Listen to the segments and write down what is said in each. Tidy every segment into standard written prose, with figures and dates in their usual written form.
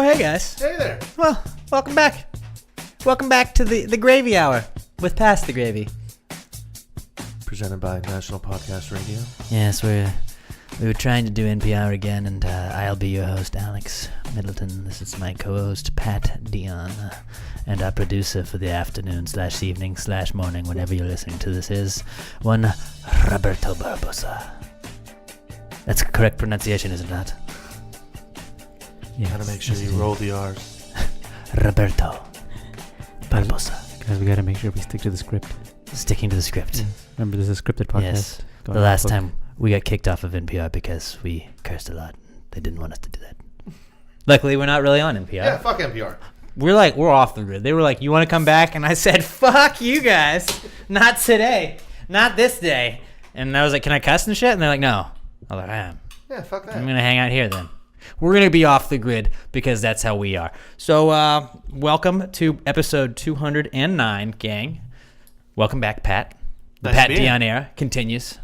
hey guys. Hey there. Well, welcome back. Welcome back to the Gravy Hour with Pass the Gravy. Presented by National Podcast Radio. Yes, we were trying to do NPR again, and I'll be your host, Alex Middleton. This is my co-host, Pat Dion, and our producer for the afternoon/evening/morning, whenever you're listening to this, is one Roberto Barbosa. That's correct pronunciation, is it not? Yes, gotta make sure you roll the R's. Roberto Barbosa. Guys, we gotta make sure we stick to the script. Sticking to the script. Remember, this is a scripted podcast. Yes. The last time we got kicked off of NPR because we cursed a lot. They didn't want us to do that. Luckily, we're not really on NPR. Yeah, fuck NPR. We're off the grid. They were like, you want to come back? And I said, fuck you guys. Not today. Not this day. And I was like, can I cuss and shit? And they're like, no. I was like, I am. Yeah, fuck that. I'm going to hang out here then. We're going to be off the grid because that's how we are. So, welcome to episode 209, gang. Welcome back, Pat. The Pat Dion era continues.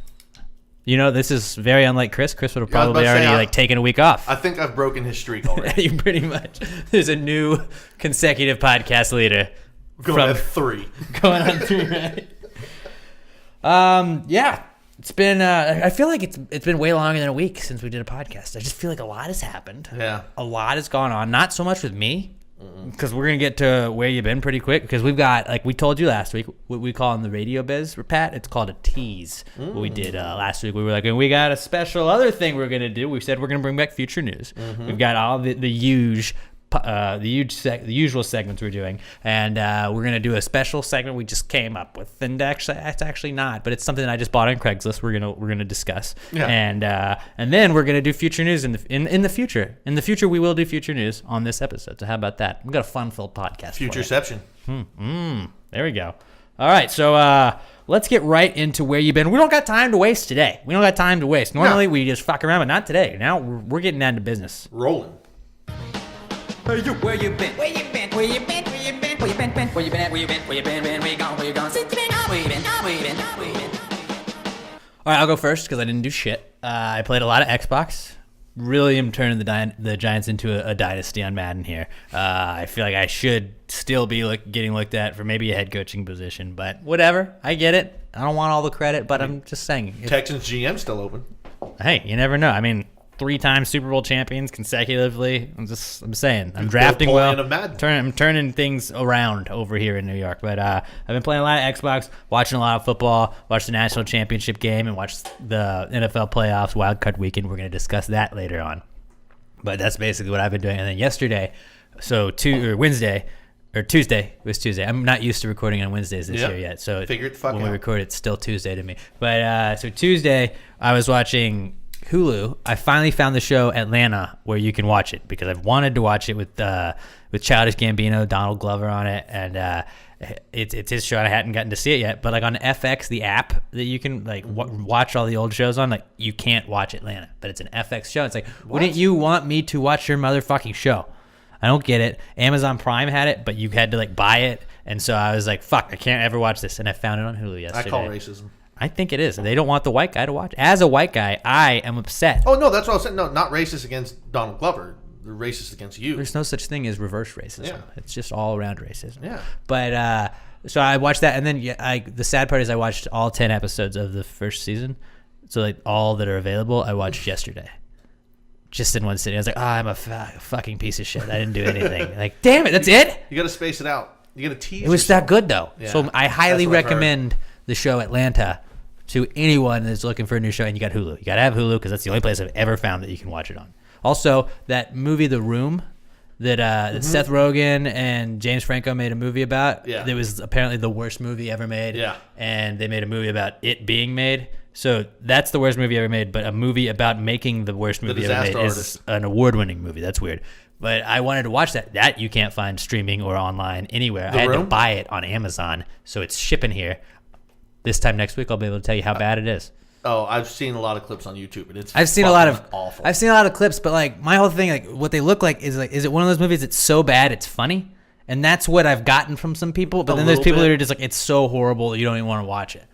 You know, this is very unlike Chris. Chris would have probably already taken a week off. I think I've broken his streak already. Pretty much. There's a new consecutive podcast leader. Going on 3. Going on 3, right? Yeah. It's been, I feel like it's been way longer than a week since we did a podcast. I just feel like a lot has happened. Yeah. A lot has gone on. Not so much with me, because we're going to get to where you've been pretty quick, because we've got, like we told you last week, what we call in the radio biz, Pat, it's called a tease. What we did last week, we were like, and we got a special other thing we're going to do. We said we're going to bring back future news. We've got all the usual segments we're doing, and we're going to do a special segment we just came up with, and actually it's actually not, but it's something that I just bought on Craigslist. We're gonna discuss, and then we're gonna do future news in the future. In the future, we will do future news on this episode. So how about that? We've got a fun-filled podcast. Futureception. There we go. All right, so let's get right into where you've been. We don't got time to waste today. Normally we just fuck around, but not today. Now we're getting down to business. Rolling. Hey you, where you been? Where you been? Where you been? Where you been? Where you been? Where you been? Where you been? Where you been? Where you gone? Where you gone? Since you been? Where you been? Where you been? Where you been? All right, I'll go first because I didn't do shit. I played a lot of Xbox. Really am turning the Giants into a dynasty on Madden here. I feel like I should still be getting looked at for maybe a head coaching position, but whatever. I get it. I don't want all the credit, but I'm just saying. Texans GM still open. Hey, you never know. I mean, 3-time Super Bowl champions consecutively. I'm saying. I'm drafting well. I'm turning things around over here in New York. But I've been playing a lot of Xbox, watching a lot of football, watched the national championship game, and watched the NFL playoffs, Wild Card Weekend. We're going to discuss that later on. But that's basically what I've been doing. And then yesterday, Tuesday. It was Tuesday. I'm not used to recording on Wednesdays this year yet. So when we record, it's still Tuesday to me. But so Tuesday, I was watching Hulu. I finally found the show Atlanta where you can watch it, because I've wanted to watch it with Childish Gambino, Donald Glover on it, and it's his show. I hadn't gotten to see it yet, but like on FX, the app that you can watch all the old shows on, like you can't watch Atlanta, but it's an FX show. It's like, wouldn't you want me to watch your motherfucking show? I don't get it. Amazon Prime had it, but you had to buy it, and so I was like, fuck, I can't ever watch this, and I found it on Hulu yesterday. I call racism. I think it is. They don't want the white guy to watch. As a white guy, I am upset. Oh, no, that's what I was saying. No, not racist against Donald Glover. They're racist against you. There's no such thing as reverse racism. Yeah. It's just all around racism. Yeah. But so I watched that, and then the sad part is I watched all 10 episodes of the first season. So all that are available, I watched yesterday. Just in one sitting. I was like, I'm a fucking piece of shit. I didn't do anything. Damn it, that's it? You got to space it out. You got to tease It was that good, though. Yeah. So I highly recommend the show Atlanta to anyone that's looking for a new show, and you got Hulu. You got to have Hulu because that's the only place I've ever found that you can watch it on. Also, that movie The Room that Seth Rogen and James Franco made a movie about, that was apparently the worst movie ever made, and they made a movie about it being made. So that's the worst movie ever made, but a movie about making the worst movie ever made is an award-winning movie. That's weird. But I wanted to watch that. That you can't find streaming or online anywhere. I had to buy it on Amazon, so it's shipping here. This time next week, I'll be able to tell you how bad it is. Oh, I've seen a lot of clips on YouTube, and I've seen a lot of awful. I've seen a lot of clips, but my whole thing, what they look like, is it one of those movies that's so bad it's funny? And that's what I've gotten from some people. But then there's people that are just it's so horrible that you don't even want to watch it.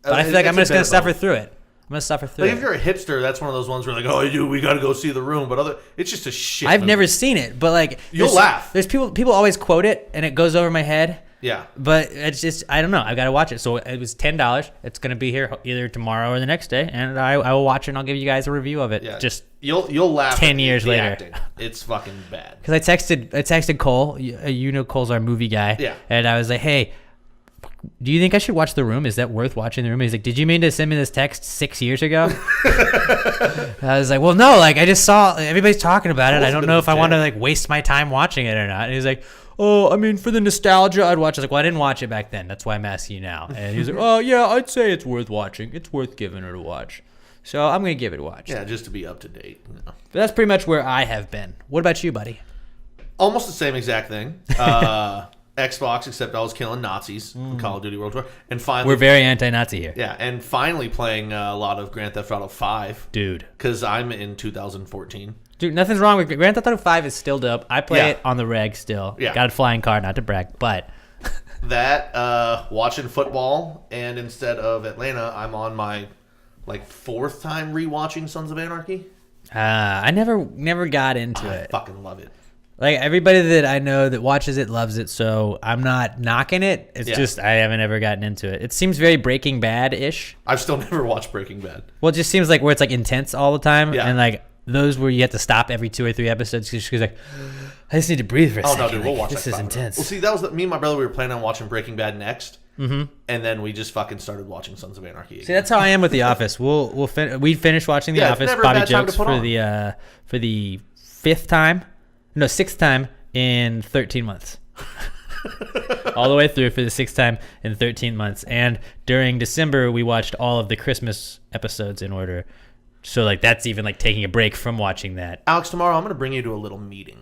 But I feel like I'm just gonna suffer through it. I'm gonna suffer through Like it. if you're a hipster, that's one of those ones where like, oh, dude, we got to go see The Room. But it's just a shit. I've movie. never seen it, but like You'll laugh. There's people always quote it, and it goes over my head. Yeah. But it's just I don't know. I've got to watch it. So it was $10. It's gonna be here either tomorrow or the next day, and I will watch it. and I'll give you guys a review of it. Yeah. Just you'll laugh. 10 at years the later. acting. It's fucking bad. because I texted Cole. You know Cole's our movie guy. Yeah. And I was like, hey, do you think I should watch The Room? Is that worth watching The Room? He's like, did you mean to send me this text 6 years ago? I was like, well, no. Like I just saw everybody's talking about it. I don't know if I want to like waste my time watching it or not. And he's like, oh, I mean, for the nostalgia, I'd watch it. I was like, well, I didn't watch it back then. That's why I'm asking you now. And he's like, oh, yeah, I'd say it's worth watching. It's worth giving it a watch. So I'm going to give it a watch. Yeah, just to be up to date. You know. But that's pretty much where I have been. What about you, buddy? Almost the same exact thing. Xbox, except I was killing Nazis in Call of Duty World War. And finally, We're very anti-Nazi here. yeah, and finally playing a lot of Grand Theft Auto 5. Dude. Because I'm in 2014. Dude, nothing's wrong with Grand Theft Auto 5 is still dope. I play Yeah. it on the reg still. Yeah. Got a flying car, not to brag, but That, watching football, and instead of Atlanta, I'm on my, fourth time rewatching Sons of Anarchy. I never got into I it. fucking love it. Like everybody that I know that watches it loves it, so I'm not knocking it. It's Yeah. just I haven't ever gotten into it. It seems very Breaking Bad-ish. I've still never watched Breaking Bad. Well, it just seems like where it's like intense all the time, Yeah. and like those where you have to stop every 2 or 3 episodes because she's like, I just need to breathe for a Oh, second. no, dude, we'll Like, watch this that. is 5 minutes. intense. Well, see, that was me and my brother, we were planning on watching Breaking Bad next. Mm-hmm. And then we just fucking started watching Sons of Anarchy again. See, that's how I am with The Office. We finished watching The Yeah, it's Office. never a Bobby bad time to jokes put for on. the sixth time in 13 months. All the way through for the 6th time in 13 months. And during December, we watched all of the Christmas episodes in order. So like that's even like taking a break from watching that. Alex, tomorrow I'm going to bring you to a little meeting.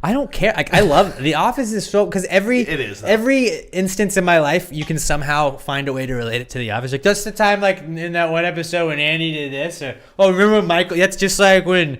I don't care. Like I love The Office is so because every instance in my life you can somehow find a way to relate it to The Office. Like that's the time like in that one episode when Andy did this. Or oh, remember when Michael? That's just like when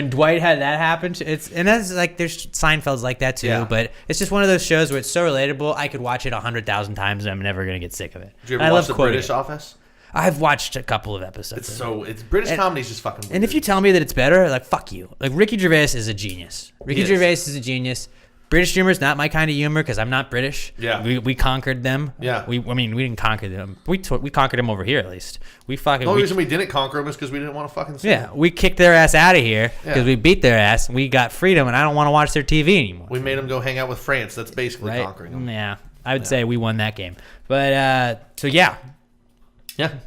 Dwight had that happen. And that's like there's Seinfeld's like that too. Yeah. But it's just one of those shows where it's so relatable. I could watch it 100,000 times and I'm never gonna get sick of it. Did you And ever I watch love the quoting British it. Office? I've watched a couple of episodes. It's British comedy is just fucking weird. And if you tell me that it's better, like fuck you. Like Ricky Gervais is a genius. Ricky He is. Gervais is a genius. British humor is not my kind of humor because I'm not British. Yeah. we conquered them. Yeah. We didn't conquer them. We conquered them over here at least. We fucking The only reason we didn't conquer them is because we didn't want to fucking see yeah. them. We kicked their ass out of here because Yeah. we beat their ass. We got freedom, and I don't want to watch their TV anymore. We made them go hang out with France. That's basically Right? conquering them. Yeah. I would say we won that game. But so yeah,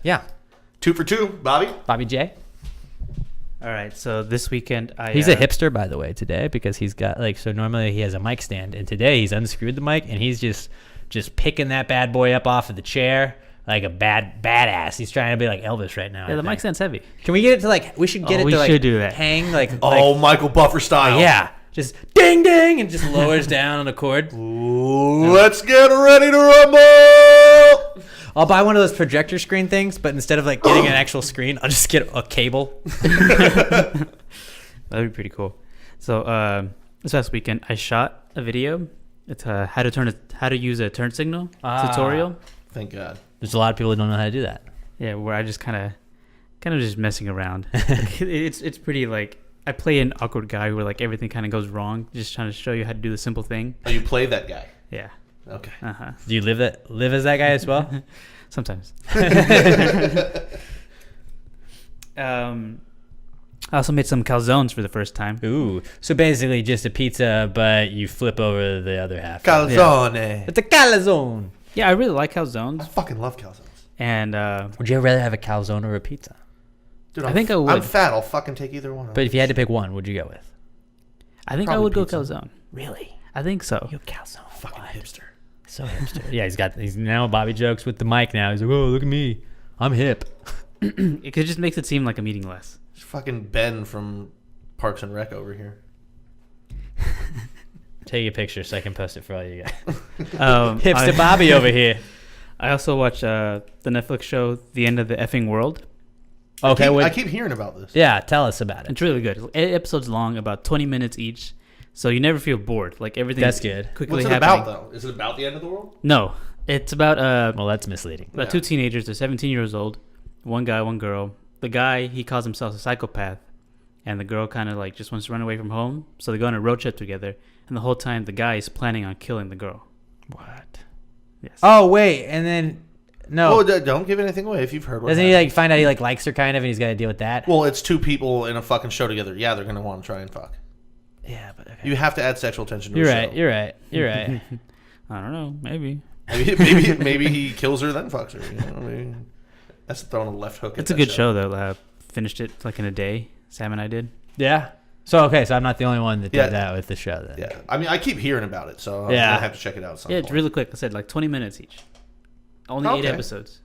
Yeah. 2 for 2, Bobby. Bobby J. All right, so this weekend He's a hipster, by the way, today because he's got so normally he has a mic stand, and today he's unscrewed the mic and he's just picking that bad boy up off of the chair like a badass. He's trying to be like Elvis right now. Yeah, I the think. mic stand's heavy. Can we get it to we should get it we to should do that. hang Michael Buffer style. yeah, just ding ding and just lowers down on the cord. Ooh, let's get ready to rumble. I'll buy one of those projector screen things, but instead of getting an actual screen, I'll just get a cable. That'd be pretty cool. So this past weekend, I shot a video. It's how to use a turn signal tutorial. Thank God. There's a lot of people who don't know how to do that. Yeah, where I just kind of just messing around. It's pretty I play an awkward guy where everything kind of goes wrong. Just trying to show you how to do the simple thing. Oh, you play that guy. Yeah. Okay. Do you live as that guy as well? Sometimes. I also made some calzones for the first time. Ooh, so basically just a pizza, but you flip over the other half. Calzone. It's a calzone. Yeah, I really like I calzones. fucking love calzones. And Would you rather have a calzone or a pizza? Dude, I think I would. I'm fat. I'll fucking take either one. But if you had to pick one, what'd you go with? I think I Probably would go pizza. calzone. Really? I think so. You calzone. fucking hipster. So hipster. Yeah, he's now Bobby jokes with the mic now. He's like, oh, look at me. I'm hip. It just makes it seem like I'm eating less. It's fucking Ben from Parks and Rec over here. Take a picture so I can post it for all you guys. Hipster Bobby over here. I also watched the Netflix show The End of the Effing World. Okay, I keep hearing about this. yeah, tell us about it. It's really good. 8 episodes long, about 20 minutes each. So you never feel bored. Everything. That's good. Quickly What's it happening. about, though? Is it about the end of the world? No, it's about Well, that's misleading. two teenagers. They're 17 years old. One guy, one girl. the guy, he calls himself a psychopath, and the girl kind of like just wants to run away from home. So they go on a road trip together, and the whole time the guy is planning on killing the girl. What? Yes. Oh wait, and then no. Oh, don't give anything away if you've heard. Doesn't he like find out he like likes her kind of, and he's got to deal with that? Well, it's two people in a fucking show together. Yeah, they're gonna want to try and fuck. Yeah, but okay. You have to add sexual tension to You're a right. show. You're right. You're right. I don't know. Maybe. Maybe he kills her then fucks her. You know, maybe that's throwing a left hook. It's a good show though. Finished it like in a day. Sam and I did. Yeah. So okay, so I'm not the only one that did that with the show then. Yeah, I mean, I keep hearing about it, so I'm gonna have to check it out. Yeah, it's really quick. I said like 20 minutes each. Only 8 episodes.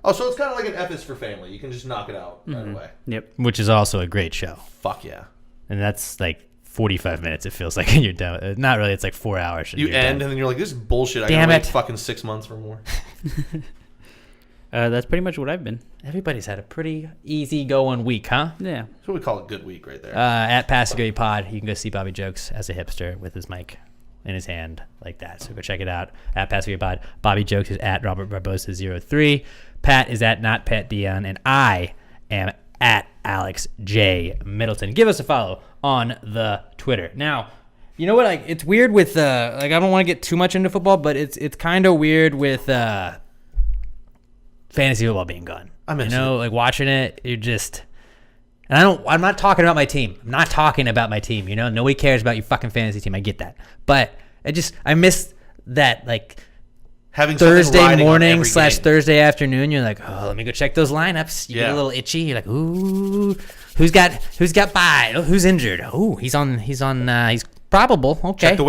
Oh, so it's kind of like an F is for family. You can just knock it out right away. Yep. Which is also a great show. Fuck yeah. And that's like 45 minutes. It feels like you're done. Not really. It's like 4 hours. You end and then you're like, this is bullshit. I Damn gotta wait it. fucking 6 months for more. That's pretty much what I've been. Everybody's had a pretty easy going week, huh? Yeah. That's what we call a good week right there. At Passagary Pod, you can go see Bobby Jokes as a hipster with his mic in his hand like that. So go check it out at Passagary Pod. Bobby Jokes is at Robert Barbosa03. Pat is at Not Pat Dion, and I am at Alex J Middleton. Give us a follow on the Twitter. Now, you know what? Like, it's weird with like I don't want to get too much into football, but it's kind of weird with fantasy football being gone. I miss like watching it, you just. And I'm not talking about my team. I'm not talking about my team. Nobody cares about your fucking fantasy team. I get that, but I miss that like. Having Thursday morning / Thursday afternoon, you're like, oh, let me go check those lineups. You get a little itchy. You're like, ooh, who's got bye? Oh, who's injured? Oh, he's probable. Okay. Check the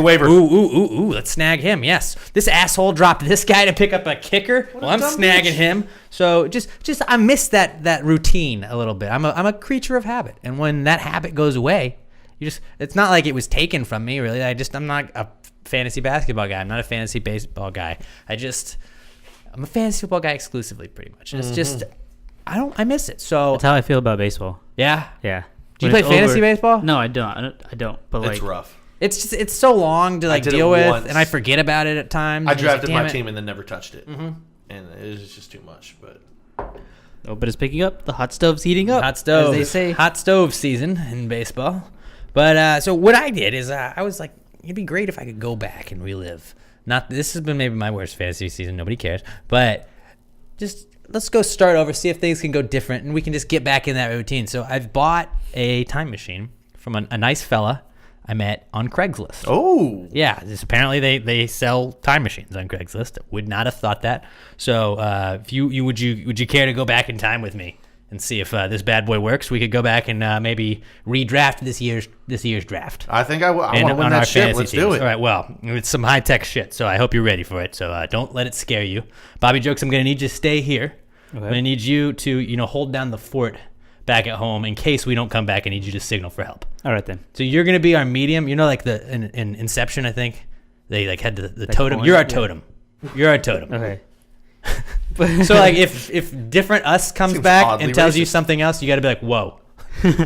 waiver. Ooh, let's snag him. Yes. This asshole dropped this guy to pick up a kicker. Well, I'm snagging him. So just I miss that routine a little bit. I'm a creature of habit. And when that habit goes away, it's not like it was taken from me, really. I'm not a fantasy basketball guy. I'm not a fantasy baseball guy. I'm a fantasy football guy exclusively, pretty much. And it's just I miss it. So That's how I feel about baseball. yeah. Yeah. Do you When play it's fantasy baseball? No, I don't. I don't. But like, It's rough. It's so long to did deal it with, once. and I forget about it at times. I and it's like, drafted damn my it. team and then never touched it. And it was just too much. But but it's picking up. The hot stove's heating up. Hot stove, as they say. hot stove season in baseball. But so what I did is I was like, it'd be great if I could go back and relive. This has been maybe my worst fantasy season. Nobody cares, but just let's go start over, see if things can go different, and we can just get back in that routine. So I've bought a time machine from a nice fella I met on Craigslist. oh, Yeah, apparently they sell time machines on Craigslist. Would not have thought that. So if you would you care to go back in time with me and see if this bad boy works? We could go back and maybe redraft this year's draft. I think I want to win that shit. Let's do it. All right, well, it's some high tech shit, so I hope you're ready for it. So don't let it scare you. Bobby Jokes, I'm gonna need you to stay here. Okay. I'm gonna need you to hold down the fort back at home in case we don't come back. I need you to signal for help. All right then. So you're gonna be our medium. Like in Inception, I think they like had the totem. coin? You're our totem. You're our totem. Okay. So like if different us comes Seems back oddly and tells you racist. something else, you got to be like, whoa,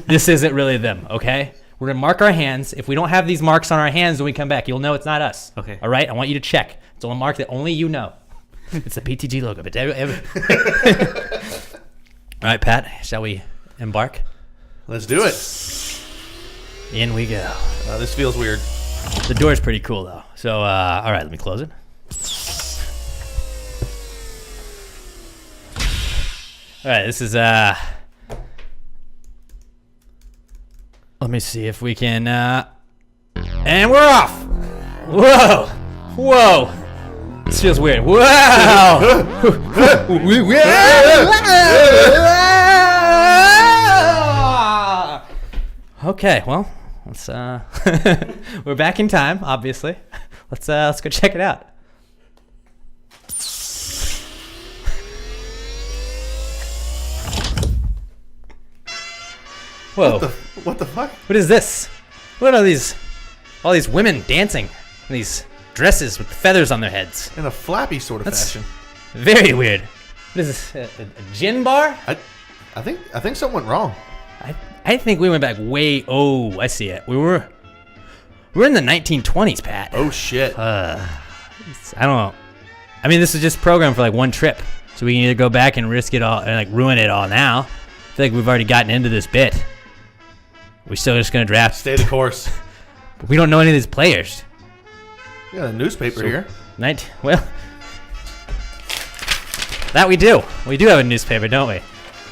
this isn't really them. Okay, we're gonna mark our hands. If we don't have these marks on our hands when we come back, you'll know it's not us. Okay. All right. I want you to check. It's a mark that only you know. It's the PTG logo. But all right, Pat. Shall we embark? Let's do it. In we go. This feels weird. The door's pretty cool though. So all right, let me close it. All right, this is let me see if we can and we're off. Whoa. This feels weird. Wow. Okay, well, let's we're back in time, obviously. Let's go check it out. Whoa. What the fuck? What is this? What are all these women dancing in these dresses with feathers on their heads? In a flappy sort of That's fashion. very weird. What is this? A gin bar? I think something went wrong. I think we went back way. Oh, I see it. We're in the 1920s, Pat. Oh shit. I don't know. I mean, this is just programmed for like one trip. So we can either go back and risk it all and like ruin it all now. I feel like we've already gotten into this bit. We're still just gonna draft. Stay the course. But we don't know any of these players. We got a newspaper here. Well, that we do. We do have a newspaper, don't we?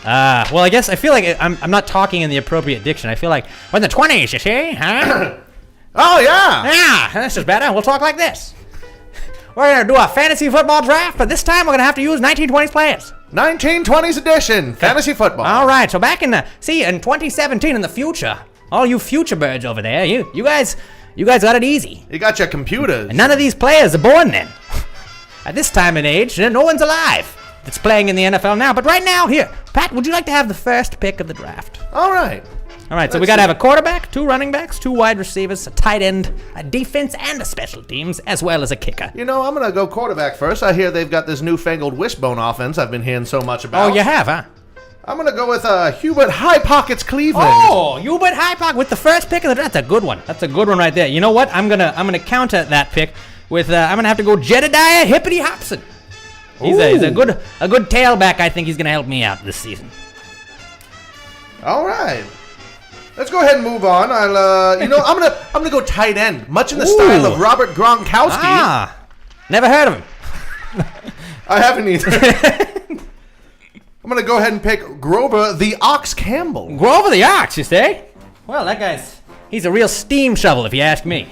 Well, I guess I feel like I'm not talking in the appropriate diction. I feel like we're in the 20s, you see, huh? Oh, yeah. Yeah, this is better. We'll talk like this. We're going to do a fantasy football draft, but this time we're going to have to use 1920s players. 1920s edition, fantasy football. All right, so back in 2017 in the future, all you future birds over there, you guys got it easy. You got your computers. And none of these players are born then. At this time and age, no one's alive that's playing in the NFL now. But right now, here, Pat, would you like to have the first pick of the draft? All right. All right, so we got to have a quarterback, 2 running backs, 2 wide receivers, a tight end, a defense, and a special teams, as well as a kicker. You know, I'm going to go quarterback first. I hear they've got this newfangled wishbone offense I've been hearing so much about. Oh, you have, huh? I'm going to go with Hubert High Pockets Cleveland. Oh, Hubert High Pocket with the first pick of the draft. That's a good one. That's a good one right there. You know what? I'm gonna counter that pick with I'm gonna have to go Jedediah Hippity Hopson. He's a good tailback. I think he's gonna help me out this season. All right. Let's go ahead and move on. I'm gonna go tight end, much in the style of Robert Gronkowski. Ah, never heard of him. I haven't either. I'm gonna go ahead and pick Grover the Ox Campbell. Grover the Ox, you say? Well, that he's a real steam shovel, if you ask me.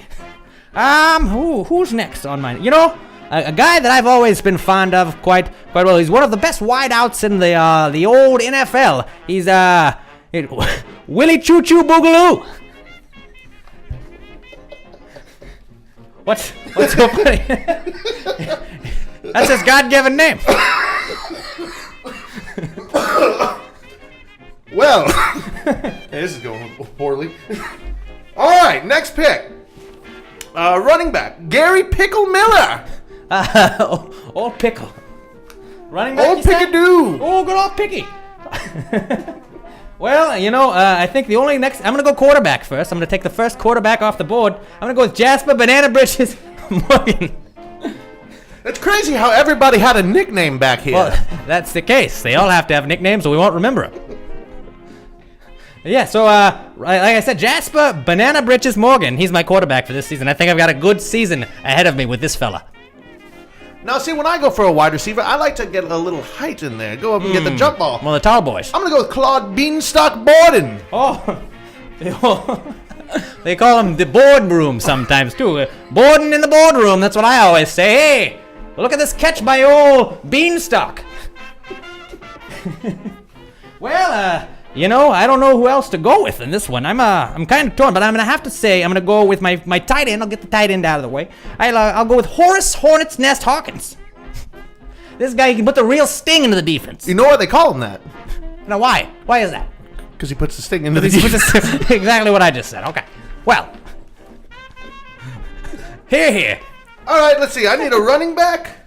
Who's next on mine? You know, a guy that I've always been fond of quite well. He's one of the best wideouts in the old NFL. He's Willie Choo Choo Boogaloo. What's so funny? That's his God-given name. Well, this is going poorly. All right, next pick. Running back, Gary Pickle Miller. Old Pickle. Running back, Old Pickadoo. Oh, good old Picky. Well, you know, I think I'm going to go quarterback first. I'm going to take the first quarterback off the board. I'm going to go with Jasper Banana Britches Morgan. It's crazy how everybody had a nickname back here. Well, that's the case. They all have to have nicknames, or we won't remember them. Yeah, so like I said, Jasper Banana Britches Morgan. He's my quarterback for this season. I think I've got a good season ahead of me with this fella. Now, see, when I go for a wide receiver, I like to get a little height in there. Go up and get the jump ball. Well, the tall boys. I'm going to go with Claude Beanstalk Borden. Oh, they call him the boardroom sometimes, too. Borden in the boardroom, that's what I always say. Hey, look at this catch by old Beanstalk. Well, you know, I don't know who else to go with in this one. I'm kind of torn, but I'm gonna have to say I'm gonna go with my tight end. I'll get the tight end out of the way. I'll go with Horace Hornet's Nest Hawkins. This guy, he can put the real sting into the defense. You know why they call him that? Now, why? Why is that? Because he puts the sting into the defense. Exactly what I just said. Okay. Well, here. All right, let's see. I need a running back.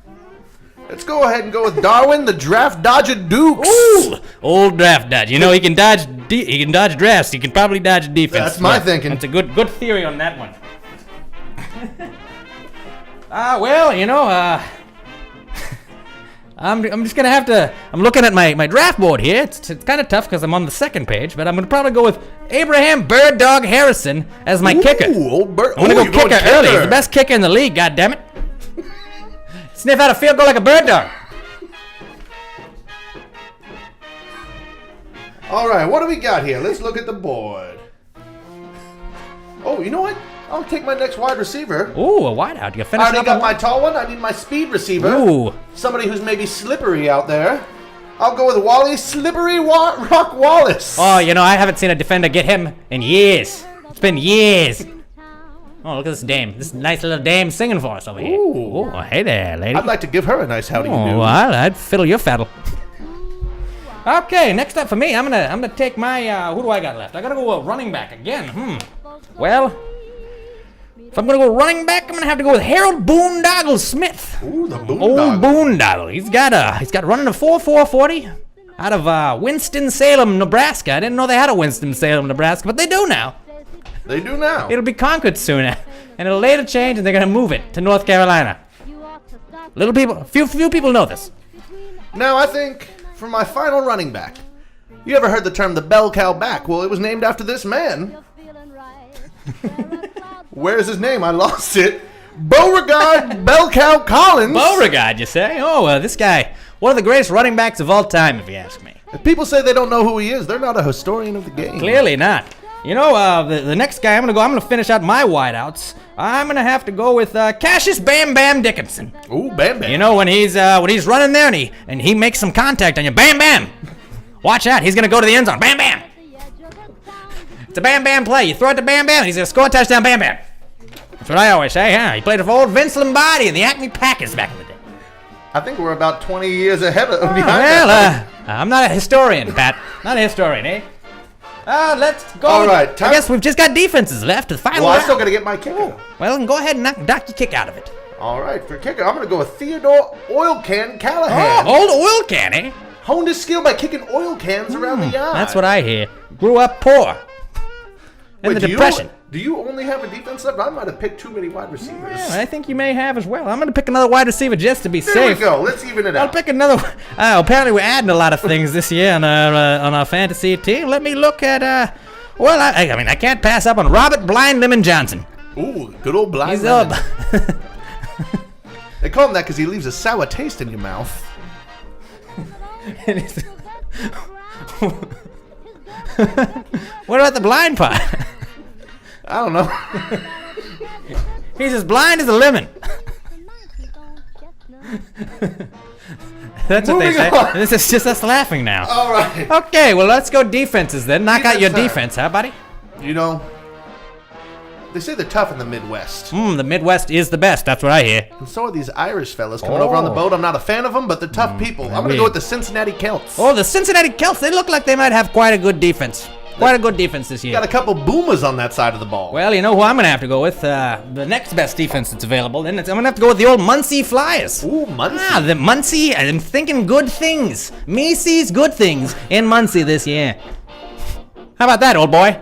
Let's go ahead and go with Darwin, the draft dodger Dukes. Ooh, old draft dodge. You know, he can dodge drafts. He can probably dodge defense. That's my thinking. That's a good theory on that one. Well, you know, I'm just gonna have to. I'm looking at my draft board here. It's kind of tough because I'm on the second page, but I'm gonna probably go with Abraham Bird Dog Harrison as my kicker. Old Bird. I'm gonna go kicker early. He's the best kicker in the league. God damn it! Sniff out a field goal like a bird dog. All right, what do we got here? Let's look at the board. Oh, you know what? I'll take my next wide receiver. Ooh, a wideout. You I finished already up got my tall one. I need my speed receiver. Ooh. Somebody who's maybe slippery out there. I'll go with Wally Slippery Rock Wallace. Oh, you know, I haven't seen a defender get him in years. It's been years. Oh, look at this dame. This nice little dame singing for us over here. Ooh. Oh, hey there, lady. I'd like to give her a nice howdy you do. Oh, well, I'd fiddle your faddle. Okay, next up for me, I'm gonna take my who do I got left? I gotta go running back again. Well, if I'm gonna go running back, I'm gonna have to go with Harold Boondoggle Smith. Ooh, the Boondoggle. Old Boondoggle. He's got running a 4.40 out of Winston-Salem, Nebraska. I didn't know they had a Winston-Salem, Nebraska, but they do now. They do now. It'll be Concord soon, and it'll later change, and they're gonna move it to North Carolina. Few people know this. Now, I think for my final running back, you ever heard the term the bell cow back? Well, it was named after this man. Where's his name? I lost it. Beauregard Bell Cow Collins. Beauregard, you say? Oh, this guy, one of the greatest running backs of all time, if you ask me. If people say they don't know who he is, they're not a historian of the game. Clearly not. You know, the next guy I'm gonna finish out my wideouts. I'm gonna have to go with Cassius Bam Bam Dickinson. Ooh, Bam Bam. You know, when he's running there and he makes some contact on you, Bam Bam. Watch out, he's gonna go to the end zone, Bam Bam. It's a Bam Bam play. You throw it to Bam Bam, he's gonna score a touchdown, Bam Bam. That's what I always say, huh? He played for old Vince Lombardi and the Acme Packers back in the day. I think we're about 20 years ahead of behind. Well, I'm not a historian, Pat. Not a historian, eh? Let's go. All right. I guess we've just got defenses left. The final Well, I round. still got to get my kicker. Well, then go ahead and knock your kick out of it. All right, for kicker, I'm going to go with Theodore Oil Can Callahan. Old oil can, eh? Honed his skill by kicking oil cans around the yard. That's what I hear. Grew up poor. In the Depression. Do you only have a defense left? I might have picked too many wide receivers. Well, I think you may have as well. I'm going to pick another wide receiver just to be There safe. we go. Let's even it I'll out. pick another. Apparently, we're adding a lot of things this year on our fantasy team. Let me look at. I can't pass up on Robert Blind Lemon Johnson. Ooh, good old blind He's lemon. up. They call him that because he leaves a sour taste in your mouth. What about the blind part? I don't know. He's as blind as a lemon. That's what they Moving say. on. This is just us laughing now. All right. Okay, well, let's go defenses then. Knock out your Defense defense, time. huh, buddy? You know, they say they're tough in the Midwest. The Midwest is the best. That's what I hear. And so are these Irish fellas coming over on the boat. I'm not a fan of them, but they're tough people. I'm going to go with the Cincinnati Celts. Oh, the Cincinnati Celts. They look like they might have quite a good defense. Quite a good defense this year. Got a couple boomers on that side of the ball. Well, you know who I'm going to have to go with? The next best defense that's available. Then I'm going to have to go with the old Muncie Flyers. Ooh, Muncie. The Muncie. I'm thinking good things. Me sees good things in Muncie this year. How about that, old boy?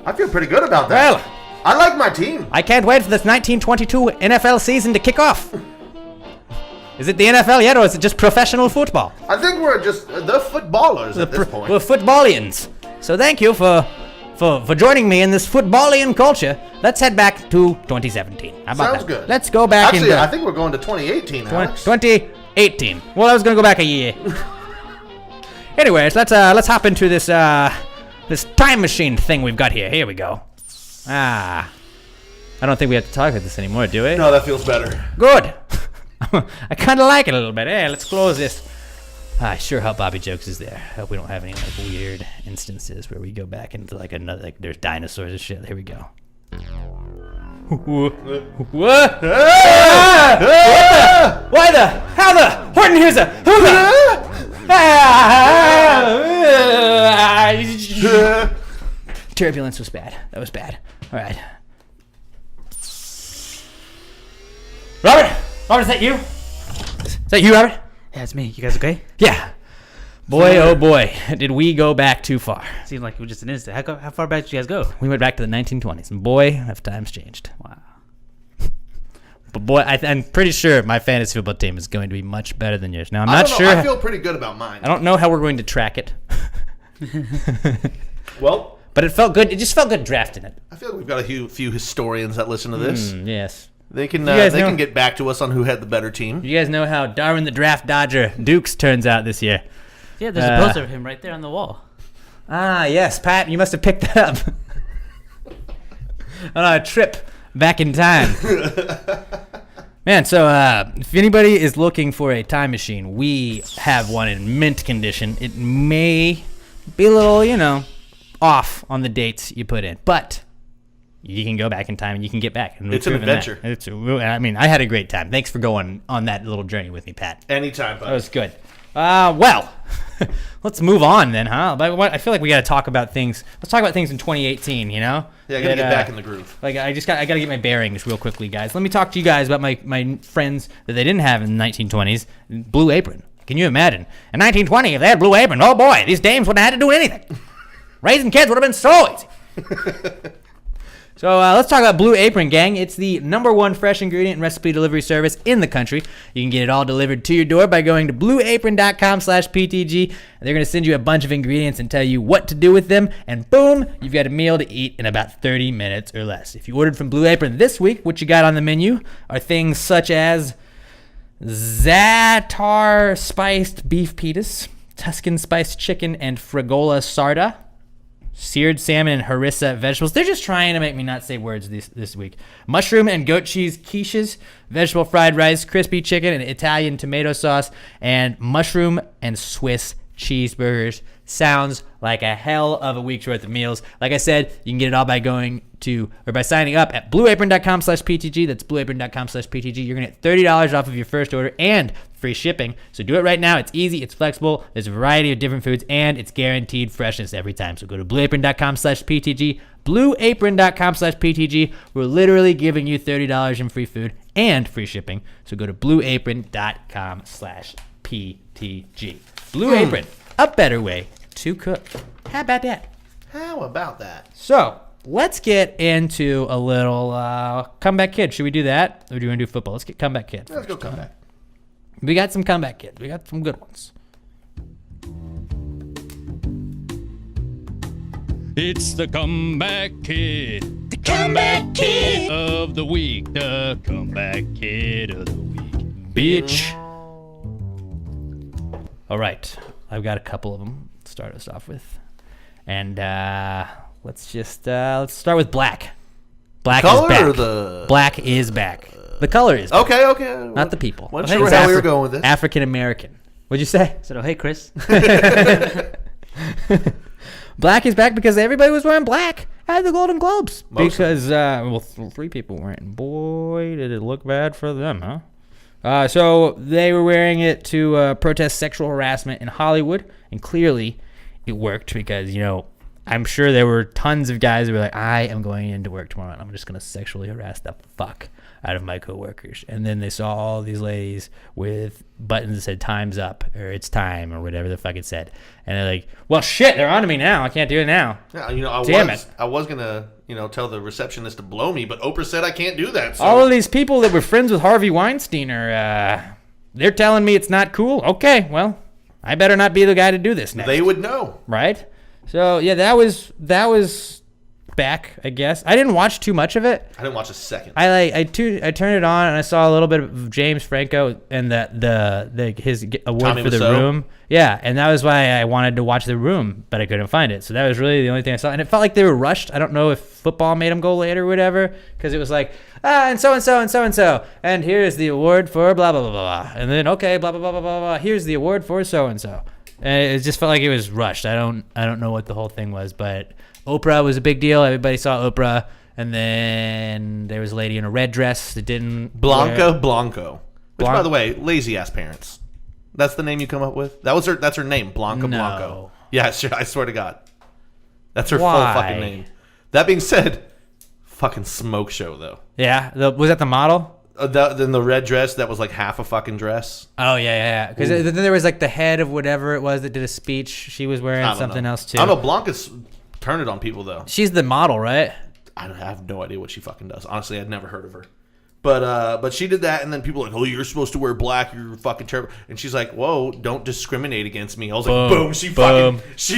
I feel pretty good about that. Well, I like my team. I can't wait for this 1922 NFL season to kick off. Is it the NFL yet, or is it just professional football? I think we're just the footballers at this point. We're footballians. So thank you for joining me in this footballian culture. Let's head back to 2017. How about Sounds that? good. Let's go back Actually, into I think we're going to 2018, Alex. 2018. Well, I was gonna go back a year. Anyways, let's hop into this this time machine thing we've got here. Here we go. I don't think we have to talk about this anymore, do we? No, that feels better. Good. I kind of like it a little bit. Hey, let's close this. I sure hope Bobby Jokes is there. I hope we don't have any like weird instances where we go back into like another like there's dinosaurs and shit. Here we go. What? What the? Why the? How the? Horton here's a who the? Turbulence was bad. That was bad. All right. Robert, is that you? Is that you, Robert? Yeah, it's me. You guys okay? Yeah. Boy, oh boy, did we go back too far. Seemed like it was just an instant. How far back did you guys go? We went back to the 1920s, and boy, have times changed. Wow. But boy, I'm pretty sure my fantasy football team is going to be much better than yours. Now, I'm I not don't sure. know. I feel pretty good about mine. I don't know how we're going to track it. Well, but it felt good. It just felt good drafting it. I feel like we've got a few historians that listen to this. Yes. They can guys know- can get back to us on who had the better team. You guys know how Darwin the Draft Dodger Dukes turns out this year. Yeah, there's a poster of him right there on the wall. Ah, yes, Pat, you must have picked that up on a trip back in time. Man, so if anybody is looking for a time machine, we have one in mint condition. It may be a little, off on the dates you put in, but you can go back in time and you can get back. And It's an adventure. I had a great time. Thanks for going on that little journey with me, Pat. Anytime, That bud. was good. Well, let's move on then, huh? But I feel like we got to talk about things. Let's talk about things in 2018. Yeah, I gotta get back in the groove. Like I got to get my bearings real quickly, guys. Let me talk to you guys about my friends that they didn't have in the 1920s. Blue Apron. Can you imagine? In 1920, if they had Blue Apron, oh boy, these dames wouldn't have had to do anything. Raising kids would have been so easy. So let's talk about Blue Apron, gang. It's the #1 fresh ingredient and recipe delivery service in the country. You can get it all delivered to your door by going to blueapron.com/PTG. And they're going to send you a bunch of ingredients and tell you what to do with them. And boom, you've got a meal to eat in about 30 minutes or less. If you ordered from Blue Apron this week, what you got on the menu are things such as Za'atar spiced beef pitas, Tuscan spiced chicken and frigola sarda, seared salmon and harissa vegetables. They're just trying to make me not say words this week. Mushroom and goat cheese quiches, vegetable fried rice, crispy chicken and Italian tomato sauce, and mushroom and Swiss cheeseburgers. Sounds like a hell of a week's worth of meals. Like I said, you can get it all by by signing up at blueapron.com/PTG. That's blueapron.com/PTG. You're going to get $30 off of your first order and free shipping. So do it right now. It's easy. It's flexible. There's a variety of different foods, and it's guaranteed freshness every time. So go to blueapron.com/PTG. Blueapron.com/PTG. We're literally giving you $30 in free food and free shipping. So go to blueapron.com/PTG. Blue Apron, a better way to cook. How about that? How about that? So let's get into a little Comeback Kid. Should we do that? Or do you want to do football? Let's get Comeback Kid. Let's go comeback. We got some Comeback Kids. We got some good ones. It's the Comeback Kid. The Comeback Kid of the week. The Comeback Kid of the week. Bitch. All right. I've got a couple of them to start us off with. And let's start with Black. Black is back. Black is back. The color is back. Okay. Not the people. Wasn't sure how we were going with this. African American. What'd you say? I said, oh, hey, Chris. Black is back because everybody was wearing black at the Golden Globes. Mostly. Because, 3 people weren't. Boy, did it look bad for them, huh? So they were wearing it to protest sexual harassment in Hollywood, and clearly it worked because, I'm sure there were tons of guys who were like, I am going into work tomorrow and I'm just going to sexually harass the fuck out of my coworkers. And then they saw all these ladies with buttons that said time's up or it's time or whatever the fuck it said. And they're like, well, shit, they're on to me now. I can't do it now. Yeah, I was going to, tell the receptionist to blow me, but Oprah said I can't do that. So. All of these people that were friends with Harvey Weinstein are, they're telling me it's not cool. Okay, well, I better not be the guy to do this next. They would know. Right? So, yeah, that was back, I guess. I didn't watch too much of it. I didn't watch a second. I turned it on and I saw a little bit of James Franco and his award Tommy for The Wiseau. Room. Yeah, and that was why I wanted to watch The Room, but I couldn't find it. So that was really the only thing I saw. And it felt like they were rushed. I don't know if football made them go late or whatever, because it was like, and so-and-so and so-and-so. And here's the award for blah, blah, blah, blah. And then, okay, blah, blah, blah, blah, blah, blah. Here's the award for so-and-so. And it just felt like it was rushed. I don't know what the whole thing was, but Oprah was a big deal. Everybody saw Oprah, and then there was a lady in a red dress that didn't. Blanco. Which, by the way, lazy ass parents. That's the name you come up with. That's her name, Blanca No. Blanco. Yeah, sure, I swear to God, that's her Why? full fucking name. That being said, fucking smoke show though. Yeah, was that the model? Then the red dress that was like half a fucking dress. Oh yeah. Because then there was like the head of whatever it was that did a speech. She was wearing something else too. I don't know. Blanca's turned it on people though. She's the model, right? I have no idea what she fucking does. Honestly, I'd never heard of her. But she did that, and then people were like, oh, you're supposed to wear black. You're fucking terrible. And she's like, whoa, don't discriminate against me. I was like, boom. She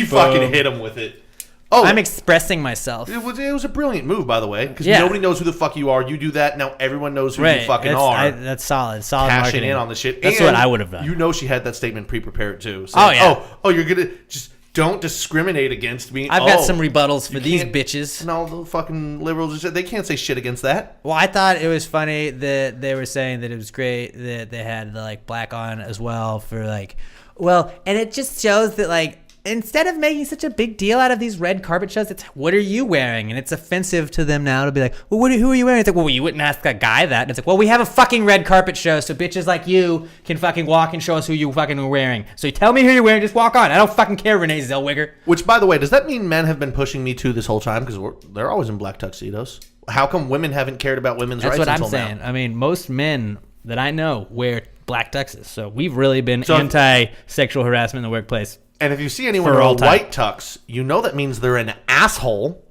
fucking hit him with it. Oh, I'm expressing myself. It was a brilliant move, by the way, because nobody knows who the fuck you are. You do that, now everyone knows who you fucking are. That's solid Cashing marketing. in on the shit. That's and what I would have done. You know she had that statement pre-prepared too. Saying, you're gonna just don't discriminate against me. I've got some rebuttals for these bitches. And all the fucking liberals, they can't say shit against that. Well, I thought it was funny that they were saying that it was great that they had the like black on as well for like, well, and it just shows that like, instead of making such a big deal out of these red carpet shows, it's what are you wearing? And it's offensive to them now to be like, well, who are you wearing? It's like, well, you wouldn't ask a guy that. And it's like, well, we have a fucking red carpet show, so bitches like you can fucking walk and show us who you fucking are wearing. So you tell me who you're wearing, just walk on. I don't fucking care, Renee Zellweger. Which, by the way, does that mean men have been pushing Me Too this whole time? Because they're always in black tuxedos. How come women haven't cared about women's rights until now? That's what I'm saying. I mean, most men that I know wear black tuxes, so we've really been anti-sexual harassment in the workplace. And if you see anyone in a white tux, you know that means they're an asshole.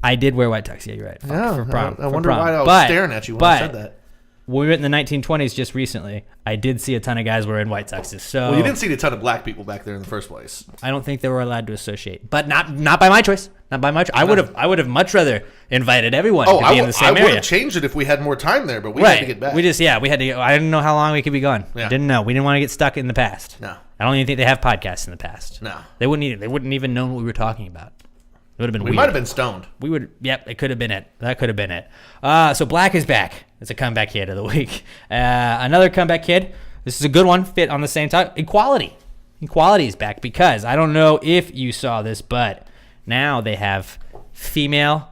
I did wear white tux. Yeah, you're right. Yeah, For prom. I wonder why I was staring at you when I said that. When we went in the 1920s just recently, I did see a ton of guys wearing white tuxes. So well, you didn't see a ton of black people back there in the first place. I don't think they were allowed to associate, but not by my choice. Not by my choice. I would have much rather invited everyone to be in the same area. I would have changed it if we had more time there, but we had to get back. We had to. I didn't know how long we could be gone. Yeah. Didn't know. We didn't want to get stuck in the past. No. I don't even think they have podcasts in the past. No. They wouldn't even know what we were talking about. It would have been weird. We might have been stoned. Yep, it could have been it. That could have been it. So Black is back. It's a comeback kid of the week. Another comeback kid. This is a good one. Fit on the same time. Equality. Equality is back because I don't know if you saw this, but now they have female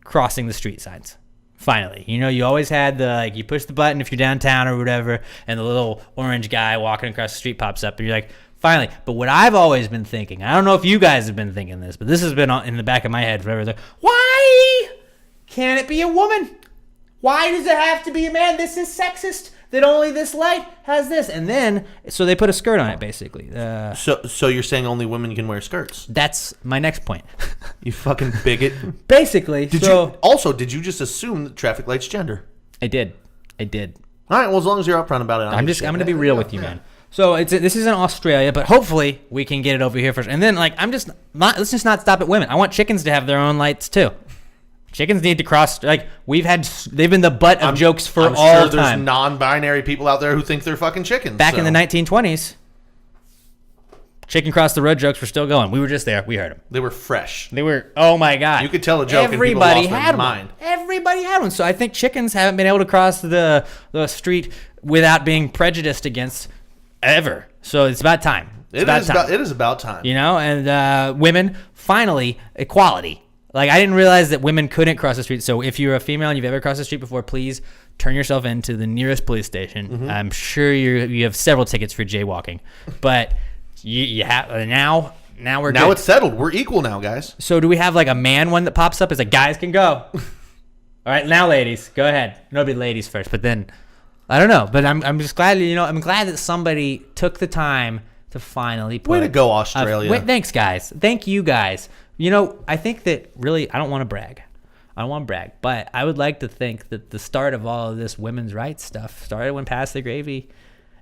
crossing the street signs. Finally. You always had you push the button if you're downtown or whatever, and the little orange guy walking across the street pops up, and you're like, finally. But what I've always been thinking, I don't know if you guys have been thinking this, but this has been in the back of my head forever. Like, why can't it be a woman? Why does it have to be a man? This is sexist that only this light has this. And then, so they put a skirt on it, basically. So you're saying only women can wear skirts? That's my next point. You fucking bigot. Basically. Did you just assume that traffic light's gender? I did. All right, well, as long as you're upfront about it. I'm going to be real with you, man. So this is in Australia, but hopefully we can get it over here first. And then, let's just not stop at women. I want chickens to have their own lights too. Chickens need to cross. They've been the butt of jokes for all time. I'm sure there's non-binary people out there who think they're fucking chickens. Back in the 1920s, chicken cross the road jokes were still going. We were just there. We heard them. They were fresh. They were. Oh my god! You could tell a joke. Everybody and people lost had their mind. Everybody had one. So I think chickens haven't been able to cross the street without being prejudiced against ever. So it's about time. It is about time. And women, finally, equality. I didn't realize that women couldn't cross the street. So if you're a female and you've ever crossed the street before, please turn yourself into the nearest police station. Mm-hmm. I'm sure you have several tickets for jaywalking. But you have now we're good. It's settled. We're equal now, guys. So do we have a man one that pops up? It's guys can go. All right, now ladies, go ahead. Nobody ladies first, but then I don't know. But I'm just glad I'm glad that somebody took the time to finally put. Way to go, Australia. Thanks, guys. Thank you, guys. I think that really, I don't want to brag. But I would like to think that the start of all of this women's rights stuff started when Pass the Gravy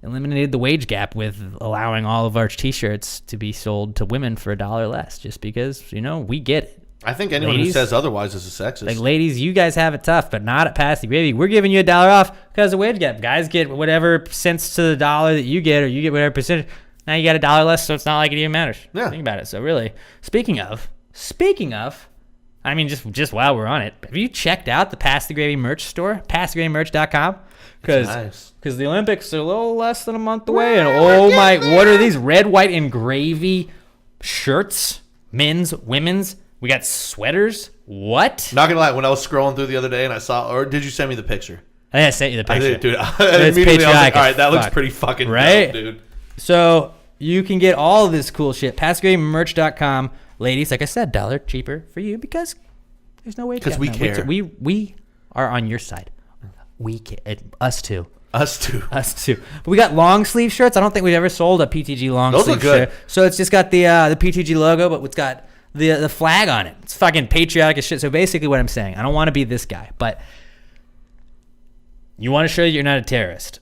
eliminated the wage gap with allowing all of our T-shirts to be sold to women for $1 less, just because, we get it. I think anyone who says otherwise is a sexist. Ladies, you guys have it tough, but not at Pass the Gravy. We're giving you $1 off because of wage gap. Guys get whatever cents to the dollar that you get, or you get whatever percentage. Now you got $1 less, so it's not like it even matters. Yeah. Think about it. So really, Speaking of, I mean, just while we're on it, have you checked out the Pass the Gravy merch store? PassTheGravyMerch.com? Because the Olympics are a little less than a month away, and what are these red, white, and gravy shirts? Men's, women's. We got sweaters. What? Not gonna lie, when I was scrolling through the other day and I saw, or did you send me the picture? I sent you the picture. I did, dude. Immediately I was like, all right, that looks pretty fucking dope, dude. So you can get all of this cool shit. PassTheGravyMerch.com. Ladies, like I said, $1 cheaper for you because there's no way. Because we care. We are on your side. We care. Us too. Us too. But we got long sleeve shirts. I don't think we've ever sold a PTG long sleeve shirt. Those look good. So it's just got the PTG logo, but it's got the flag on it. It's fucking patriotic as shit. So basically what I'm saying, I don't want to be this guy, but you want to show that you're not a terrorist.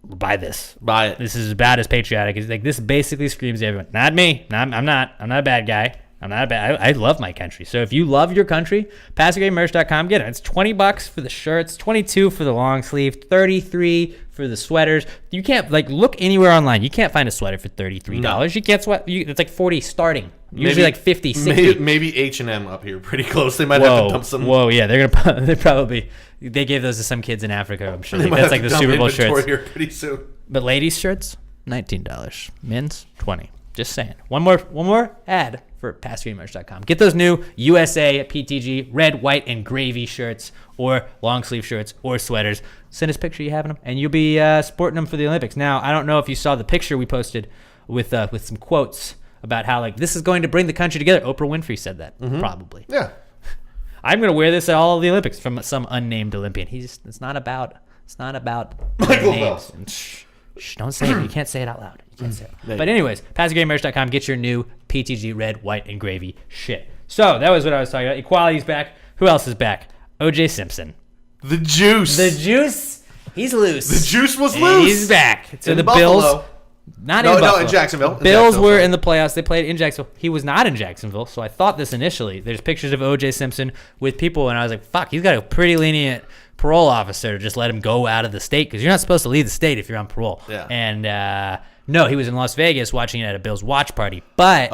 Buy this. Buy it. This is about as patriotic as this basically screams to everyone. Not me. I'm not a bad guy. I love my country. So if you love your country, PassTheGravyMerch.com, get it. It's $20 for the shirts, $22 for the long sleeve, $33 for the sweaters. You can't look anywhere online. You can't find a sweater for $33. No. You can't sweat. It's $40 starting. Usually $50, $60. Maybe H&M up here, pretty close. They might have to dump some. Whoa, yeah, they gave those to some kids in Africa. I'm sure that's the Super Bowl shirts. Here pretty soon. But ladies' shirts, $19. Men's, $20. Just saying. One more ad for PassTheGravyMerch.com. Get those new USA PTG red, white, and gravy shirts, or long sleeve shirts, or sweaters. Send us a picture you having them, and you'll be sporting them for the Olympics. Now, I don't know if you saw the picture we posted with some quotes about how this is going to bring the country together. Oprah Winfrey said that, probably. Yeah. I'm going to wear this at all of the Olympics from some unnamed Olympian. It's not about Michael names. Shh, don't say it. You can't say it out loud. You can't say it. But anyways, PassTheGravyMerch.com. Get your new PTG red, white, and gravy shit. So that was what I was talking about. Equality's back. Who else is back? O.J. Simpson. The juice. The juice. He's loose. The juice was loose. He's back. So in the Buffalo. Bills. Not in Buffalo. No, in Jacksonville. Bills were in the playoffs. They played in Jacksonville. He was not in Jacksonville, so I thought this initially. There's pictures of O.J. Simpson with people, and I was like, fuck, he's got a pretty lenient parole officer to just let him go out of the state because you're not supposed to leave the state if you're on parole. Yeah. And no, he was in Las Vegas watching it at a Bills watch party. But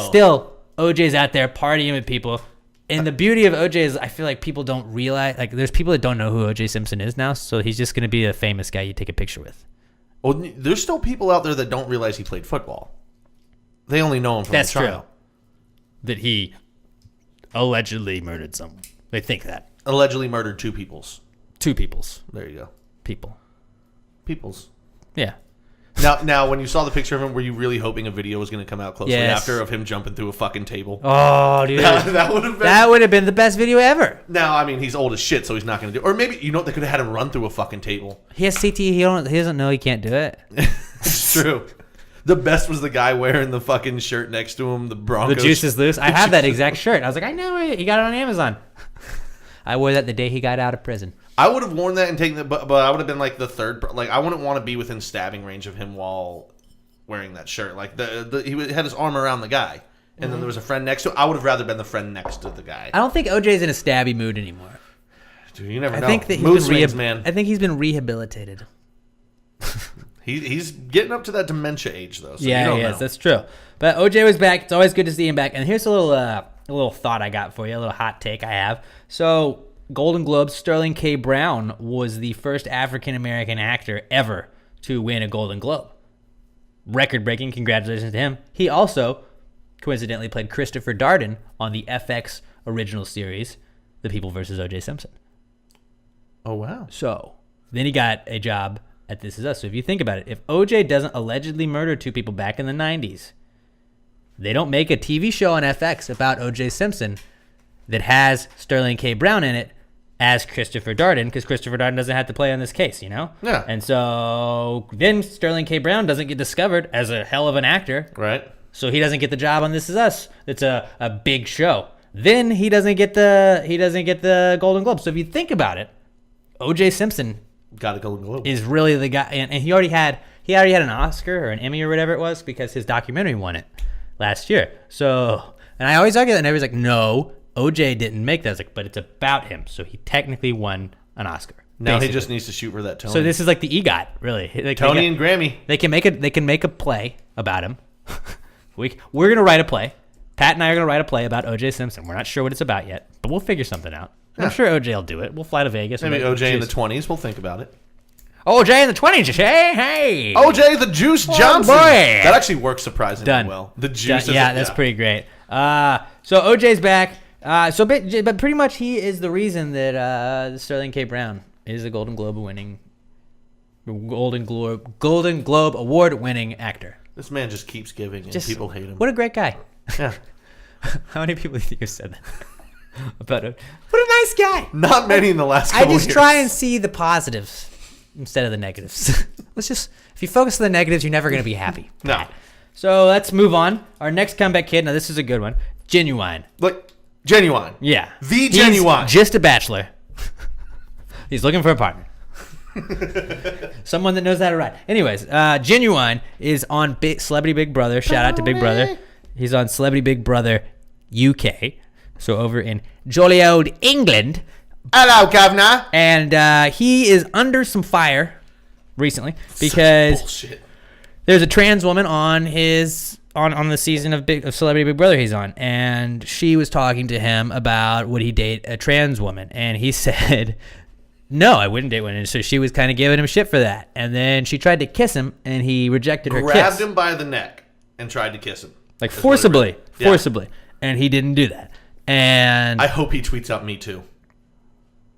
still, O.J.'s out there partying with people. And the beauty of O.J. is I feel like people don't realize, like there's people that don't know who O.J. Simpson is now, so he's just going to be a famous guy you take a picture with. Well, there's still people out there that don't realize he played football. They only know him from That's the trial. true. That he allegedly murdered someone. They think that. Allegedly murdered 2 peoples. 2 peoples. There you go. Peoples. Yeah. Now, when you saw the picture of him, were you really hoping a video was going to come out closely after of him jumping through a fucking table? Oh, dude. That would have been the best video ever. Now, I mean, he's old as shit, so he's not going to do it. Or maybe, they could have had him run through a fucking table. He has CT. He doesn't know he can't do it. It's true. The best was the guy wearing the fucking shirt next to him, the Broncos. The juice is loose. I have that exact shirt. I was like, I know it. He got it on Amazon. I wore that the day he got out of prison. I would have worn that and taken it, but I would have been like the third. Like, I wouldn't want to be within stabbing range of him while wearing that shirt. Like, he had his arm around the guy, and then there was a friend next to him. I would have rather been the friend next to the guy. I don't think OJ's in a stabby mood anymore. Dude, you never know. I think that Mood swings, man. I think he's been rehabilitated. He's getting up to that dementia age, though. So yeah, you don't know. That's true. But OJ was back. It's always good to see him back. And here's a little thought I got for you, a little hot take I have. So, Golden Globes, Sterling K. Brown was the first African-American actor ever to win a Golden Globe. Record-breaking. Congratulations to him. He also, coincidentally, played Christopher Darden on the FX original series, The People vs. O.J. Simpson. Oh, wow. So, then he got a job at This Is Us. So if you think about it, if OJ doesn't allegedly murder 2 people back in the 90s, they don't make a TV show on FX about OJ Simpson that has Sterling K. Brown in it as Christopher Darden, because Christopher Darden doesn't have to play on this case, you know? Yeah. And so then Sterling K. Brown doesn't get discovered as a hell of an actor. Right. So he doesn't get the job on This Is Us. It's a big show. Then he doesn't get the Golden Globe. So if you think about it, OJ Simpson got a Golden Globe. Is really the guy, and he already had an Oscar or an Emmy or whatever it was because his documentary won it last year. So, and I always argue that, and everybody's like, no, OJ didn't make that. I was like, but it's about him, so he technically won an Oscar. Now basically. he just needs to shoot for that Tony. So this is like the EGOT, really. Like Tony and Grammy. They can make a play about him. We're gonna write a play. Pat and I are gonna write a play about OJ Simpson. We're not sure what it's about yet, but we'll figure something out. Yeah. I'm sure OJ will do it. We'll fly to Vegas. Maybe OJ in the 20s. We'll think about it. OJ in the 20s, hey! OJ the Juice Johnson. Boy. That actually works surprisingly well. The Juice. That's pretty great. So OJ's back. But pretty much he is the reason that Sterling K. Brown is a Golden Globe award winning actor. This man just keeps giving, and people hate him. What a great guy. Yeah. How many people do you think have said that? About it? What a nice guy. Not many in the last couple years. I just try and see the positives instead of the negatives. If you focus on the negatives, you're never going to be happy. No. So let's move on. Our next comeback kid, now this is a good one. Ginuwine. Look, Ginuwine. Yeah. The Ginuwine. He's just a bachelor. He's looking for a partner. Someone that knows how to ride. Anyways, Ginuwine is on Celebrity Big Brother. Shout out to Big Brother. He's on Celebrity Big Brother UK. So over in jolly old England. Hello, Governor. And he is under some fire recently because there's a trans woman on the season of Celebrity Big Brother he's on, and she was talking to him about would he date a trans woman, and he said no, I wouldn't date one. And so she was kind of giving him shit for that, and then she tried to kiss him, and he rejected her kiss. Grabbed him by the neck and tried to kiss him, like forcibly, and he didn't do that. And I hope he tweets out "Me Too."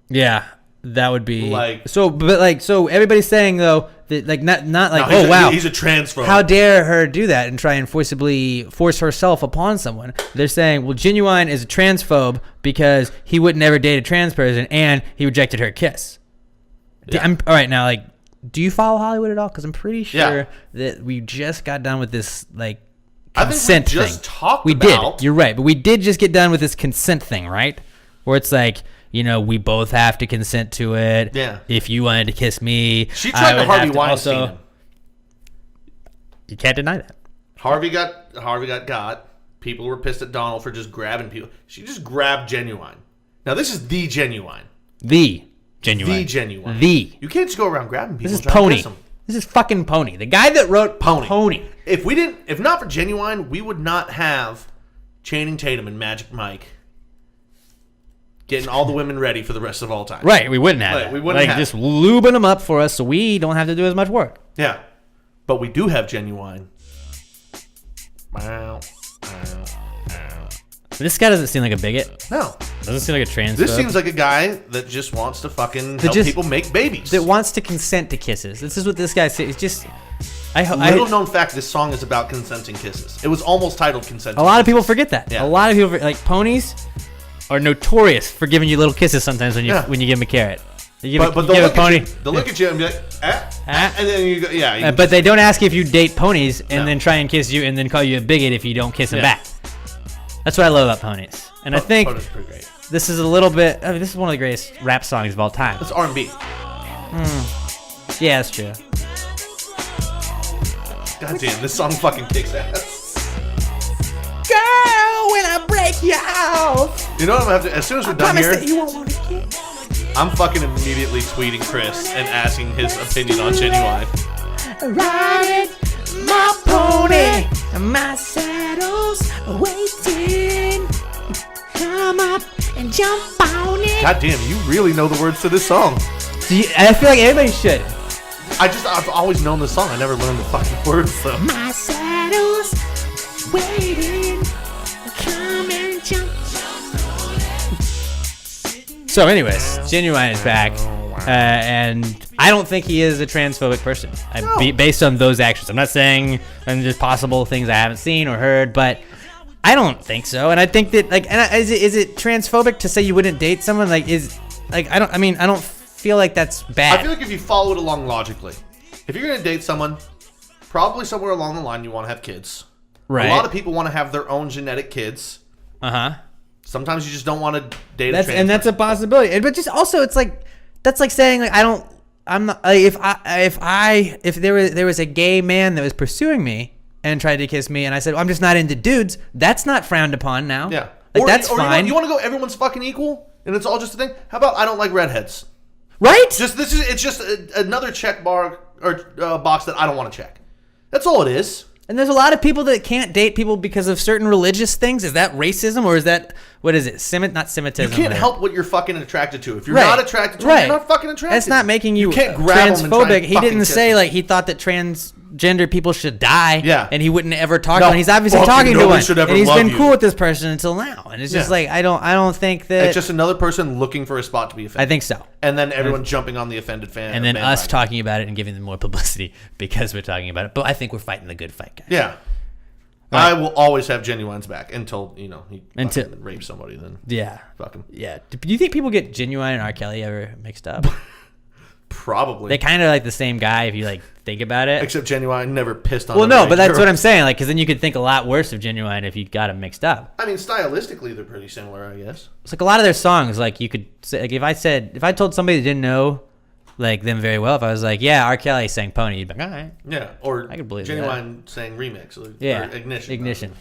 Yeah, that would be so everybody's saying though that not like wow, he's a transphobe. How dare her do that and try and force herself upon someone? They're saying, well, Ginuwine is a transphobe because he would never date a trans person and he rejected her kiss. Yeah. All right, now do you follow Hollywood at all? Because I'm pretty sure that we just got done with this consent thing. We did. You're right, but we did just get done with this consent thing, right? Where it's like, we both have to consent to it. Yeah. If you wanted to kiss me, she tried to Harvey Weinstein him. You can't deny that. Harvey got. People were pissed at Donald for just grabbing people. She just grabbed Ginuwine. Now this is the Ginuwine. The Ginuwine. The Ginuwine. The. You can't just go around grabbing people. This is Pony. This is fucking Pony. The guy that wrote Pony. If not for Ginuwine, we would not have Channing Tatum and Magic Mike getting all the women ready for the rest of all time. Right, we wouldn't have that. We wouldn't have just lubing them up for us so we don't have to do as much work. Yeah. But we do have Ginuwine. This guy doesn't seem like a bigot. No. Doesn't seem like a transphobe. This seems like a guy that just wants to fucking help people make babies. That wants to consent to kisses. This is what this guy says. It's just... Little known fact, this song is about consenting kisses. It was almost titled Consenting A lot of people forget that. Yeah. A lot of people... Like, ponies are notorious for giving you little kisses sometimes when you give them a carrot. They'll look at you and be like, and then you go, but they don't ask you if you date ponies and then try and kiss you and then call you a bigot if you don't kiss them back. That's what I love about ponies. And I think this is a little bit... this is one of the greatest rap songs of all time. It's R&B. Yeah, that's true. God damn, this song fucking kicks ass. Girl, when I break you off. You know what I'm going to have to... As soon as we're done here... That you won't want to kiss. I'm fucking immediately tweeting Chris and asking his opinion on Ginuwine. Riding my pony, my saddle's waiting. Come up and jump on it. God damn, you really know the words to this song. I feel like everybody should. I've always known this song. I never learned the fucking words though. My saddle's waiting. Come and jump. So, anyways, Ginuwine is back, and I don't think he is a transphobic person. Based on those actions, I'm not saying there's possible things I haven't seen or heard, but I don't think so. And I think that is it transphobic to say you wouldn't date someone? I don't feel like that's bad. I feel like if you follow it along logically, if you're gonna date someone, probably somewhere along the line you want to have kids. Right. A lot of people want to have their own genetic kids. Sometimes you just don't want to date a trans and that's a possibility. But just also, it's like that's like saying like I'm not if there was a gay man that was pursuing me and tried to kiss me and I said I'm just not into dudes, that's not frowned upon now. Yeah, that's fine. You want to go everyone's fucking equal and it's all just a thing. How about I don't like redheads? Right? It's just another check bar or box that I don't want to check. That's all it is. And there's a lot of people that can't date people because of certain religious things. Is that racism or is that, what is it? Not Semitism. You can't help what you're fucking attracted to. If you're not attracted to them, you're not fucking attracted. That's not making you can't grab transphobic. He didn't say like he thought that transgender people should die. Yeah. And he wouldn't ever talk to one. He's obviously talking to one. And he's been cool with this person until now. And it's just like, I don't think that. It's just another person looking for a spot to be offended. I think so. And then everyone jumping on the offended fan. And then us talking about it and giving them more publicity because we're talking about it. But I think we're fighting the good fight, guys. Yeah. Right. I will always have Ginuwine's back until he rapes somebody. Then fuck him. Yeah. Do you think people get Ginuwine and R. Kelly ever mixed up? Probably. They kind of like the same guy if you like think about it. Except Ginuwine never pissed on. Well, no, but that's what I'm saying. Like, because then you could think a lot worse of Ginuwine if you got them mixed up. I mean, stylistically, they're pretty similar, I guess. It's like a lot of their songs. Like you could say, like if I told somebody that didn't know like them very well, if I was like, yeah, R. Kelly sang Pony, you'd be like, all right. Yeah, or I could believe Ginuwine sang Remix. Or Ignition.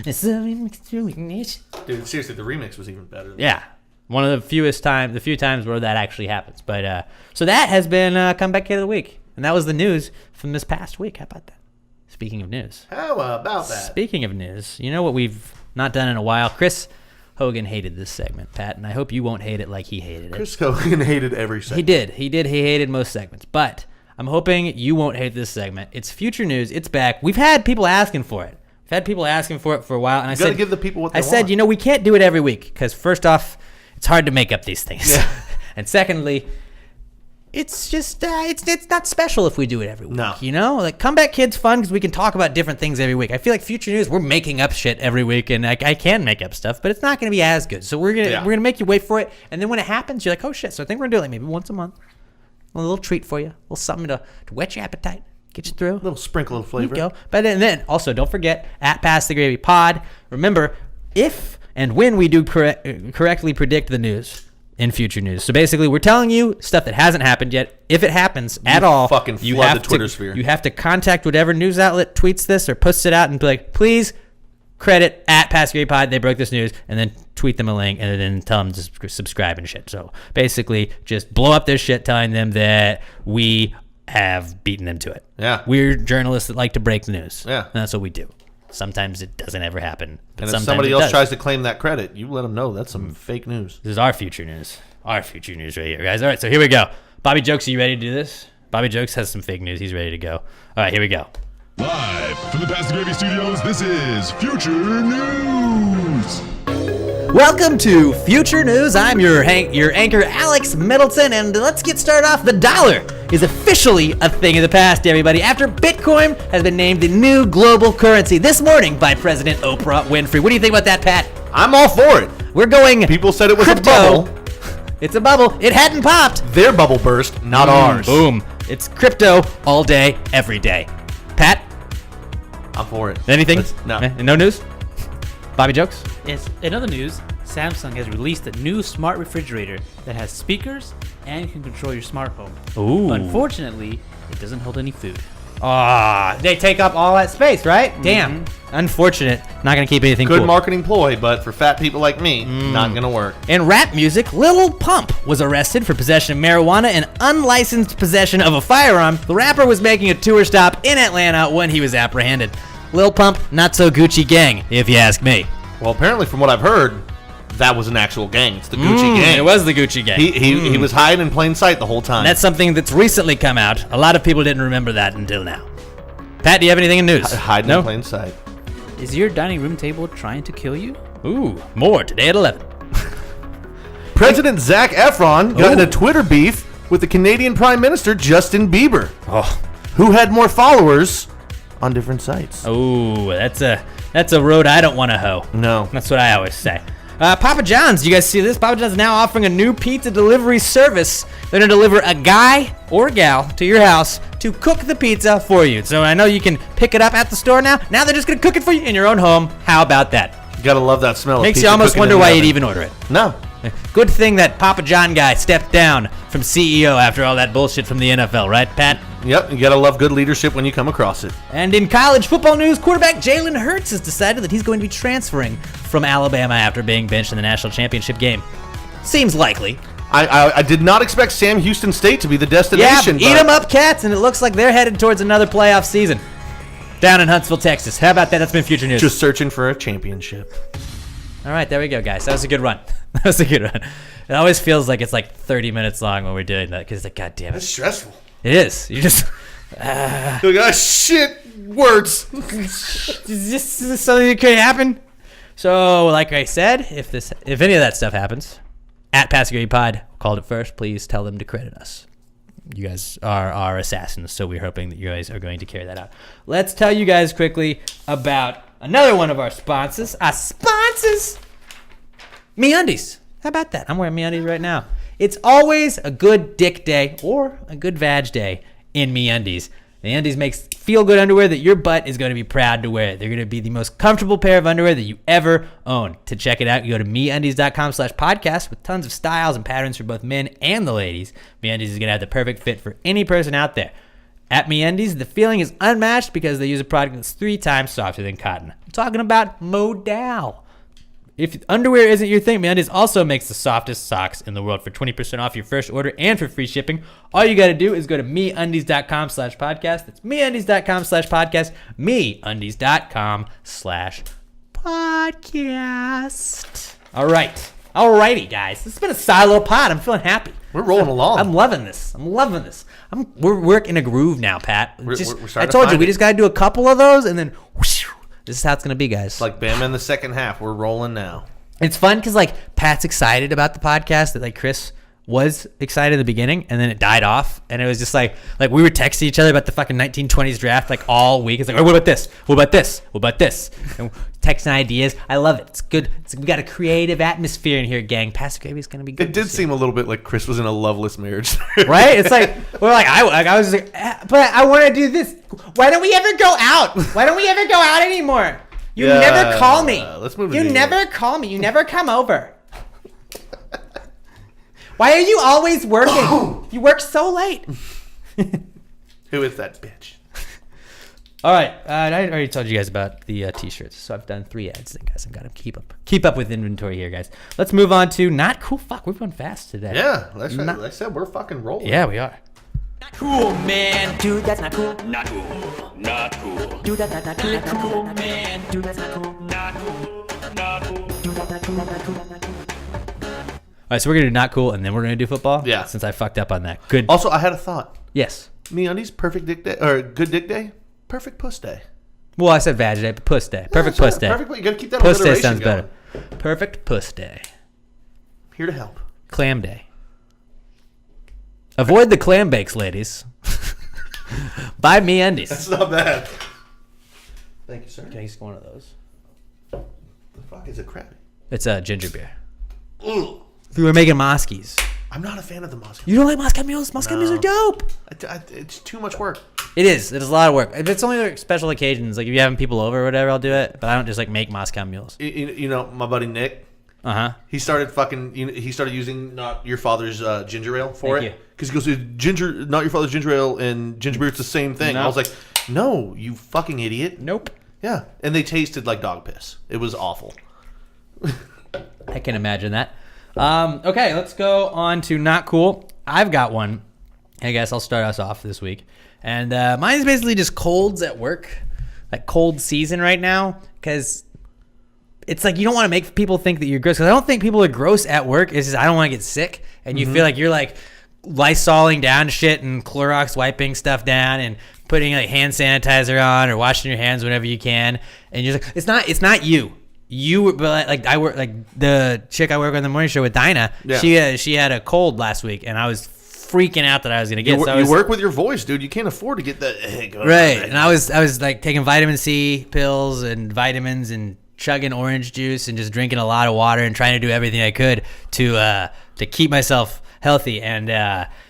It's a remix to Ignition. Dude, seriously, the remix was even better. Yeah. One of the few times where that actually happens. But so that has been Comeback Kid of the Week. And that was the news from this past week. How about that? Speaking of news. How about that? Speaking of news, you know what we've not done in a while? Chris Hogan hated this segment, Pat, and I hope you won't hate it like he hated it. Chris Hogan hated every segment. He did. He hated most segments. But I'm hoping you won't hate this segment. It's future news. It's back. We've had people asking for it. We've had people asking for it for a while. And I said, give the people what they want. I said, we can't do it every week because first off, it's hard to make up these things. Yeah. And secondly, it's just it's not special if we do it every week. No. Like Comeback Kid's fun because we can talk about different things every week. I feel like future news, we're making up shit every week, and I can make up stuff, but it's not going to be as good. So we're gonna make you wait for it, and then when it happens, you're like, oh shit. So I think we're gonna do it like maybe once a month. A little treat for you, a little something to whet your appetite. Get you through. A little sprinkle of flavor. There you go. But then also, don't forget, at Pass the Gravy Pod. Remember, if and when we do correctly predict the news in future news. So basically, we're telling you stuff that hasn't happened yet. If it happens at all, fucking flood the Twitter sphere. You have to contact whatever news outlet tweets this or posts it out and be like, please credit at Pass the Gravy Pod. They broke this news, and then tweet them a link and then tell them to subscribe and shit. So basically, just blow up their shit, telling them that we have beaten them to it. Yeah. We're journalists that like to break the news. Yeah. And that's what we do. Sometimes it doesn't ever happen. And if somebody else tries to claim that credit, you let them know that's some fake news. This is our future news. Our future news right here, guys. All right, so here we go. Bobby Jokes, are you ready to do this? Bobby Jokes has some fake news. He's ready to go. All right, here we go. Live from the Pass the Gravy Studios, this is Future News. Welcome to Future News. I'm your anchor, Alex Middleton, and let's get started off. The dollar is officially a thing of the past, everybody, after Bitcoin has been named the new global currency this morning by President Oprah Winfrey. What do you think about that, Pat? I'm all for it. We're going People said it was crypto. a bubble. It's a bubble. It hadn't popped. Their bubble burst, not ours. Boom. It's crypto all day, every day. Pat, I'm for it. anything? No. No news? Bobby Jokes? Yes. In other news, Samsung has released a new smart refrigerator that has speakers and can control your smart home. Ooh. Unfortunately, it doesn't hold any food. They take up all that space, right? Damn. Unfortunate. Not going to keep anything Good cool. marketing ploy, but for fat people like me, not going to work. In rap music, Lil Pump was arrested for possession of marijuana and unlicensed possession of a firearm. The rapper was making a tour stop in Atlanta when he was apprehended. Lil Pump, not so Gucci gang, if you ask me. Well, apparently, from what I've heard, that was an actual gang. It's the Gucci gang. It was the Gucci gang. He was hiding in plain sight the whole time. That's something that's recently come out. A lot of people didn't remember that until now. Pat, do you have anything in news? hiding No? in plain sight. Is your dining room table trying to kill you? Ooh, more today at 11. President Zac Efron got in a Twitter beef with the Canadian Prime Minister Justin Bieber, who had more followers on different sites. Ooh, that's a road I don't want to hoe. No. That's what I always say. Papa John's, you guys see this? Papa John's is now offering a new pizza delivery service. They're going to deliver a guy or gal to your house to cook the pizza for you. So I know you can pick it up at the store now. Now they're just going to cook it for you in your own home. How about that? You gotta love that smell. Makes of you pizza almost cooking wonder in the why oven. you'd even order it. No. Good thing that Papa John guy stepped down from CEO after all that bullshit from the NFL, right, Pat? Yep, you gotta love good leadership when you come across it. And in college football news, quarterback Jalen Hurts has decided that he's going to be transferring from Alabama after being benched in the national championship game. Seems likely. I did not expect Sam Houston State to be the Yeah, destination. eat them up, Cats, and it looks like they're headed towards another playoff season down in Huntsville, Texas. How about that? That's been future news. Just searching for a championship. All right, there we go, guys. That was a good run. That was a good run. It always feels like it's like 30 minutes long when we're doing that because it's like, God damn it. That's stressful. It is. You just... You're like, shit, words. Is this something that could happen? So, like I said, if any of that stuff happens, at Pass the Gravy Pod called it first, please tell them to credit us. You guys are our assassins, so we're hoping that you guys are going to carry that out. Let's tell you guys quickly about another one of our sponsors. Our sponsors! MeUndies. How about that? I'm wearing MeUndies right now. It's always a good dick day or a good vag day in MeUndies. MeUndies makes feel-good underwear that your butt is going to be proud to wear. They're going to be the most comfortable pair of underwear that you ever own. To check it out, you go to MeUndies.com/podcast with tons of styles and patterns for both men and the ladies. MeUndies is going to have the perfect fit for any person out there. At MeUndies, the feeling is unmatched because they use a product that's 3 times softer than cotton. I'm talking about Modal. If underwear isn't your thing, MeUndies also makes the softest socks in the world. For 20% off your first order and for free shipping, all you got to do is go to MeUndies.com/podcast. That's MeUndies.com/podcast. MeUndies.com/podcast. All right. Alrighty, guys. It's been a solid little pod. I'm feeling happy. We're rolling along. I'm loving this. We're in a groove now, Pat. We're I starting to told you, find we it. just got to do a couple of those, and then whoosh, this is how it's going to be, guys. It's like Bama in the second half. We're rolling now. It's fun because, like, Pat's excited about the podcast that, like, Chris was excited at the beginning, and then it died off, and it was just like we were texting each other about the fucking 1920s draft like all week. It's like, oh, what about this? What about this? What about this? And texting ideas. I love it. It's good. We got a creative atmosphere in here, gang. Passive Gravy's gonna be good. It did seem a little bit like Chris was in a loveless marriage, right? It's like we're like I was like, but I want to do this. Why don't we ever go out? Why don't we ever go out anymore? You never call me. Let's move. You never call me. You never come over. Why are you always working? You work so late. Who is that bitch? All right. I already told you guys about the T-shirts, so I've done 3 ads. Guys, I've got to keep up with inventory here, guys. Let's move on to not cool. Fuck, we've gone fast today. Yeah, like I said, we're fucking rolling. Yeah, we are. Not cool, man. Dude, that's not cool. Not cool. Not cool. Dude, that's not cool, man. Dude, that's not cool. Not cool. Not cool. Dude, that's not cool. That's not cool. That's not cool. All right, so we're gonna do not cool, and then we're gonna do football. Yeah. Since I fucked up on that. Good. Also, I had a thought. Yes. MeUndies, perfect dick day or good dick day, perfect puss day. Well, I said vag day, but puss day. Perfect puss day. Perfect. You gotta keep that Puss day alliteration sounds going. better. Perfect puss day. Here to help. Clam day. Avoid the clam bakes, ladies. Buy MeUndies. That's not bad. Thank you, sir. Can I use one of those? The fuck is a crab? It's a ginger beer. Ugh. If you were making Moskies. I'm not a fan of the Moscow. You don't like Moscow mules? Moscow mules are dope. It's too much work. It is. It is a lot of work. If it's only like special occasions, like if you're having people over or whatever, I'll do it. But I don't just like make Moscow mules. You know, my buddy Nick. He started he started using Not Your Father's ginger ale for Thank it because he goes, ginger, Not Your Father's ginger ale and ginger beer, it's the same thing. No. I was like, no, you fucking idiot. Nope. Yeah, and they tasted like dog piss. It was awful. I can imagine that. Okay, let's go on to not cool. I've got one. I guess I'll start us off this week. And mine's basically just colds at work. Like cold season right now. Because it's like you don't want to make people think that you're gross. Because I don't think people are gross at work. It's just I don't want to get sick. And you feel like you're like Lysoling down shit and Clorox wiping stuff down and putting like hand sanitizer on or washing your hands whenever you can. And you're like, it's not you. But like I work, like the chick I work on the morning show with, Dinah. Yeah. She had a cold last week, and I was freaking out that I was gonna get. You work with your voice, dude. You can't afford to get that. Right, and I was like taking vitamin C pills and vitamins and chugging orange juice and just drinking a lot of water and trying to do everything I could to keep myself healthy. And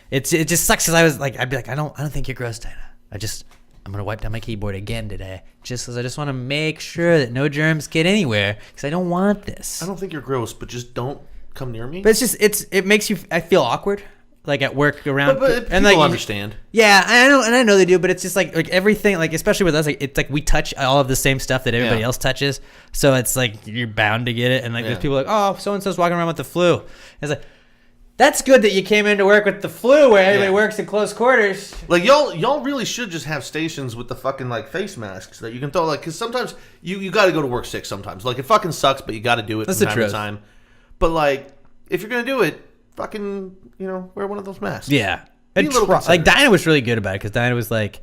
it just sucks because I was like, I'd be like, I don't think you're gross, Dinah. I'm going to wipe down my keyboard again today just because I just want to make sure that no germs get anywhere because I don't want this. I don't think you're gross, but just don't come near me. But it's just, it makes you, I feel awkward, like at work around. But and people like, understand. Yeah, I know they do, but it's just like everything, like especially with us, like it's like we touch all of the same stuff that everybody else touches. So it's like you're bound to get it. And like there's people like, oh, so-and-so's walking around with the flu. It's like, that's good that you came into work with the flu where everybody works in close quarters. Like y'all really should just have stations with the fucking like face masks that you can throw, like, because sometimes you got to go to work sick sometimes. Like it fucking sucks, but you got to do it from time to time. But like if you're gonna do it, fucking wear one of those masks. Yeah, like Dinah was really good about it because Dinah was like.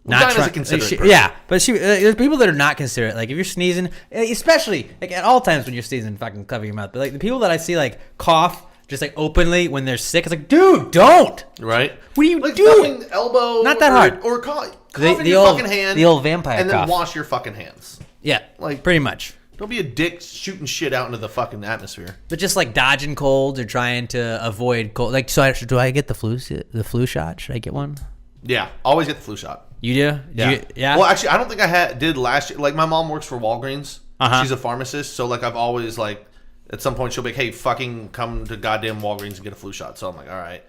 Dinah's a considerate person. Yeah, but there's people that are not considerate. Like if you're sneezing, especially like at all times when you're sneezing, fucking cover your mouth. But like the people that I see like cough just like openly when they're sick, it's like, dude, don't. Right? What are you like doing? Fucking elbow. Not that hard. Or cough in your fucking hand. The old vampire and cough. then wash your fucking hands. Yeah, like pretty much. Don't be a dick shooting shit out into the fucking atmosphere. But just like dodging colds or trying to avoid cold. Like, so do I get the flu shot? Should I get one? Yeah, always get the flu shot. You do? Yeah. Well, actually, I don't think I did last year. Like, my mom works for Walgreens. She's a pharmacist, so like I've always like at some point she'll be like, hey, fucking come to goddamn Walgreens and get a flu shot. So I'm like, all right.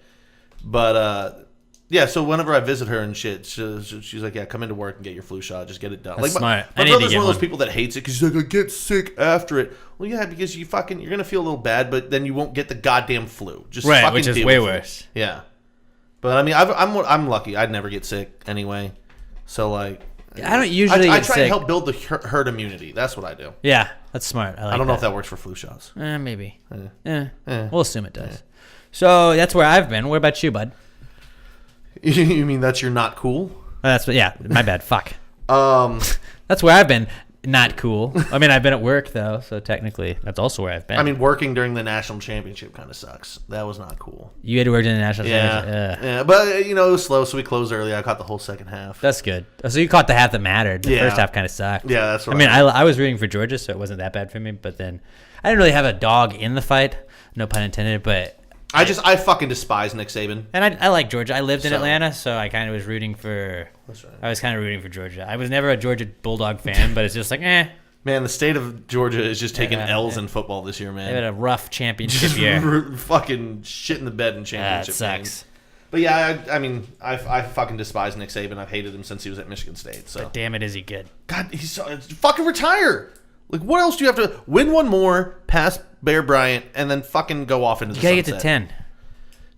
But yeah, so whenever I visit her and shit, she's like, yeah, come into work and get your flu shot. Just get it done. That's like smart. My brother's one of those people that hates it because he's like, I get sick after it. Well, yeah, because you're gonna feel a little bad, but then you won't get the goddamn flu. Just right, fucking which is deal way with worse. It. Yeah. But I mean, I'm lucky. I'd never get sick anyway. So like, I don't usually. I try to help build the herd immunity. That's what I do. Yeah, that's smart. I don't know if that works for flu shots. Maybe. We'll assume it does. So that's where I've been. What about you, bud? You mean that's your not cool? That's what. Yeah, my bad. Fuck. That's where I've been. not cool. I mean, I've been at work though, so technically that's also where I've been. I mean, working during the national championship kind of sucks. That was not cool. You had to work in the national championship. Yeah, but it was slow, so we closed early. I caught the whole second half. That's good. So you caught the half that mattered. The first half kind of sucked. Yeah, that's right. I mean, I was rooting for Georgia, so it wasn't that bad for me. But then I didn't really have a dog in the fight. No pun intended. But I fucking despise Nick Saban. And I like Georgia. I lived in Atlanta, so I kind of was rooting for. That's right. I was kind of rooting for Georgia. I was never a Georgia Bulldog fan, but it's just like, Man, the state of Georgia is just taking L's in football this year, man. They had a rough championship year. Fucking shit in the bed in championship sucks. games. But yeah, I mean, I fucking despise Nick Saban. I've hated him since he was at Michigan State. So. But damn it, is he good? God, he's fucking retire. Like, what else do you have to win one more, pass Bear Bryant, and then fucking go off into the sunset? You gotta get to 10.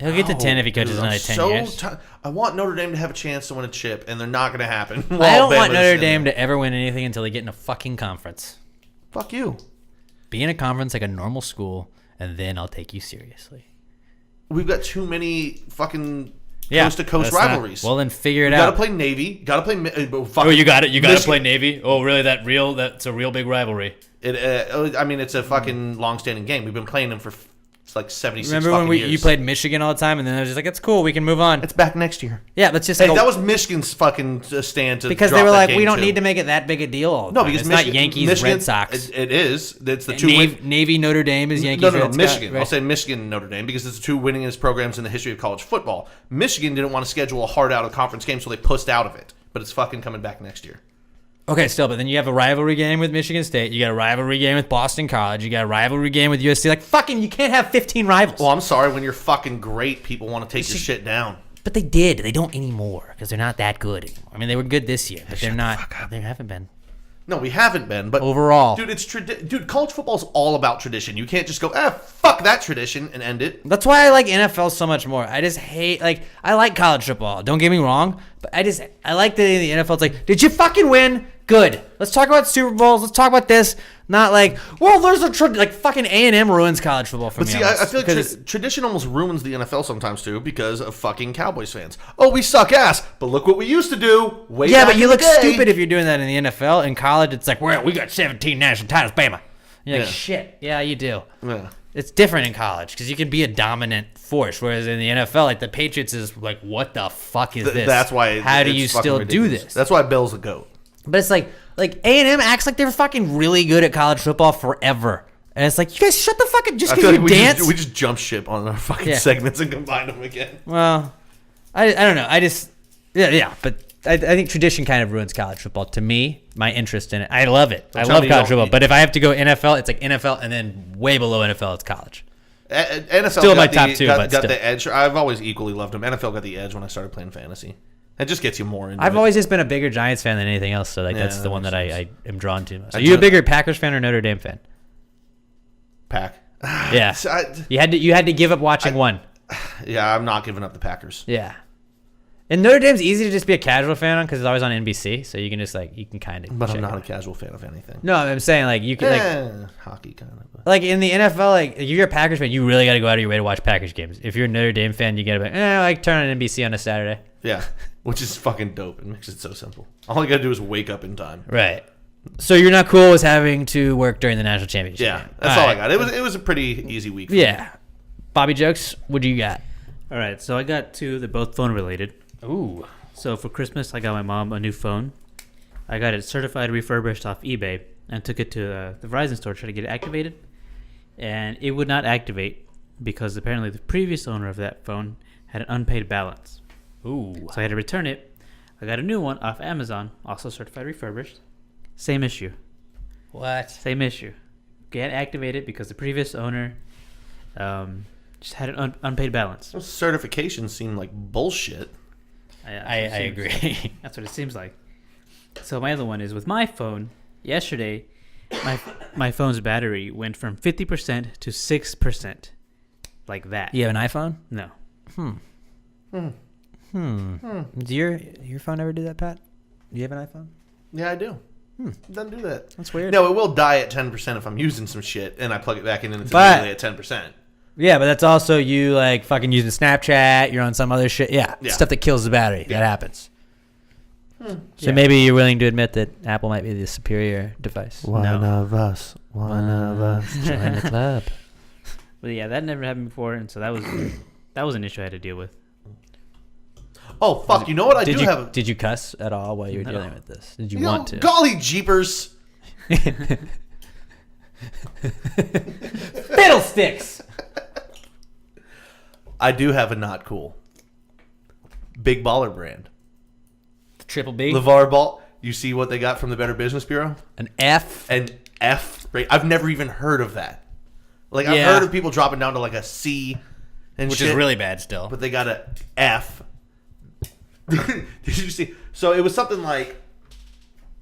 He'll get to 10 if he coaches another 10 years. I want Notre Dame to have a chance to win a chip, and they're not going to happen. I don't want Notre Dame to ever win anything until they get in a fucking conference. Fuck you. Be in a conference like a normal school, and then I'll take you seriously. We've got too many fucking coast-to-coast rivalries. Well, then figure it out. You got to play Navy. Got to play. You got it. You got to play Navy. Oh, really? That's a real big rivalry. I mean, it's a fucking long-standing game. We've been playing them for like 76 Remember when years. You played Michigan all the time, and then I was just like, it's cool, we can move on. It's back next year. Yeah, let's just that was Michigan's fucking stand to because drop they were that like, game we don't too. need to make it that big a deal all the time. Because it's Michigan, not Yankees, Michigan, Red Sox. It is. It's the two Navy, Notre Dame is Yankees, No, Red Michigan. Sox, right? I'll say Michigan, Notre Dame, because it's the two winningest programs in the history of college football. Michigan didn't want to schedule a hard out of conference game, so they pushed out of it. But it's fucking coming back next year. Okay, still, but then you have a rivalry game with Michigan State. You got a rivalry game with Boston College. You got a rivalry game with USC. Like, fucking, you can't have 15 rivals. Well, I'm sorry. When you're fucking great, people want to take your shit down. But they did. They don't anymore because they're not that good anymore. I mean, they were good this year, but they're not. They haven't been. No, we haven't been. But overall, dude, college football is all about tradition. You can't just go, fuck that tradition and end it. That's why I like NFL so much more. I just hate, I like college football. Don't get me wrong, but I like that in the NFL. It's like, did you fucking win? Good. Let's talk about Super Bowls. Let's talk about this. Not like, well, there's a fucking A&M ruins college football for me. But see, I feel like tradition almost ruins the NFL sometimes too because of fucking Cowboys fans. Oh, we suck ass, but look what we used to do. Yeah, but you look stupid if you're doing that in the NFL. In college, it's like, well, we got 17 national titles, Bama. You're like, shit. Yeah, you do. Yeah. It's different in college because you can be a dominant force, whereas in the NFL, like the Patriots is like, what the fuck is this? That's why. How do you still do this? That's why Bill's a GOAT. But it's like A&M acts like they're fucking really good at college football forever. And it's like, you guys shut the fuck up just because you dance. We just jump ship on our fucking segments and combine them again. Well, I don't know. But I think tradition kind of ruins college football. To me, my interest in it. I love it. I love college football. But if I have to go NFL, it's like NFL and then way below NFL, it's college. NFL still my top two, but got the edge. I've always equally loved them. NFL got the edge when I started playing fantasy. It just gets you more into I've always just been a bigger Giants fan than anything else, so that's the one that I am drawn to. So are you a bigger Packers fan or Notre Dame fan? Pack. Yeah. You had to give up watching one. Yeah, I'm not giving up the Packers. Yeah. And Notre Dame's easy to just be a casual fan on because it's always on NBC, so you can just kind of. But I'm not a casual fan of anything. No, I'm saying you can hockey kind of. Like in the NFL, if you're a Packers fan, you really got to go out of your way to watch Packers games. If you're a Notre Dame fan, you got to be turn on NBC on a Saturday. Yeah, which is fucking dope. It makes it so simple. All you got to do is wake up in time. Right. So you're not cool with having to work during the national championship? Yeah, that's all I got. It was a pretty easy week. For me. Bobby jokes. What do you got? All right, so I got two. They're both phone related. Ooh. So for Christmas, I got my mom a new phone. I got it certified refurbished off eBay and took it to the Verizon store to try to get it activated. And it would not activate because apparently the previous owner of that phone had an unpaid balance. Ooh. So I had to return it. I got a new one off Amazon, also certified refurbished. Same issue. What? Same issue. Can't activate it because the previous owner just had an unpaid balance. Those certifications seem like bullshit. I agree. That's what it seems like. So my other one is with my phone. Yesterday, my phone's battery went from 50% to 6%. Like that. You have an iPhone? No. Do your phone ever do that, Pat? Do you have an iPhone? Yeah, I do. It doesn't do that. That's weird. No, it will die at 10% if I'm using some shit and I plug it back in and it's immediately at 10%. Yeah, but that's also you fucking using Snapchat. You're on some other shit. Yeah. Stuff that kills the battery. That happens. So maybe you're willing to admit that Apple might be the superior device. One of us. Join the club. But yeah, that never happened before, and so that was an issue I had to deal with. Oh fuck! You know what I do have? Did you cuss at all while you were dealing with this? Did you You want know, to? golly jeepers! Fiddlesticks. I do have a not cool. Big Baller brand. Triple B. LeVar Ball. You see what they got from the Better Business Bureau? An F. An F rate. I've never even heard of that. Like I've Yeah. heard of people dropping down to like a C, and Which shit, is really bad still. but they got a F. Did you see? So it was something like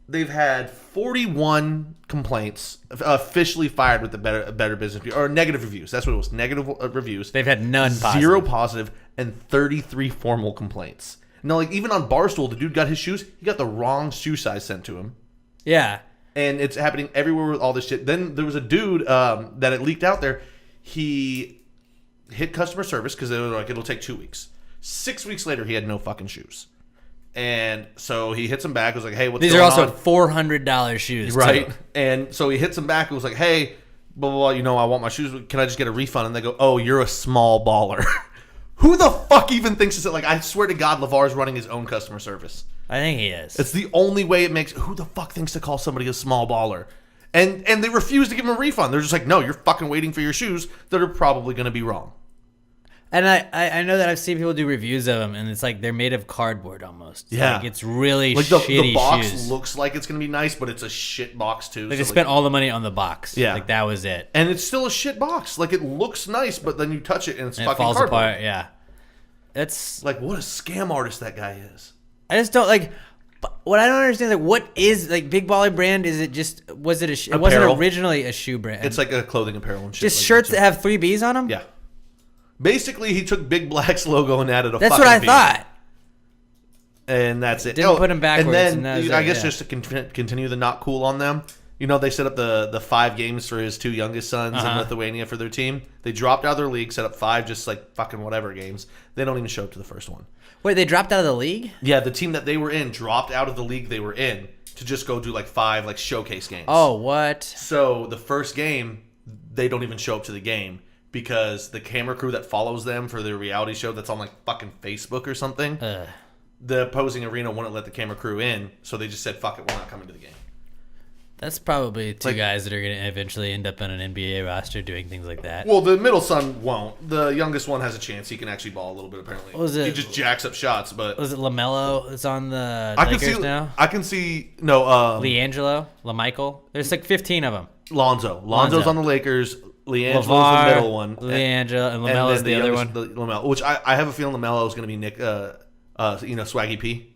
they've had 41 complaints officially fired with the Better Business Bureau, or negative reviews. That's what it was. Negative reviews. They've had none positive. 0 positive and 33 formal complaints. No, like even on Barstool, the dude got his shoes. He got the wrong shoe size sent to him. Yeah. And it's happening everywhere with all this shit. Then there was a dude that it leaked out there. He hit customer service because they were like, it'll take 2 weeks. 6 weeks later, he had no fucking shoes. And so he hits him back. Was like, hey, what's These going are also on? $400 shoes. Right. Too. And so he hits him back and was like, hey, blah, blah, blah, you know, I want my shoes. Can I just get a refund? And they go, oh, you're a small baller. Who the fuck even thinks it's like, I swear to God, LeVar's running his own customer service. I think he is. It's the only way it makes. Who the fuck thinks to call somebody a small baller? And they refuse to give him a refund. They're just like, no, you're fucking waiting for your shoes that are probably going to be wrong. And I know that I've seen people do reviews of them, and it's like they're made of cardboard almost. Yeah. Like it's really Like shitty the box shoes. looks like it's going to be nice, but it's a shit box too. Like so they spent all the money on the box. Yeah. Like that was it. and it's still a shit box. Like it looks nice, but then you touch it and it's And it fucking falls cardboard. apart. Yeah. It's Like what a scam artist that guy is. I just don't like. But what I don't understand is like what is like Big Baller brand? Is it just was it it wasn't Apparel. originally a shoe brand? It's like a clothing apparel and shit. just like shirts that, that have 3 B's on them. yeah. Basically, he took Big Black's logo and added a. That's fucking what I B. thought. And that's it. Didn't put 'em backwards, And and that then was I it, guess yeah. just to continue the not cool on them. You know, they set up the 5 games for his 2 youngest sons in Lithuania for their team. They dropped out of their league, set up 5 just like fucking whatever games. They don't even show up to the first one. Wait, they dropped out of the league? Yeah, the team that they were in dropped out of the league they were in to just go do like 5 like showcase games. Oh, what? So the first game, they don't even show up to the game because the camera crew that follows them for their reality show that's on like fucking Facebook or something, the opposing arena wouldn't let the camera crew in, so they just said, fuck it, we're not coming to the game. That's probably 2 Like- guys that are going to eventually end up on an NBA roster doing things like that. Well, the middle son won't. The youngest one has a chance. He can actually ball a little bit, apparently. Was it- He just jacks up shots, but... Was it LaMelo that's on the I can Lakers see... now? I can see... No, LiAngelo? LaMichael? There's like 15 of them. Lonzo's Lonzo. on the Lakers. LiAngelo's LeVar, the middle one. LiAngelo, and then LaMelo's the other one. LaMelo, which I have a feeling LaMelo is going to be Nick, Swaggy P.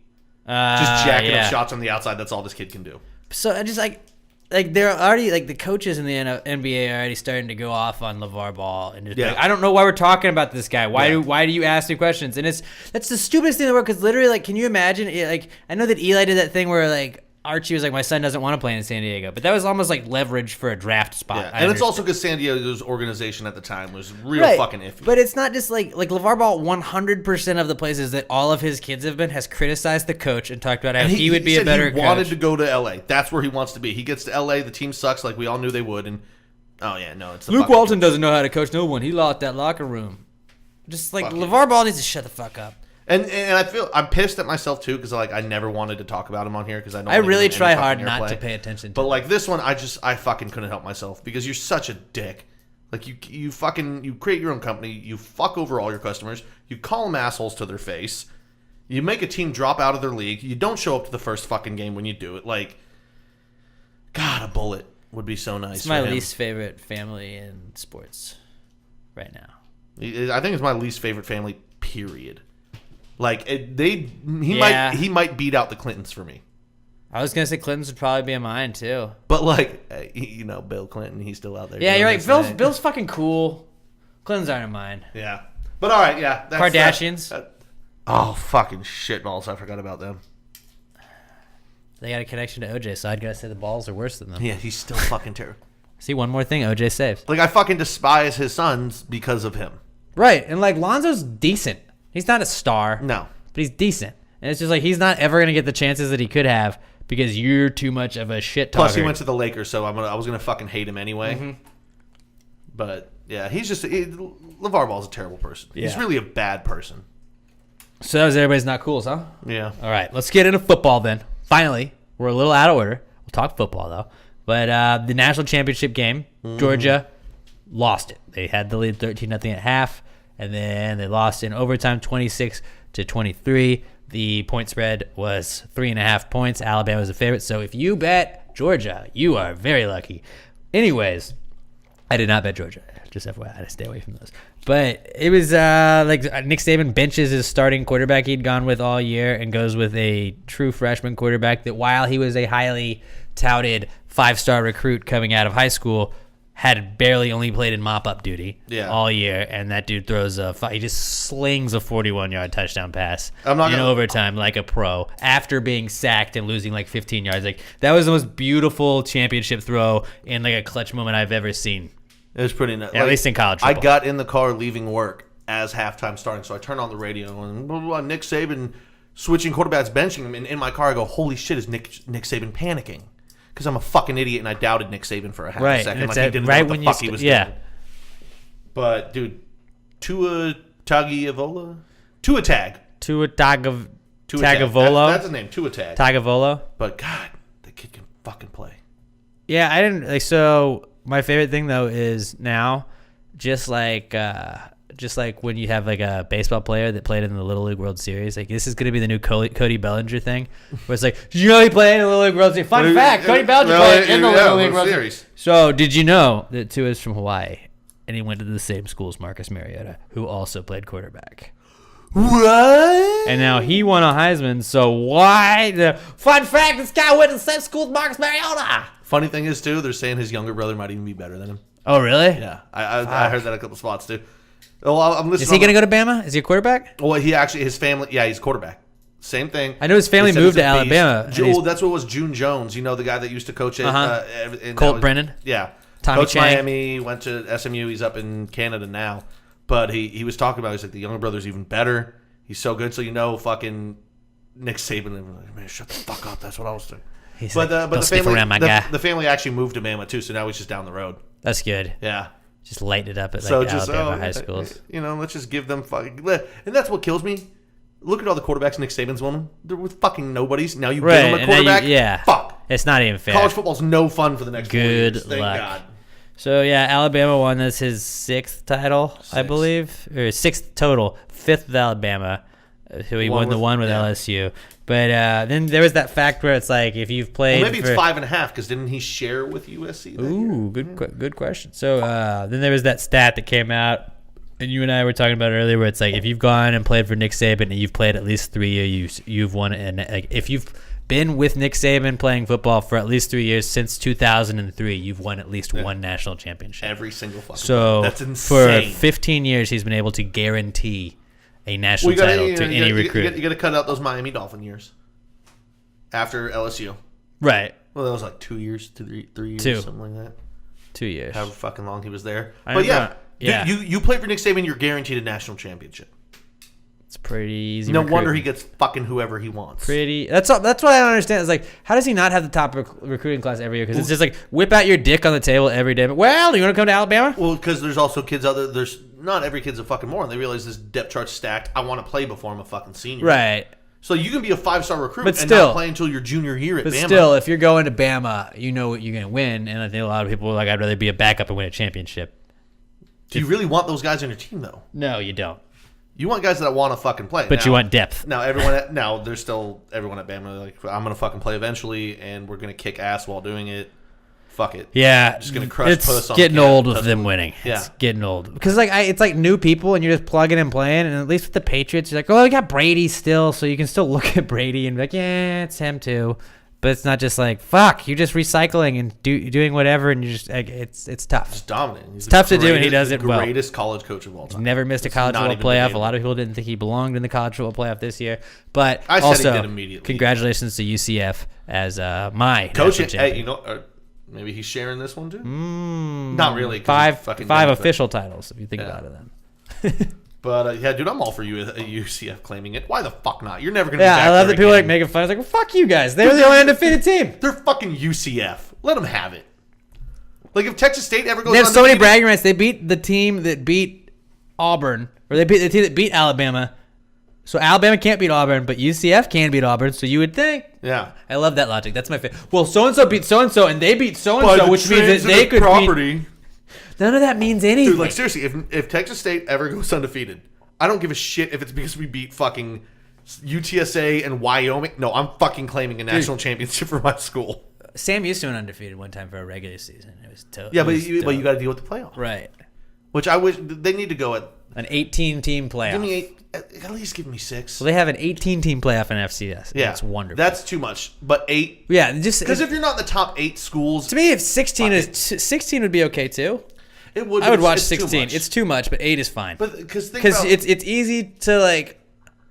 Just jacking up shots on the outside. That's all this kid can do. So I just like they're already like the coaches in the NBA are already starting to go off on LeVar Ball and just be like, I don't know why we're talking about this guy. Why do you ask me questions? And that's the stupidest thing in the world because literally like can you imagine it, like I know that Eli did that thing where like Archie was like my son doesn't want to play in San Diego, but that was almost like leverage for a draft spot. Yeah. And it's also because San Diego's organization at the time was real fucking iffy. But it's not just like LeVar Ball 100% of the places that all of his kids have been has criticized the coach and talked about how he would be a said better he wanted coach. to go to LA. That's where he wants to be. He gets to LA, the team sucks like we all knew they would, and it's the Luke fucking Walton doesn't know how to coach no one. He lost that locker room. Just like LeVar Ball needs to shut the fuck up. And I feel I'm pissed at myself too because like I never wanted to talk about him on here because I don't. I really give him try any hard fucking not airplay. to pay attention to. But like this one, I fucking couldn't help myself because you're such a dick. Like you create your own company, you fuck over all your customers, you call them assholes to their face, you make a team drop out of their league, you don't show up to the first fucking game when you do it. Like, God, a bullet would be so nice. It's my for him. least favorite family in sports right now. I think it's my least favorite family. Period. Like he might beat out the Clintons for me. I was gonna say Clinton's would probably be in mine too. But like Bill Clinton, he's still out there. Yeah, doing you're his right. thing. Bill's fucking cool. Clinton's aren't in mine. Yeah, but all right, yeah. Kardashians. Oh fucking shitballs! I forgot about them. They got a connection to OJ, so I'd gotta say the balls are worse than them. Yeah, he's still fucking terrible. See, one more thing OJ saved. Like I fucking despise his sons because of him. Right, and like Lonzo's decent. He's not a star. No, but he's decent. And it's just like he's not ever going to get the chances that he could have because you're too much of a shit talker. Plus, he went to the Lakers, so I was going to fucking hate him anyway. Mm-hmm. But, yeah, he's just... LeVar Ball's a terrible person. Yeah. He's really a bad person. So that was everybody's not cools, huh? Yeah. All right, let's get into football then. Finally, we're a little out of order. We'll talk football, though. But the national championship game, Georgia lost it. They had the lead 13-0 at half, and then they lost in overtime 26-23. The point spread was 3.5 points. Alabama was a favorite. So if you bet Georgia, you are very lucky. Anyways, I did not bet Georgia. Just FYI, I had to stay away from those. But it was like Nick Saban benches his starting quarterback he'd gone with all year and goes with a true freshman quarterback that while he was a highly touted 5-star recruit coming out of high school, had barely only played in mop-up duty all year, and that dude throws he just slings a 41-yard touchdown pass in overtime like a pro after being sacked and losing like 15 yards. Like that was the most beautiful championship throw in like a clutch moment I've ever seen. It was pretty nice. At least in college football. I got in the car leaving work as halftime starting, so I turned on the radio and blah, blah, blah, Nick Saban switching quarterbacks, benching him, and in my car I go, holy shit, is Nick Saban panicking? Because I'm a fucking idiot and I doubted Nick Saban for a half a second. Like he didn't know what the fuck he was doing. But, dude, Tua Tagovailoa? Tua Tagovailoa. That's his name, Tua Tag. Tagovailoa. But, God, the kid can fucking play. Yeah, I didn't like. So my favorite thing though is now, just like when you have like a baseball player that played in the Little League World Series, like this is going to be the new Cody Bellinger thing, where it's like, did you know he played in the Little League World Series? Fun fact: Cody Bellinger played in the Little League World Series. So did you know that Tua is from Hawaii, and he went to the same school as Marcus Mariota, who also played quarterback? What? And now he won a Heisman, so why? Fun fact, this guy went to the same school as Marcus Mariota. Funny thing is, too, they're saying his younger brother might even be better than him. Oh, really? Yeah. I heard that a couple spots, too. Well, I'm listening. Is he going to go to Bama? Is he a quarterback? Well, his family, he's quarterback. Same thing. I know his family moved to Alabama. That's what was June Jones, the guy that used to coach it. Colt Brennan? Yeah. Tommy Coached Chang. Miami, went to SMU. He's up in Canada now. But he was talking about, he's like, the younger brother's even better. He's so good. So, fucking Nick Saban, like, man, shut the fuck up. That's what I was doing. But the family actually moved to Bama, too. So now he's just down the road. That's good. Yeah. Just light it up at Alabama high schools. Let's just give them fucking... And that's what kills me. Look at all the quarterbacks Nick Saban's won. They're with fucking nobodies. Now you give them a quarterback? Fuck. It's not even fair. College football's no fun for the next 4 years. Good Thank luck. God. So, Alabama won. That's his 6th title, I believe. Or 6th total. 5th with Alabama. Who he won the one with LSU. But then there was that fact where it's like if you've played... Well, maybe it's 5.5 because didn't he share with USC that year? Good question. So then there was that stat that came out, and you and I were talking about it earlier, where it's like if you've gone and played for Nick Saban and you've played at least 3 years, you've won. And like if you've been with Nick Saban playing football for at least 3 years since 2003, you've won at least one national championship. Every single fucking So that's insane. For 15 years, he's been able to guarantee a national title to any recruit. You got to cut out those Miami Dolphin years after LSU. Right. Well, that was like 2 years, 3 years, something like that. 2 years. However fucking long he was there. But you play for Nick Saban, you're guaranteed a national championship. It's pretty easy. No wonder he gets fucking whoever he wants. That's what I don't understand. It's like, how does he not have the top recruiting class every year? Because it's just like, whip out your dick on the table every day. Well, do you want to come to Alabama? Well, because there's also kids out there. There's not every kid's a fucking moron. They realize this depth chart's stacked. I want to play before I'm a fucking senior. Right. So you can be a 5-star recruit but and not play until your junior year at Bama. But still, if you're going to Bama, you know what you're going to win. And I think a lot of people are like, I'd rather be a backup and win a championship. Do you really want those guys on your team, though? No, you don't. You want guys that want to fucking play. But you want depth. Now, there's still everyone at Bama, like, I'm going to fucking play eventually, and we're going to kick ass while doing it. Fuck it. Yeah. Just going to crush puss on getting old with them winning. Yeah. It's getting old. Because it's like new people, and you're just plugging and playing, and at least with the Patriots, you're like, oh, we got Brady still, so you can still look at Brady and be like, yeah, it's him too. But it's not just like, fuck, you're just recycling and doing whatever, and you're just, like, it's tough. It's dominant. It's tough to do, and he does it well. Greatest college coach of all time. Never missed a college football playoff. A lot of people didn't think he belonged in the college football playoff this year. But I said also, he did immediately. Congratulations to UCF as my coach. Hey, maybe he's sharing this one too. Not really. Five official titles, if you think about it then. But yeah, dude, I'm all for UCF claiming it. Why the fuck not? You're never gonna. Yeah, be back I love there that people are like again. making fun. It's like, well, fuck you guys. They're the only undefeated team. They're fucking UCF. Let them have it. Like if Texas State ever goes, They have so many undefeated- bragging rights. They beat the team that beat Auburn, or they beat the team that beat Alabama. So Alabama can't beat Auburn, but UCF can beat Auburn. So you would think. Yeah. I love that logic. That's my favorite. Well, so and so beat so and so, and they beat so and By so, the which means that they could property. beat. None of that means anything. Dude, like seriously, if Texas State ever goes undefeated, I don't give a shit if it's because we beat fucking UTSA and Wyoming. No, I'm fucking claiming a national championship for my school. Sam used to win undefeated one time for a regular season. It was tough. Yeah, but you got to deal with the playoff, right. Which I wish they need to go at An 18-team playoff. Give me 8. At least give me 6. Well, they have an 18-team playoff in FCS. Yeah, That's wonderful. That's too much. But 8. Yeah, just Because if you're not in the top 8 schools, to me, if 16 would be okay too. it would. I would watch it's too 16. much. It's too much, but 8 is fine. But because it's easy to like,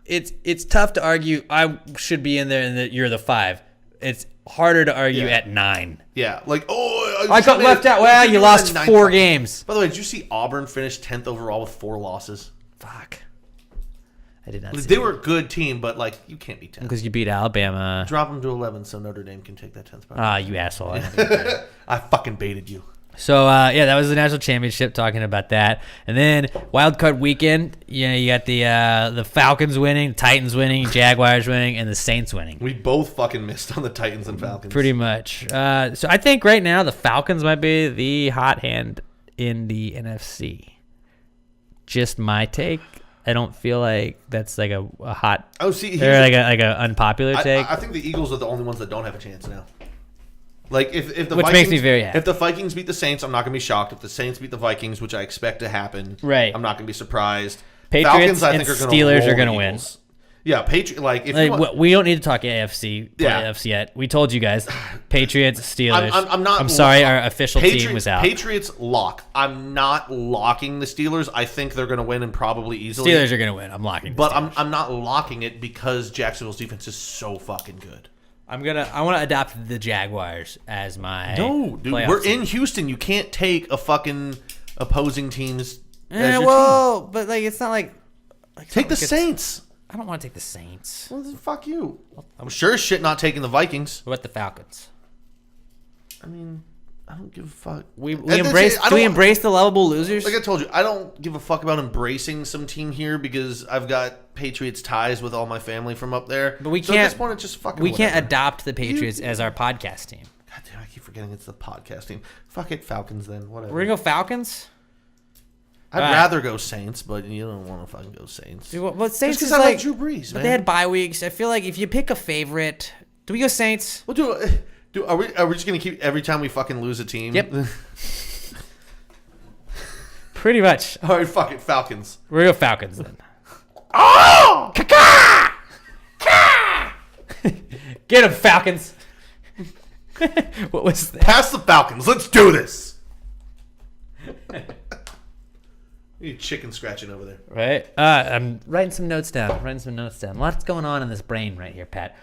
it's tough to argue I should be in there and that you're the 5. It's harder to argue at 9. yeah, like I got left out. Well, you lost 4 games. By the way, did you see Auburn finish 10th overall with 4 losses? Fuck. I did not. They were a good team, but like you can't be 10th. because you beat Alabama. Drop them to 11 so Notre Dame can take that 10th spot. Ah, you asshole. I didn't think about it. I fucking baited you. So yeah, that was the national championship. Talking about that, and then wild card weekend. You got the Falcons winning, Titans winning, Jaguars winning, and the Saints winning. We both fucking missed on the Titans and Falcons. Pretty much. So I think right now the Falcons might be the hot hand in the NFC. Just my take. I don't feel like that's like a hot. Oh, see, or like a unpopular take. I think the Eagles are the only ones that don't have a chance now. Like if the Which Vikings, makes me very happy. If the Vikings beat the Saints, I'm not gonna be shocked. If the Saints beat the Vikings, which I expect to happen, Right. I'm not gonna be surprised. Patriots Falcons, I and think, are Steelers roll are gonna the win. Eagles. Yeah, Patriot. Like if Like, you want, we don't need to talk AFC, Yeah. AFC yet. We told you guys, Patriots, Steelers. I'm not. I'm sorry, our official team was out. Patriots lock. I'm not locking the Steelers. I think they're gonna win and probably easily. Steelers are gonna win. I'm locking. But I'm not locking it because Jacksonville's defense is so fucking good. I want to adopt the Jaguars as my No, dude, playoff we're team. in Houston. You can't take a fucking opposing team's. as your well, but like it's not like team. Take the Saints. I don't want to take the Saints. Well, then fuck you. I'm sure as shit not taking the Vikings. What about the Falcons? I mean, I don't give a fuck. We And that's embrace. it. I Do we don't- embrace the lovable losers? Like I told you, I don't give a fuck about embracing some team here because I've got Patriots ties with all my family from up there. But we So can't. at this point, it's just fucking. we can't whatever. adopt the Patriots as our podcast team. God damn, I keep forgetting it's the podcast team. Fuck it, Falcons then. Whatever. We're gonna go Falcons. I'd All right. rather go Saints, but you don't want to fucking go Saints. Dude, what Saints Just is 'cause I like? like Drew Brees, But man. they had bye weeks. I feel like if you pick a favorite, do we go Saints? Well, are we just gonna keep every time we fucking lose a team? Yep. Pretty much. All right, fuck it, Falcons. We're gonna go Falcons then. Oh! Get him, Falcons. What was that? Pass the Falcons. Let's do this. You chicken scratching over there. Right. I'm writing some notes down. Lots going on in this brain right here, Pat.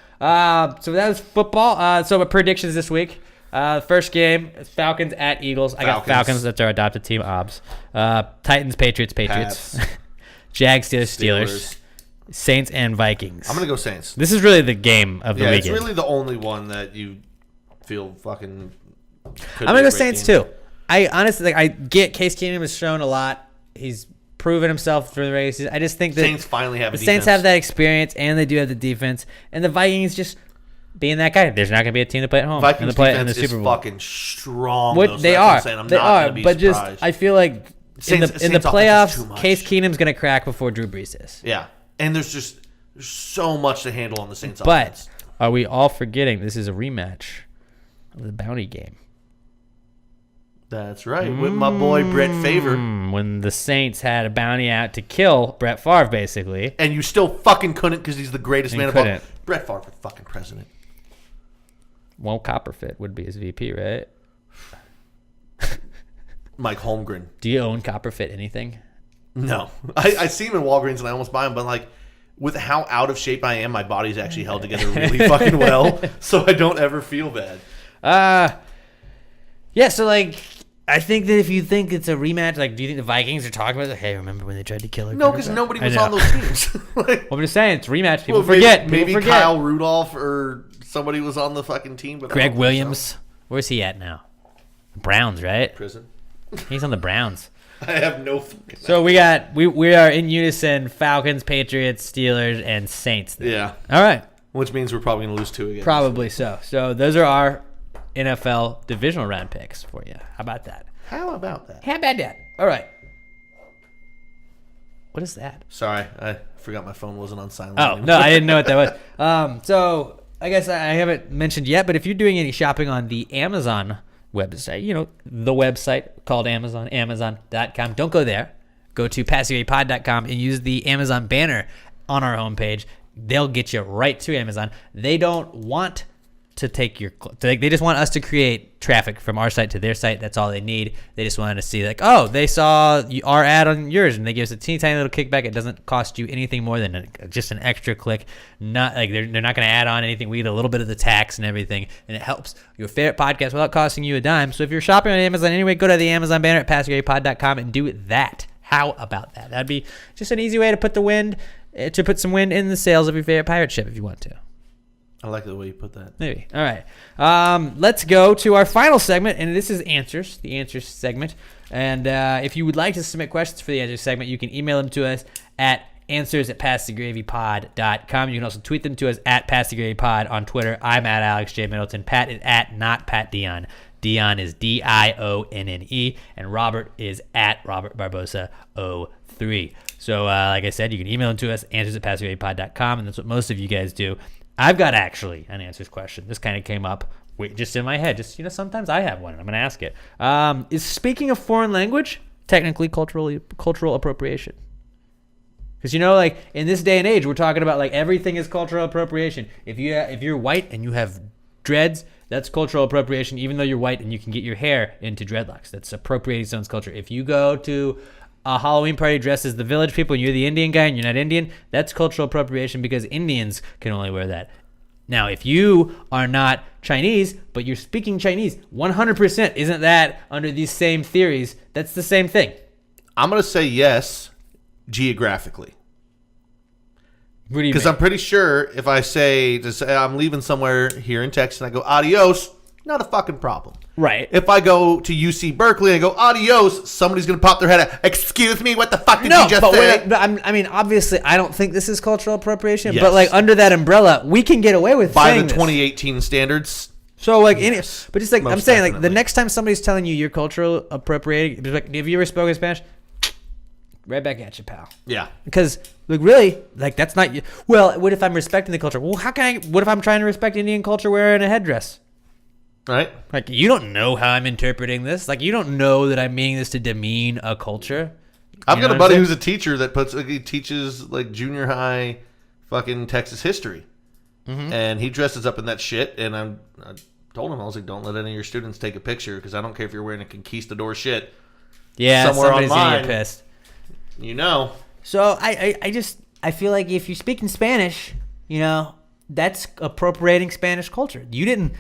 So that was football. So predictions this week. First game, Falcons at Eagles. I got Falcons. That's our adopted team, OBS. Titans, Patriots. Pats. Jags, Steelers. Saints and Vikings. I'm gonna go Saints. This is really the game of the Yeah, weekend. it's really the only one that you feel fucking. I'm gonna go Saints too. I honestly I get Case Keenum has shown a lot. He's proven himself through the races. I just think that Saints finally have. the A Saints defense. have that experience, and they do have the defense. And the Vikings just being that guy. There's not going to be a team to play at home. Vikings and to play in defense the Super is Bowl. fucking strong. What though, so they that's what are, I'm saying. I'm they not are. gonna be But surprised. just I feel like in Saints the offense is too playoffs, much. Case Keenum's going to crack before Drew Brees is. Yeah, and there's so much to handle on the Saints But offense. are we all forgetting this is a rematch of the bounty game? That's right, with my boy Brett Favre. When the Saints had a bounty out to kill Brett Favre, basically. And you still fucking couldn't because he's the greatest man of all. couldn't. Brett Favre for fucking president. Well, Copperfit would be his VP, right? Mike Holmgren. Do you own Copperfit anything? No. I see him in Walgreens and I almost buy him, but like with how out of shape I am, my body's actually held together really fucking well. So I don't ever feel bad. Yeah, so like I think that if you think it's a rematch, like, do you think the Vikings are talking about it? Hey, remember when they tried to kill her? No, because nobody was on those teams. Well, I'm just saying, it's a rematch. People forget. Maybe People forget. Kyle Rudolph or somebody was on the fucking team. But Greg Williams. Where's he at now? Browns, right? Prison. He's on the Browns. I have no fucking. So we are in unison: Falcons, Patriots, Steelers, and Saints. Yeah. All right. Which means we're probably gonna lose 2 again. Probably so. So those are our NFL divisional round picks for you. How about that? How about that? How about that? All right. What is that? Sorry, I forgot my phone wasn't on silent. Oh, no, I didn't know what that was. So I guess I haven't mentioned yet, but if you're doing any shopping on the Amazon website, the website called Amazon, Amazon.com, don't go there. Go to PassiveAPod.com and use the Amazon banner on our homepage. They'll get you right to Amazon. They don't want to take they just want us to create traffic from our site to their site. That's all they need. They just wanted to see, like, oh, they saw our ad on yours, and they give us a teeny tiny little kickback. It doesn't cost you anything more than just an extra click. Not like they're not going to add on anything. We get a little bit of the tax and everything, and it helps your favorite podcast without costing you a dime. So if you're shopping on Amazon anyway, go to the Amazon banner at PassiveAPod.com and do that. How about that? That'd be just an easy way to put some wind in the sails of your favorite pirate ship if you want to. I like the way you put that. Maybe. All right. Let's go to our final segment, and this is Answers, the Answers segment. And if you would like to submit questions for the Answers segment, you can email them to us at answers@passthegravypod.com. You can also tweet them to us at passthegravypod on Twitter. I'm at Alex J. Middleton. Pat is at not Pat Dion. Dion is Dionne, and Robert is at Robert Barbosa 03. So, like I said, you can email them to us, answers@passthegravypod.com, and that's what most of you guys do. I've got actually an Answers question. This kind of came up just in my head. Just, sometimes I have one, and I'm going to ask it. Is speaking a foreign language technically cultural appropriation? Because, like, in this day and age, we're talking about, like, everything is cultural appropriation. If you're white and you have dreads, that's cultural appropriation, even though you're white and you can get your hair into dreadlocks. That's appropriating someone's culture. If you go to a Halloween party dressed as the village people and you're the Indian guy and you're not Indian, that's cultural appropriation because Indians can only wear that. Now, if you are not Chinese, but you're speaking Chinese, 100% isn't that under these same theories? That's the same thing. I'm going to say yes, geographically. What do you mean? Because I'm pretty sure if I say I'm leaving somewhere here in Texas and I go adios, not a fucking problem. Right. If I go to UC Berkeley and I go adios, somebody's going to pop their head out. Excuse me, what the fuck did you just say? I mean, obviously, I don't think this is cultural appropriation, Yes. but, like, under that umbrella, we can get away with By saying the 2018 standards. So, like, yes, but just like most I'm saying, like, the definitely. next time somebody's telling you you're cultural appropriating, like, have you ever spoken Spanish? Right back at you, pal. Yeah. Because, like, really, like, that's not you. Well, what if I'm respecting the culture? Well, what if I'm trying to respect Indian culture wearing a headdress? Right? Like, you don't know how I'm interpreting this. Like, you don't know that I'm meaning this to demean a culture. I've got a buddy who's a teacher that he teaches, like, junior high fucking Texas history. Mm-hmm. And he dresses up in that shit. And I told him, I was like, don't let any of your students take a picture because I don't care if you're wearing a conquistador shit. Yeah, somewhere somebody's online, gonna get pissed. So I feel like if you're speaking Spanish, that's appropriating Spanish culture.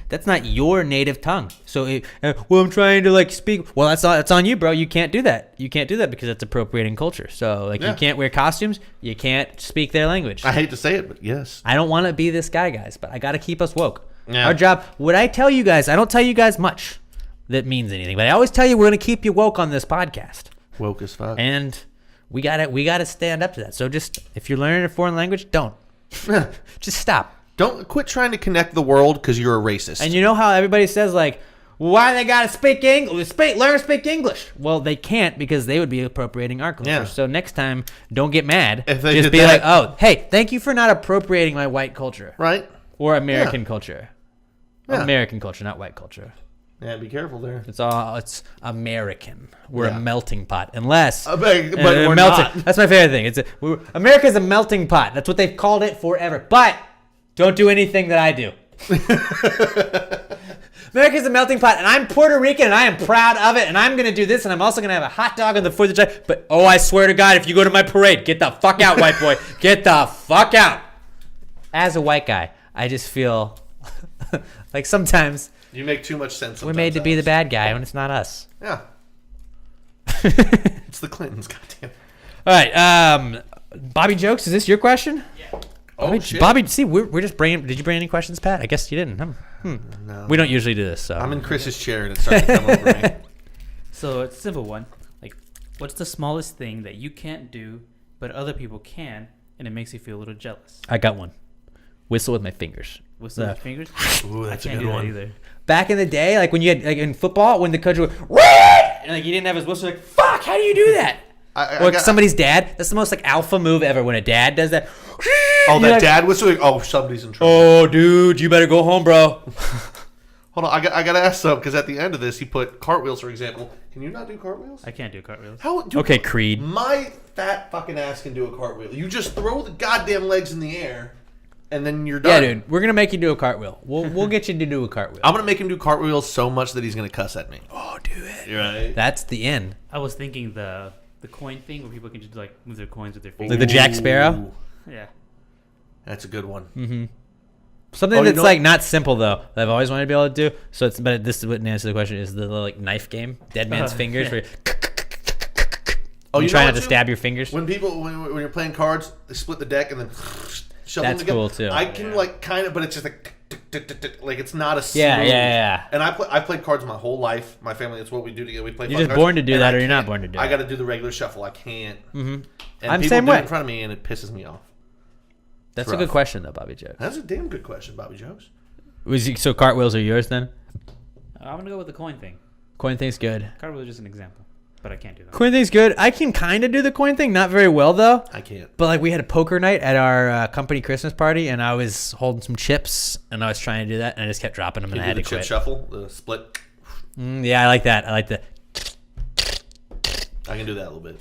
That's not your native tongue. So, I'm trying to, like, speak. Well, that's on you, bro. You can't do that. You can't do that because that's appropriating culture. So, like, You can't wear costumes. You can't speak their language. I hate to say it, but yes. I don't want to be this guy, guys, but I got to keep us woke. Yeah. Our job, what I tell you guys, I don't tell you guys much that means anything, but I always tell you we're going to keep you woke on this podcast. Woke as fuck. And we gotta stand up to that. So just, if you're learning a foreign language, don't. Just stop. Don't quit trying to connect the world because you're a racist. And you know how everybody says, like, why they gotta speak English? Learn to speak English. Well, they can't because they would be appropriating our culture. Yeah. So next time, don't get mad. If they just did be that- like, oh, hey, thank you for not appropriating my white culture. Right? Or American culture. Yeah. American culture, not white culture. Yeah, be careful there. It's American. We're Yeah. a melting pot. Unless But we're not. That's my favorite thing. America's a melting pot. That's what they've called it forever. But don't do anything that I do. America's a melting pot, and I'm Puerto Rican, and I am proud of it, and I'm going to do this, and I'm also going to have a hot dog on the 4th of July. But, I swear to God, if you go to my parade, get the fuck out, white boy. Get the fuck out. As a white guy, I just feel like sometimes You make too much sense. we're made to be the bad guy when it's not us. Yeah. It's the Clintons, goddamn. All right, Bobby Jokes, is this your question? Yeah. Bobby, see, we're just bringing. Did you bring any questions, Pat? I guess you didn't. No. We don't usually do this. So I'm in Chris's chair and it's starting to come over me. So it's a simple one. Like, what's the smallest thing that you can't do, but other people can, and it makes you feel a little jealous? I got one. Whistle with my fingers. Whistle with your fingers? Ooh, that's I a can't good do one. that either. Back in the day, like when you had like in football, when the coach would and like he didn't have his whistle, like fuck, how do you do that? Somebody's dad. That's the most like alpha move ever. When a dad does that. Oh, that dad whistle. Like, oh, somebody's in trouble. Oh, dude, you better go home, bro. Hold on, I gotta ask something because at the end of this, he put cartwheels, for example. Can you not do cartwheels? I can't do cartwheels. How? Dude, Okay, Creed. My fat fucking ass can do a cartwheel. You just throw the goddamn legs in the air, and then you're done. Yeah, dude, we're gonna make you do a cartwheel. We'll get you to do a cartwheel. I'm gonna make him do cartwheels so much that he's gonna cuss at me. Oh, do it. You're right. That's the end. I was thinking the coin thing where people can just like move their coins with their fingers. Like the Jack Sparrow. Yeah. That's a good one. Mm-hmm. Something that's like not simple though that I've always wanted to be able to do. So it's but this is what answer the question is the little like knife game, Dead Man's Fingers. Yeah. Where Oh, you you try know not what, to stab your fingers. When people when you're playing cards, they split the deck and then shove them That's together. cool, too. I can like kind of, but it's just like it's not a smooth. Yeah. And I played cards my whole life. My family, that's what we do together. We play. You're fucking just cards, born to do and that, I or you're not can't- born to do I it. got to do the regular shuffle. I can't. Mm-hmm. And I'm people same do it way. in front of me, and it pisses me off. That's It's a good rough. question though, Bobby Jokes. That's a damn good question, Bobby Jokes. So cartwheels are yours then? I'm gonna go with the coin thing. Coin thing's good. Cartwheel is just an example, but I can't do that. Coin thing's good. I can kind of do the coin thing, not very well though. I can't. But like we had a poker night at our company Christmas party, and I was holding some chips, and I was trying to do that, and I just kept dropping them, Can and I you had do to the chip quit. shuffle, the split? Yeah, I like that. I like that. I can do that a little bit.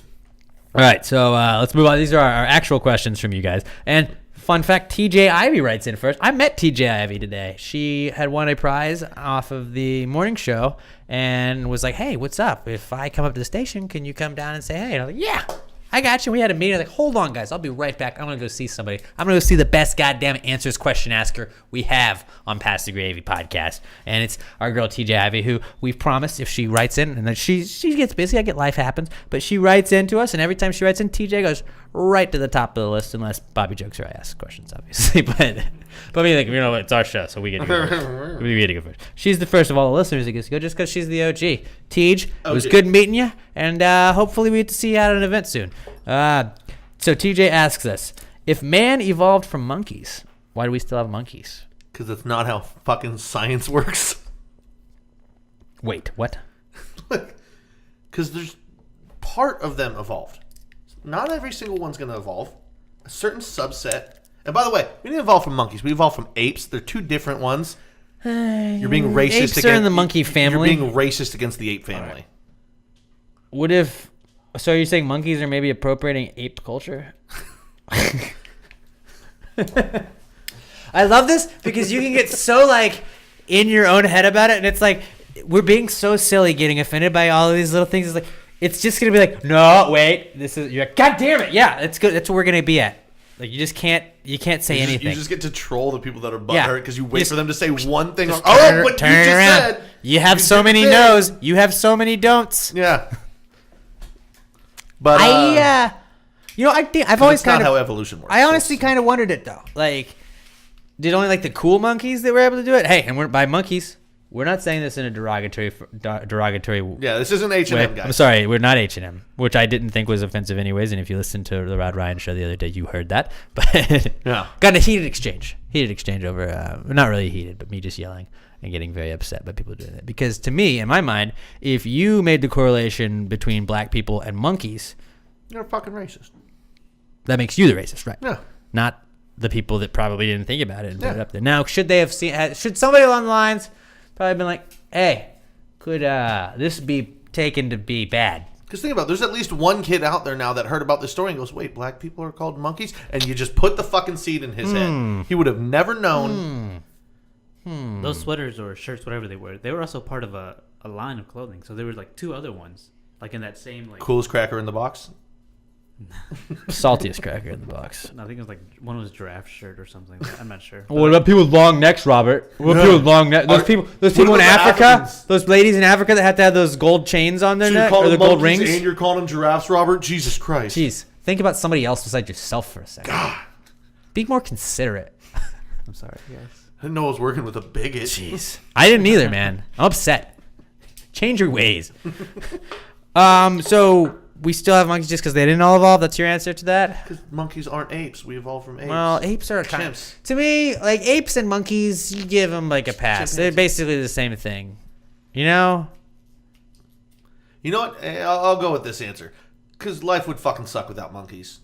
All right, so let's move on. These are our actual questions from you guys. And fun fact, TJ Ivy writes in first. I met TJ Ivy today. She had won a prize off of the morning show and was like, hey, what's up? If I come up to the station, can you come down and say hey? And I was like, yeah, I got you. We had a meeting. I was like, hold on, guys. I'll be right back. I'm going to go see somebody. I'm going to go see the best goddamn answers question asker we have on Pass the Gravy podcast. And it's our girl TJ Ivy, who we've promised if she writes in, and then she gets busy. I get life happens. But she writes in to us, and every time she writes in, TJ goes right to the top of the list, unless Bobby Jokes or I ask questions, obviously. But I mean, like, you know, it's our show, so we get to go first. We get to go first. She's the first of all the listeners that gets to go just because she's the OG. Tej, it was good meeting you, and hopefully we get to see you at an event soon. So TJ asks us, if man evolved from monkeys, why do we still have monkeys? Because that's not how fucking science works. Wait, what? Because there's part of them evolved. Not every single one's going to evolve. A certain subset. And by the way, we didn't evolve from monkeys. We evolved from apes. They're two different ones. You're being racist Apes against are in the monkey family. You're being racist against the ape family. What if... So are you saying monkeys are maybe appropriating ape culture? I love this because you can get so like in your own head about it, and it's like we're being so silly, getting offended by all of these little things. It's like it's just gonna be like, no, wait, this is you're like, God damn it, yeah, that's good. That's what we're gonna be at. Like you can't say anything. You just get to troll the people that are Yeah. butthurt because you wait Just- for them to say one thing. Just What turn you it just around. said. You have so did many the thing. no's. You have so many don'ts. Yeah. But I think I've always it's not kind of how evolution works. I honestly kind of wondered it though. Like, did only like the cool monkeys that were able to do it? Hey, and we're by monkeys. We're not saying this in a derogatory. Yeah, this isn't H&M, way. guys. I'm sorry, we're not H&M, which I didn't think was offensive anyways. And if you listened to the Rod Ryan show the other day, you heard that. But Yeah. got a heated exchange over not really heated, but me just yelling and getting very upset by people doing that. Because to me, in my mind, if you made the correlation between black people and monkeys, You're a fucking racist. that makes you the racist, right? Yeah. Not the people that probably didn't think about it and put it Yeah. up there. Now, should they have seen? Should somebody along the lines probably been like, "Hey, could this be taken to be bad?" Because think about it, there's at least one kid out there now that heard about this story and goes, wait, black people are called monkeys? And you just put the fucking seed in his head. He would have never known. Those sweaters or shirts, whatever they were also part of a line of clothing. So there were like two other ones, like in that same like. Coolest cracker in the box. Saltiest cracker in the box. I think it was like one was giraffe shirt or something. I'm not sure. What about people with long necks, Robert? What about people with long necks? Those people in Africa, Africans? those ladies in Africa that have to have those gold chains on their So neck you're or calling the them gold monkeys rings. and you're calling them giraffes, Robert? Jesus Christ. Jeez, think about somebody else besides yourself for a second. God. Be more considerate. I'm sorry, guys. I didn't know I was working with a bigot. Jeez, I didn't either, man. I'm upset. Change your ways. So we still have monkeys just because they didn't all evolve. That's your answer to that? Because monkeys aren't apes. We evolved from apes. Well, apes are kind Chimps. to me like apes and monkeys. You give them like a pass. They're basically the same thing, you know. You know what? I'll go with this answer. Because life would fucking suck without monkeys.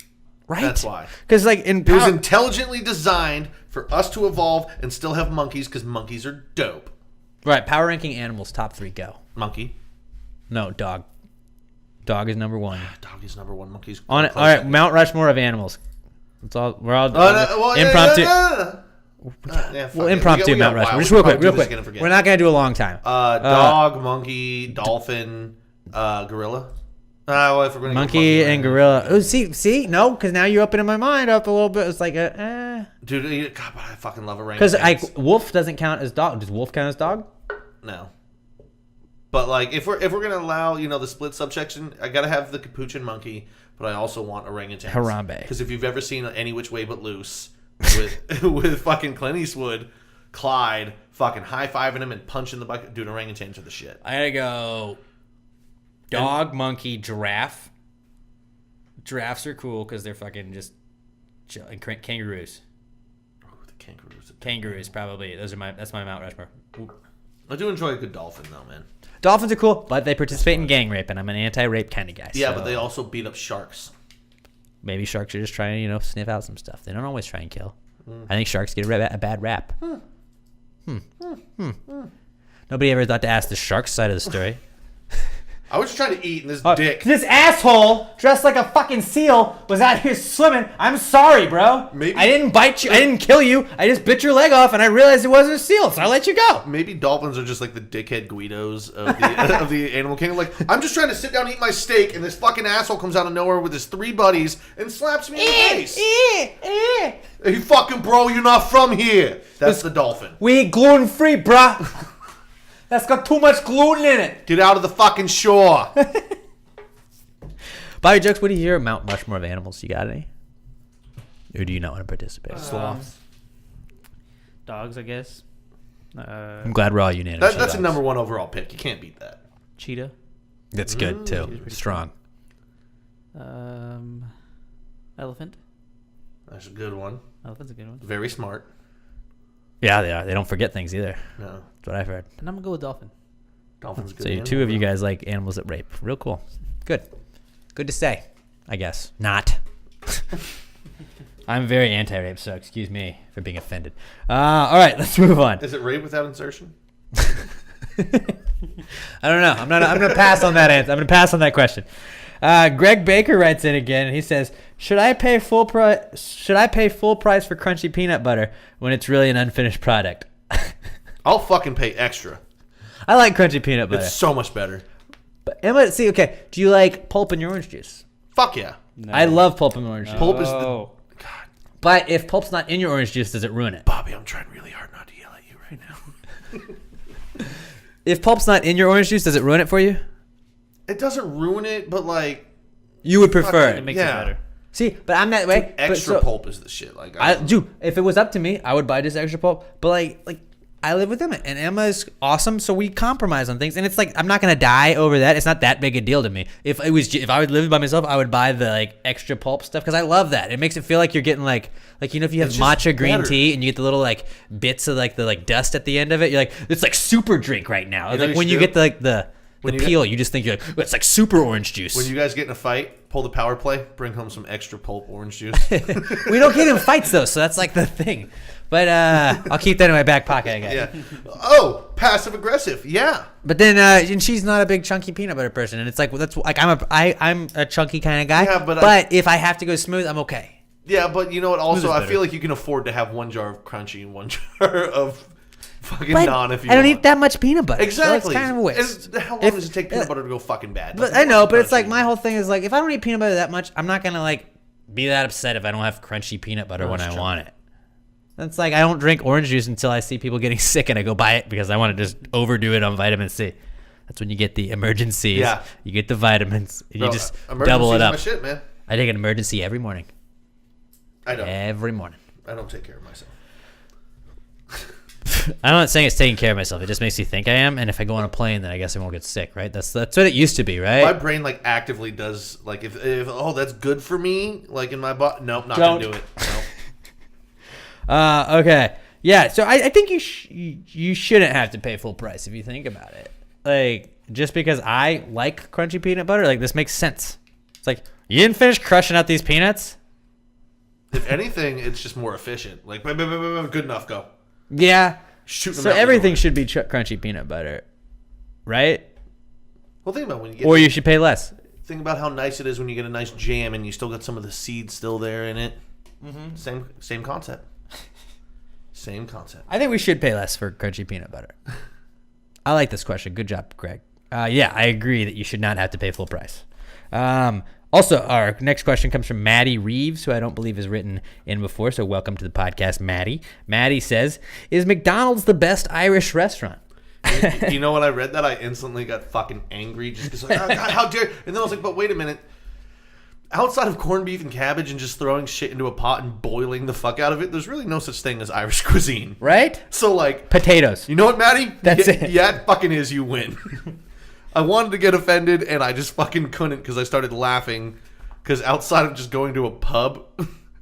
Right? That's why. Because like It was intelligently designed for us to evolve and still have monkeys because monkeys are dope. right, power ranking animals, top 3 go. Monkey. No, dog. Dog is number 1. Dog is number 1. Monkeys. All right, Mount Rushmore of animals. It's all we're all Well, impromptu. Well, Impromptu Mount Rushmore. Just real quick. We're not gonna do a long time. Dog, monkey, dolphin, gorilla. Well, if we're gonna go Monkey and gorilla. Oh, see, no, because now you're opening my mind up a little bit. It's like Dude, God, but I fucking love orangutans. because wolf doesn't count as dog. Does wolf count as dog? No. But like, if we're gonna allow the split subsection, I gotta have the capuchin monkey, but I also want orangutans. Harambe. Because if you've ever seen Any Which Way But Loose with with fucking Clint Eastwood, Clyde fucking high-fiving him and punching the bucket, dude, orangutans are the shit. I gotta go. Dog, monkey, giraffe. Giraffes are cool because they're fucking just chill. And kangaroos. Ooh, the kangaroos. Kangaroos probably. That's my Mount Rushmore. I do enjoy a good dolphin though, man. Dolphins are cool, but they participate in gang rape, and I'm an anti-rape kind of guy. Yeah, so but they also beat up sharks. maybe sharks are just trying to sniff out some stuff. They don't always try and kill. I think sharks get a bad rap. Nobody ever thought to ask the shark side of the story. I was trying to eat in this dick. This asshole dressed like a fucking seal was out here swimming. I'm sorry, bro. Maybe- I didn't bite you. I didn't kill you. I just bit your leg off, and I realized it wasn't a seal, so I let you go. Maybe dolphins are just like the dickhead Guidos of the of the animal kingdom. Like, I'm just trying to sit down and eat my steak, and this fucking asshole comes out of nowhere with his 3 buddies and slaps me in the face. Hey, fucking bro, you're not from here. That's the dolphin. We eat gluten-free, bruh. That's got too much gluten in it. Get out of the fucking shore. Bobby Jokes, what do you hear Mount Rushmore of animals? You got any? Or do you not want to participate? Sloths. Dogs, I guess. I'm glad we're all unanimous. That's a number 1 overall pick. You can't beat that. Cheetah. That's good, too. Strong. Elephant. That's a good one. Elephant's a good one. Very smart. Yeah, they are. They don't forget things either. No. That's what I've heard. And I'm going to go with dolphin. Dolphin's good. So you 2 of you guys like animals that rape. Real cool. Good. Good to say, I guess. Not. I'm very anti-rape, so excuse me for being offended. All right, let's move on. Is it rape without insertion? I don't know. I'm gonna pass on that answer. I'm gonna pass on that question. Greg Baker writes in again, and he says, "Should I pay full price? Should I pay full price for crunchy peanut butter when it's really an unfinished product?" I'll fucking pay extra. I like crunchy peanut butter. It's so much better. But Emma, see, okay, do you like pulp in your orange juice? Fuck yeah. No. I love pulp in orange juice. Pulp is the... Oh. God, But if pulp's not in your orange juice, does it ruin it? Bobby, I'm trying really hard not to yell at you right now. If pulp's not in your orange juice, does it ruin it for you? It doesn't ruin it, but like... You would prefer It it. makes Yeah. it better. See, but I'm that way. Extra pulp is the shit. Like, Dude, if it was up to me, I would buy just extra pulp. But like I live with Emma, and Emma is awesome, so we compromise on things. And it's like I'm not gonna die over that. It's not that big a deal to me. If I would live by myself, I would buy the like extra pulp stuff because I love that. It makes it feel like you're getting like if you have It's just matcha green better. tea and you get the little like bits of like the like dust at the end of it. You're like it's like super drink right now. You know Like you when you should get the like the you peel, you just think you're like it's like super orange juice. when you guys get in a fight, pull the power play, bring home some extra pulp orange juice. We don't get in fights though, so that's like the thing. But I'll keep that in my back pocket, I guess. Yeah. Oh, passive aggressive. Yeah. But then, and she's not a big chunky peanut butter person, and it's like that's like I'm a chunky kind of guy. Yeah, but if I have to go smooth, I'm okay. Yeah, but you know what? Also, is I better. feel like you can afford to have 1 jar of crunchy and 1 jar of fucking But naan if you I don't want. eat that much peanut butter. Exactly. So it's kind of a waste. And how long does it take peanut butter to go fucking bad? But I know, but it's like my whole thing is like if I don't eat peanut butter that much, I'm not gonna like be that upset if I don't have crunchy peanut butter when I want it. That's like I don't drink orange juice until I see people getting sick and I go buy it because I want to just overdo it on vitamin C. That's when you get the emergencies. Yeah. You get the vitamins and you just emergencies double it up. My shit, man. I take an emergency every morning. I don't. Every morning. I don't take care of myself. I'm not saying it's taking care of myself. It just makes you think I am. And if I go on a plane, then I guess I won't get sick, right? That's what it used to be, right? My brain like actively does like if that's good for me, like in my body. Nope, not gonna do it. Nope. Okay. Yeah. So I think you shouldn't have to pay full price if you think about it. Like just because I like crunchy peanut butter, like this makes sense. It's like you didn't finish crushing out these peanuts. If anything, it's just more efficient. Like good enough, go. Yeah. Shoot them So out everything the door. should be crunchy peanut butter, right? Well, think about when you get. Or you should pay less. Think about how nice it is when you get a nice jam and you still got some of the seeds still there in it. Mm-hmm. Same concept. Same concept. I think we should pay less for crunchy peanut butter. I like this question. Good job, Greg. Yeah, I agree that you should not have to pay full price. Also, our next question comes from Maddie Reeves, who I don't believe has written in before, so welcome to the podcast, Maddie. Maddie says, is McDonald's the best Irish restaurant? You know when I read that, I instantly got fucking angry just because, like, oh, God, how dare... And then I was like, but wait a minute. Outside of corned beef and cabbage and just throwing shit into a pot and boiling the fuck out of it, there's really no such thing as Irish cuisine. Right? So, like... Potatoes. You know what, Maddie? That's it. Yeah, it fucking is. You win. I wanted to get offended, and I just fucking couldn't because I started laughing. Because outside of just going to a pub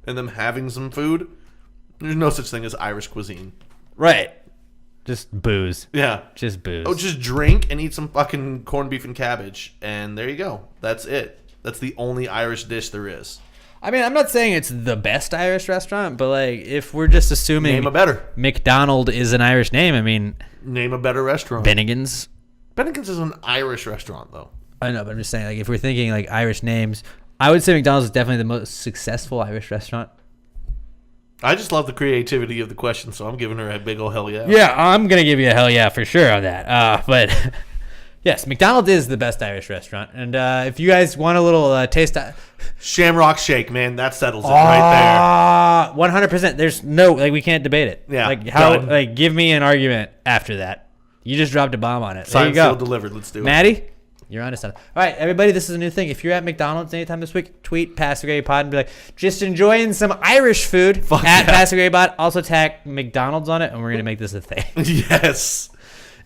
and them having some food, there's no such thing as Irish cuisine. Right. Just booze. Yeah. Just booze. Oh, just drink and eat some fucking corned beef and cabbage, and there you go. That's it. That's the only Irish dish there is. I mean, I'm not saying it's the best Irish restaurant, but like if we're just assuming Name a better. McDonald is an Irish name, I mean, Name a better restaurant. Bennigan's. Bennigan's is an Irish restaurant, though. I know, but I'm just saying, like, if we're thinking like Irish names, I would say McDonald's is definitely the most successful Irish restaurant. I just love the creativity of the question, so I'm giving her a big ol' hell yeah. Yeah, I'm gonna give you a hell yeah for sure on that. But yes, McDonald's is the best Irish restaurant, and if you guys want a little taste, Shamrock Shake, man, that settles it right 100%. There's no like we can't debate it. Yeah, like how done. like give me an argument after that. You just dropped a bomb on it. there. There you go. Signed, sealed, delivered. Let's do it. Maddie, you're on to something. All right, everybody, this is a new thing. If you're at McDonald's anytime this week, tweet Pass the Gravy Pod and be like, just enjoying some Irish food at Pass the Gravy Pod. Also tag McDonald's on it, and we're going to make this a thing. Yes.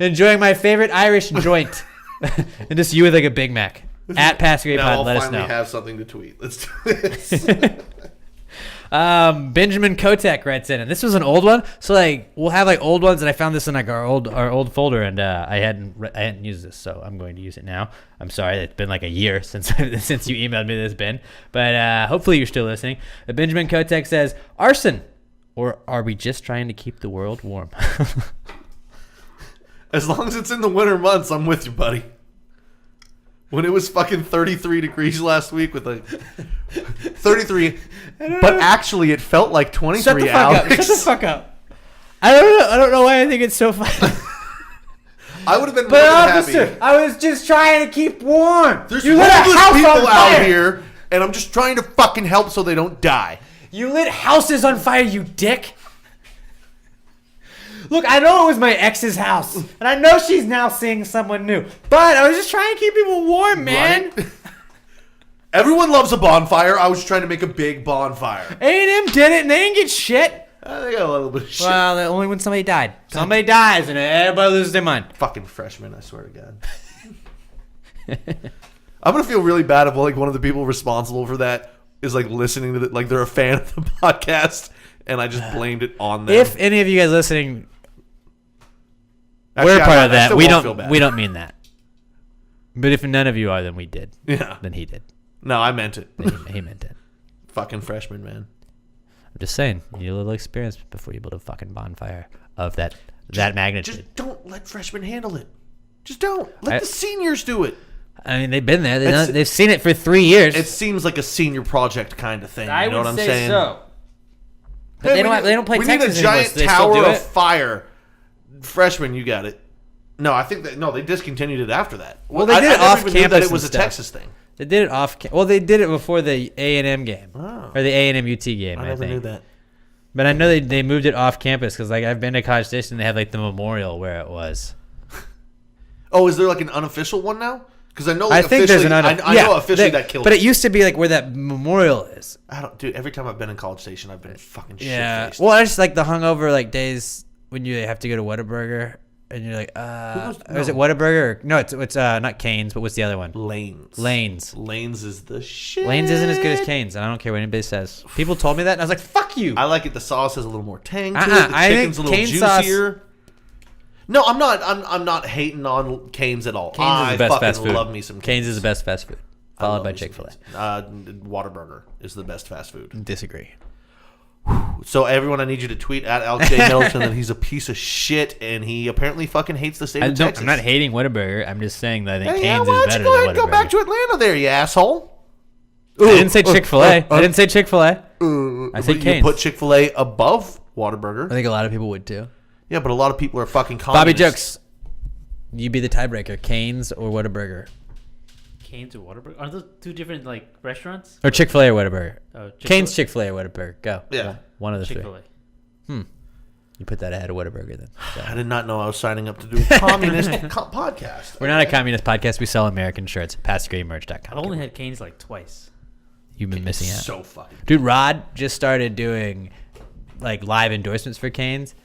Enjoying my favorite Irish joint. And just you with like a Big Mac. At Pass the Gravy Now Pod, I'll let us finally know. have something to tweet. Let's do this. Benjamin Kotek writes in, and this was an old one. So like we'll have like old ones, and I found this in like our old folder, and I hadn't used this, so I'm going to use it now. I'm sorry, it's been like a year since you emailed me this, Ben, but hopefully you're still listening. Benjamin Kotek says, arson, or are we just trying to keep the world warm? As long as it's in the winter months, I'm with you, buddy. When it was fucking 33 degrees last week with like 33, but actually it felt like 23 Shut the fuck hours. up. Shut the fuck up. I don't know why I think it's so funny. I would have been more But than officer, happy. I was just trying to keep warm. There's you lit a homeless house people on fire. out here, and I'm just trying to fucking help so they don't die. You lit houses on fire, you dick. Look, I know it was my ex's house, and I know she's now seeing someone new, but I was just trying to keep people warm, man. Right? Everyone loves a bonfire. I was trying to make a big bonfire. A&M did it, and they didn't get shit. They got a little bit of shit. Well, only when somebody died. Somebody dies, and everybody loses their mind. Fucking freshman, I swear to God. I'm gonna feel really bad if like one of the people responsible for that is like listening to like they're a fan of the podcast, and I just blamed it on them. If any of you guys listening, Actually, we're part of I that. still We won't feel don't. bad. We don't mean that. But if none of you are, then we did. Yeah. Then he did. No, I meant it. He meant it. Fucking freshman, man. I'm just saying, you need a little experience before you build a fucking bonfire of that magnitude. Just don't let freshmen handle it. Just don't. Let the seniors do it. I mean, they've been there. They've seen it for 3 years. It seems like a senior project kind of thing. You know what I'm saying? so. But they don't play we Texas need a anymore, giant so they tower still do of it? fire Freshman, you got it. No, I think they discontinued it after that. Well, they did it off campus. That it was a stuff. Texas thing. They did it off. Well, they did it before the A&M game or the A&M UT game. I never knew that. But I know they moved it off campus because like I've been to College Station. They have like the memorial where it was. Oh, is there like an unofficial one now? Because I know. I think there's an I know officially that killed. But it used to be like where that memorial is. I don't, dude. Every time I've been in College Station, I've been fucking shit-faced. Well, I just like the hungover like days when you have to go to Whataburger. And you're like, is it Whataburger? Or, no, it's not Cane's, but what's the other one? Lane's. Lane's is the shit. Lane's isn't as good as Cane's, and I don't care what anybody says. People told me that, and I was like, fuck you. I like it. The sauce has a little more tang to it. The chicken's a little Cane's juicier. Sauce. No, I'm not. I'm not hating on Cane's at all. Cane's is the best fast food. Love me some Cane's. Cane's is the best fast food, followed by Chick-fil-A. Whataburger is the best fast food. Disagree. So everyone, I need you to tweet at Alex J. Middleton that he's a piece of shit and he apparently fucking hates the state of Texas. I'm not hating Whataburger. I'm just saying that I think Cane's why is don't better you go ahead than and go Whataburger. back to Atlanta there, you asshole. I didn't say Chick-fil-A. I didn't say Chick-fil-A. I said Cane's. You put Chick-fil-A above Whataburger. I think a lot of people would too. Yeah, but a lot of people are fucking communists. Bobby Jokes, you be the tiebreaker. Cane's or Whataburger? Cane's or Whataburger? Are those two different like restaurants? Or Chick-fil-A or Whataburger? Oh, Cane's, Chick-fil-A or Whataburger. Go. Yeah. One of the Chick-fil-A. three. You put that ahead of Whataburger then. So. I did not know I was signing up to do a communist podcast. We're not a communist podcast. We sell American shirts. PassGrayMerch.com. I've only had Cane's like twice. You've been missing out. So fucking. Dude, Rod just started doing like live endorsements for Cane's,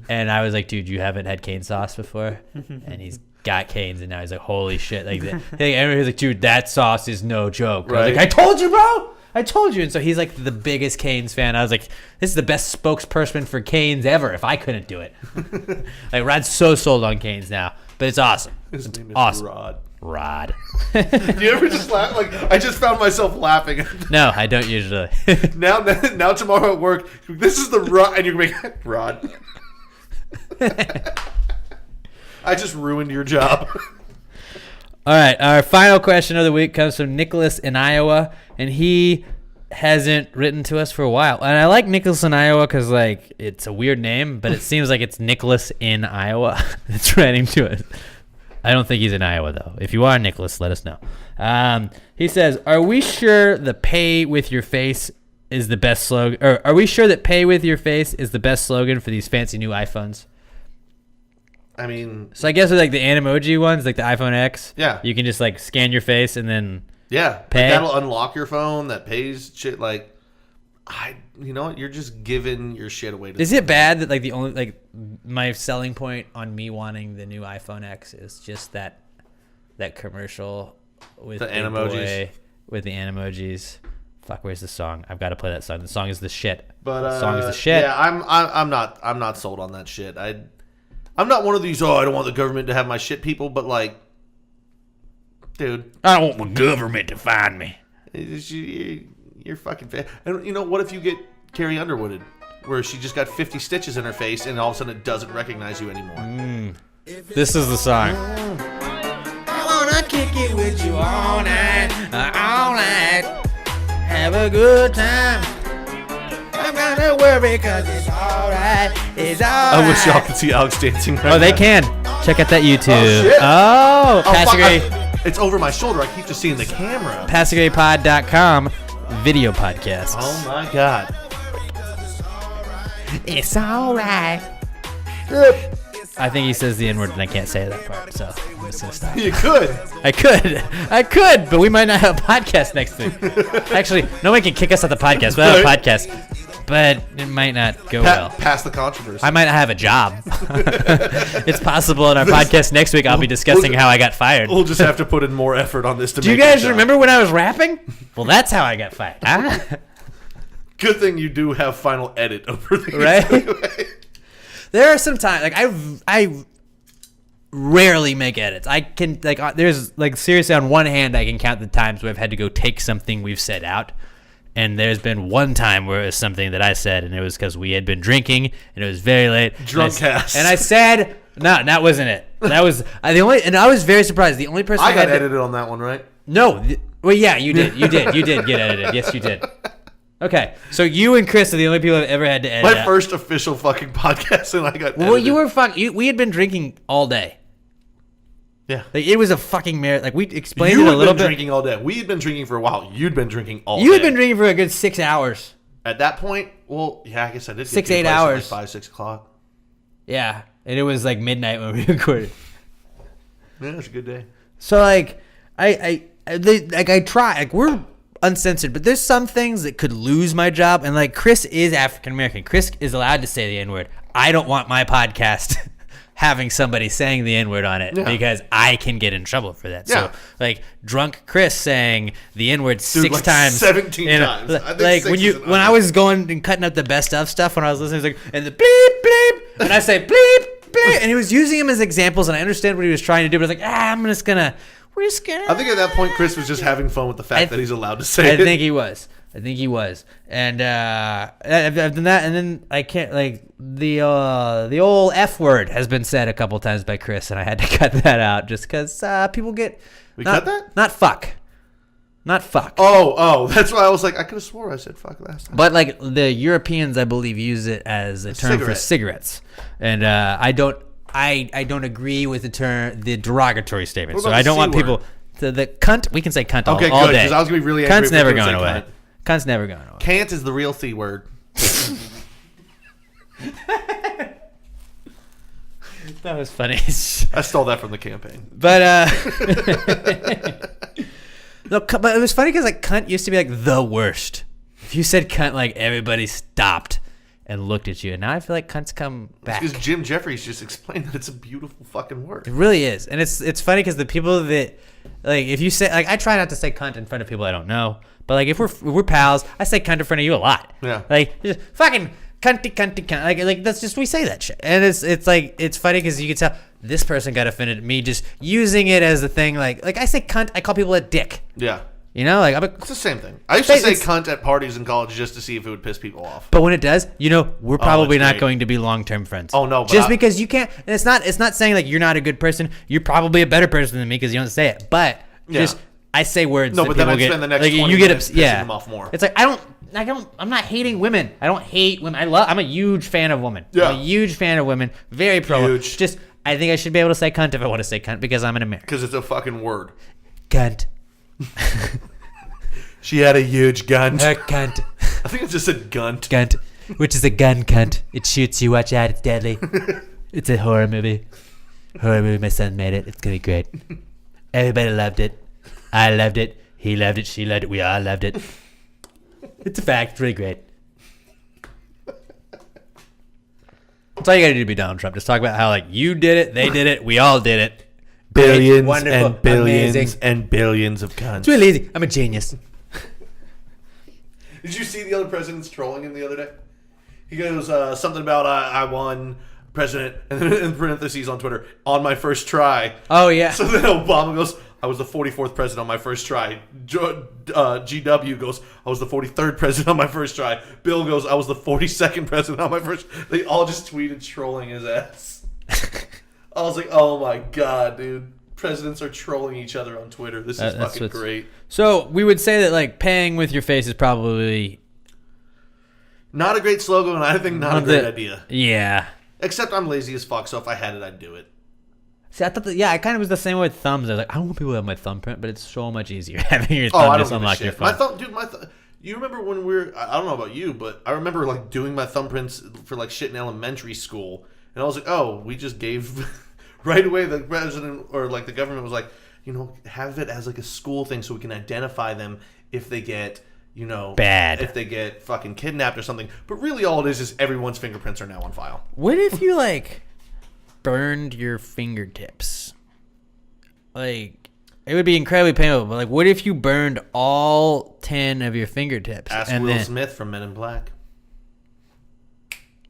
and I was like, dude, you haven't had cane sauce before, and he's got Cane's, and now he's like, holy shit, like everybody's like, dude, that sauce is no joke. Right? I was like, I told you, bro. I told you. And so he's like the biggest Cane's fan. I was like, this is the best spokesperson for Cane's ever if I couldn't do it. Like, Rod's so sold on Cane's now. But it's awesome. His name is awesome. Rod. Do you ever just laugh? Like, I just found myself laughing. No, I don't usually. now tomorrow at work, this is the Rod. And you're going to make Rod. I just ruined your job. All right, our final question of the week comes from Nicholas in Iowa, and he hasn't written to us for a while. And I like Nicholas in Iowa because, like, it's a weird name, but it seems like it's Nicholas in Iowa that's writing to us. I don't think he's in Iowa, though. If you are, Nicholas, let us know. He says, are we sure the pay with your face is the best slogan? Or are we sure that pay with your face is the best slogan for these fancy new iPhones? I mean, so I guess with like the Animoji ones, like the iPhone X, yeah, you can just like scan your face and then pay. Like that'll unlock your phone. That pays shit. Like, you know what? You're just giving your shit away. Is it bad that like the only like my selling point on me wanting the new iPhone X is just that commercial with the Animojis? With the Animojis. Fuck, where's the song? I've got to play that song. The song is the shit. But the song is the shit. Yeah, I'm not sold on that shit. I'm not one of these, I don't want the government to have my shit people, but like, dude. I don't want the government to find me. You're fucking fat. And you know, what if you get Carrie Underwooded, where she just got 50 stitches in her face and all of a sudden it doesn't recognize you anymore? This is the song. I wanna kick it with you all night. Have a good time. I'm gonna worry because it's alright. It's alright. I wish y'all could see Alex dancing right now. Oh, they can. Check out that YouTube. Oh, shit. Pastor Gray. It's over my shoulder. I keep just seeing the camera. PastorGrayPod.com video podcasts. Oh, my God. It's alright. I think he says the N-word and I can't say that part, so I'm just going to stop. You could. I could, but we might not have a podcast next week. Actually, nobody can kick us off the podcast. We'll have a podcast, but it might not go well. Pass the controversy. I might not have a job. It's possible in our podcast next week I'll be discussing how I got fired. We'll just have to put in more effort on this to Do you guys remember when I was rapping? Well, that's how I got fired. Huh? Good thing you do have final edit over these. Right? Anyway. There are some times, like, I rarely make edits. I can, like, there's, like, seriously, on one hand, I can count the times where I've had to go take something we've said out. And there's been one time where it was something that I said, and it was because we had been drinking, and it was very late. Drunkcast. And I said, no, that wasn't it. That was, and I was very surprised. The only person I got edited on that one, right? No. Well, yeah, you did. You did get edited. Yes, you did. Okay, so you and Chris are the only people I've ever had to edit. My first official fucking podcast, and I got. Well, you were we had been drinking all day. Yeah, like it was a fucking marathon. Like we explained you it a little bit. Drinking all day. We had been drinking for a while. You'd been drinking all day. You had been drinking for a good 6 hours. At that point, well, yeah, I guess I did. 6-8 hours. Like 5-6 o'clock. Yeah, and it was like midnight when we recorded. Yeah, it was a good day. So like, I try. Like we're uncensored, but there's some things that could lose my job. And like Chris is African American. Chris is allowed to say the N-word. I don't want my podcast having somebody saying the N-word on it because I can get in trouble for that. Yeah. So like drunk Chris saying the N-word 6 times, 17 times. Like when I was going and cutting up the best of stuff when I was listening, it was like, and the bleep bleep, and I say bleep bleep, and he was using them as examples, and I understand what he was trying to do, but I was like, we're just gonna. I think at that point Chris was just having fun with the fact that he's allowed to say it. I think he was, and I've done that, and then I can't like the old F word has been said a couple times by Chris, and I had to cut that out just because people get. We cut that? Not fuck. Oh, that's why I was like, I could have swore I said fuck last time. But like the Europeans, I believe, use it as a term for cigarettes, and I don't agree with the derogatory statement. So I don't want people the cunt. We can say cunt all day. Because I was gonna be really angry. Cunt's never going away. Cunt's never going away. Can't is the real C word. That was funny. I stole that from the campaign. But no, but it was funny because like cunt used to be like the worst. If you said cunt, like everybody stopped and looked at you, and now I feel like cunts come back. Because Jim Jeffries just explained that it's a beautiful fucking word. It really is, and it's funny because the people that like if you say like I try not to say cunt in front of people I don't know, but like if we're pals, I say cunt in front of you a lot. Yeah, like just fucking cunty cunt. Like that's just we say that shit, and it's like it's funny because you can tell this person got offended at me just using it as a thing. Like I say cunt, I call people a dick. Yeah. You know, like it's the same thing. I used to say cunt at parties in college just to see if it would piss people off. But when it does, we're probably not going to be long-term friends. Oh no! Just because you can't, and it's not saying like you're not a good person. You're probably a better person than me because you don't say it. But just I say words. No, but then I spend the next 20 minutes pissing them off more. It's like I'm not hating women. I don't hate women. I'm a huge fan of women. Yeah. I'm a huge fan of women. Very pro. Huge. Just I think I should be able to say cunt if I want to say cunt because I'm an American. Because it's a fucking word. Cunt. She had a huge gun. Her cunt. I think it's just a gunt. Gunt, which is a gun cunt. It shoots you. Watch out. It's deadly. It's a horror movie. My son made it. It's going to be great. Everybody loved it. I loved it. He loved it. She loved it. We all loved it. It's a fact. It's really great. That's all you got to do to be Donald Trump. Just talk about how like you did it, they did it, we all did it. Billions wonderful, and billions amazing. and billions of cunts. It's really easy. I'm a genius. Did you see the other president's trolling him the other day? He goes something about I won president, and then in parentheses on Twitter, on my first try. Oh, yeah. So then Obama goes, I was the 44th president on my first try. GW goes, I was the 43rd president on my first try. Bill goes, I was the 42nd president on my first. They all just tweeted trolling his ass. I was like, oh my God, dude. Presidents are trolling each other on Twitter. This is fucking great. So we would say that like paying with your face is probably not a great slogan, and I think not a great idea. Yeah. Except I'm lazy as fuck, so if I had it, I'd do it. See, I thought I kind of was the same way with thumbs. I was like, I don't want people to have my thumbprint, but it's so much easier having your thumb just unlock your phone. My thumb, dude, you remember when I don't know about you, but I remember like doing my thumbprints for like shit in elementary school, and I was like, oh, we just gave right away the president or like the government was like, have it as like a school thing so we can identify them if they get, bad, if they get fucking kidnapped or something. But really all it is everyone's fingerprints are now on file. What if you like burned your fingertips? Like, it would be incredibly painful, but like, what if you burned all 10 of your fingertips? Ask Will Smith from Men in Black.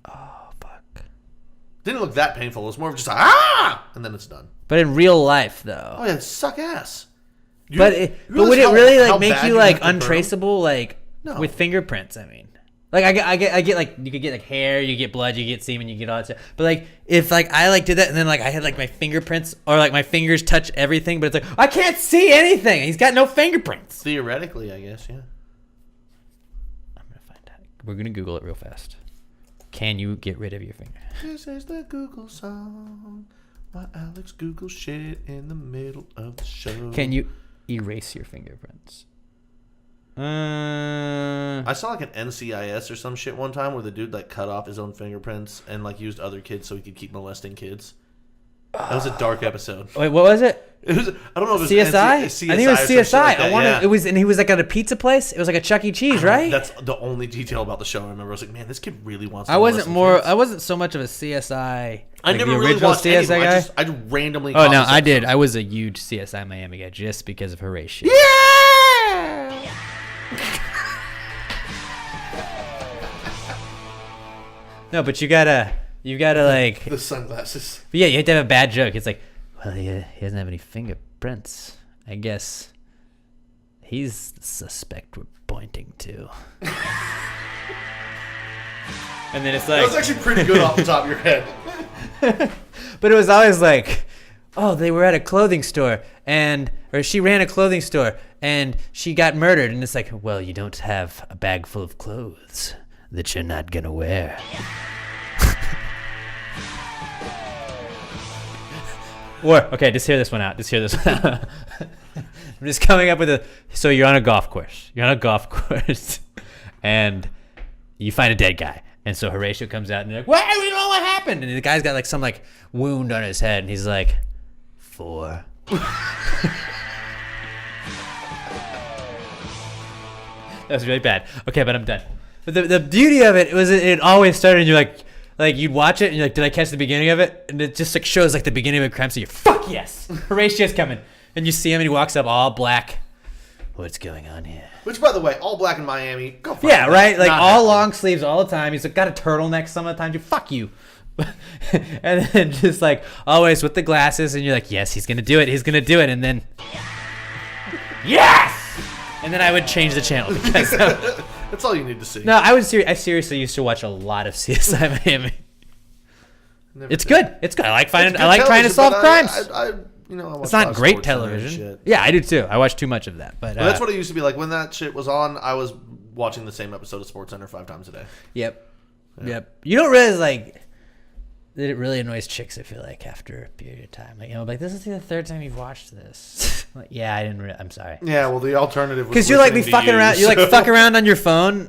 Oh, fuck. Didn't look that painful. It was more of just and then it's done. But in real life, though. Oh, yeah, it suck ass. But would it really like make you like untraceable, like with fingerprints? I mean, like I get like you could get like hair, you get blood, you get semen, you get all that stuff. But like if like I like did that and then like I had like my fingerprints or like my fingers touch everything, but it's like I can't see anything. He's got no fingerprints. Theoretically, I guess, yeah. We're gonna Google it real fast. Can you get rid of your finger? This is the Google song. Why Alex Google shit in the middle of the show. Can you erase your fingerprints? I saw like an NCIS or some shit one time where the dude like cut off his own fingerprints and like used other kids so he could keep molesting kids. That was a dark episode. Wait, what was it? It was, I don't know if it was CSI? I think it was CSI. Like that, it was, and he was like at a pizza place. It was like a Chuck E. Cheese, right? That's the only detail about the show I remember. I was like, man, this kid really wants to I molest wasn't so much of a CSI. I never really watched CSI guy. I just randomly. Oh no, I did. I was a huge CSI Miami guy just because of Horatio. Yeah. No, but you gotta like the sunglasses. Yeah, you have to have a bad joke. It's like, well, he doesn't have any fingerprints. I guess he's the suspect we're pointing to. And then it's like, that was actually pretty good off the top of your head. But it was always like, oh, they were at a clothing store or she ran a clothing store and she got murdered. And it's like, well, you don't have a bag full of clothes that you're not gonna wear. Or, okay, just hear this one out. I'm just coming up with so you're on a golf course. And you find a dead guy. And so Horatio comes out and you're like, well, we don't know what happened. And the guy's got like some like wound on his head. And he's like, 4. That was really bad. Okay, but I'm done. But the beauty of it was it always started and you're like you'd watch it and you're like, did I catch the beginning of it? And it just like shows like the beginning of a crime scene. You're fuck yes, Horatio's coming, and you see him and he walks up all black. What's going on here? Which, by the way, all black in Miami. Go for yeah, it. right. Like all long sleeves all the time. He's like got a turtleneck some of the time. You fuck you. And then just like always with the glasses, and you're like, yes, he's gonna do it. And then yes. And then I would change the channel because that's all you need to see. No, I seriously used to watch a lot of CSI Miami. It's good. I like trying to solve crimes. It's not great television. Yeah, I do too. I watch too much of that. But that's what it used to be like when that shit was on. I was watching the same episode of SportsCenter 5 times a day. Yep. You don't realize like that it really annoys chicks. I feel like after a period of time, like this is the third time you've watched this. Like, yeah, I didn't. I'm sorry. Yeah, well, the alternative was because you're like fucking around. You like fuck around on your phone,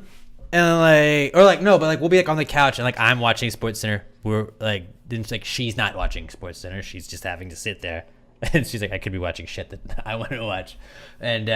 and we'll be like on the couch and like I'm watching SportsCenter. We're like, she's not watching SportsCenter. She's just having to sit there, and she's like, I could be watching shit that I want to watch, and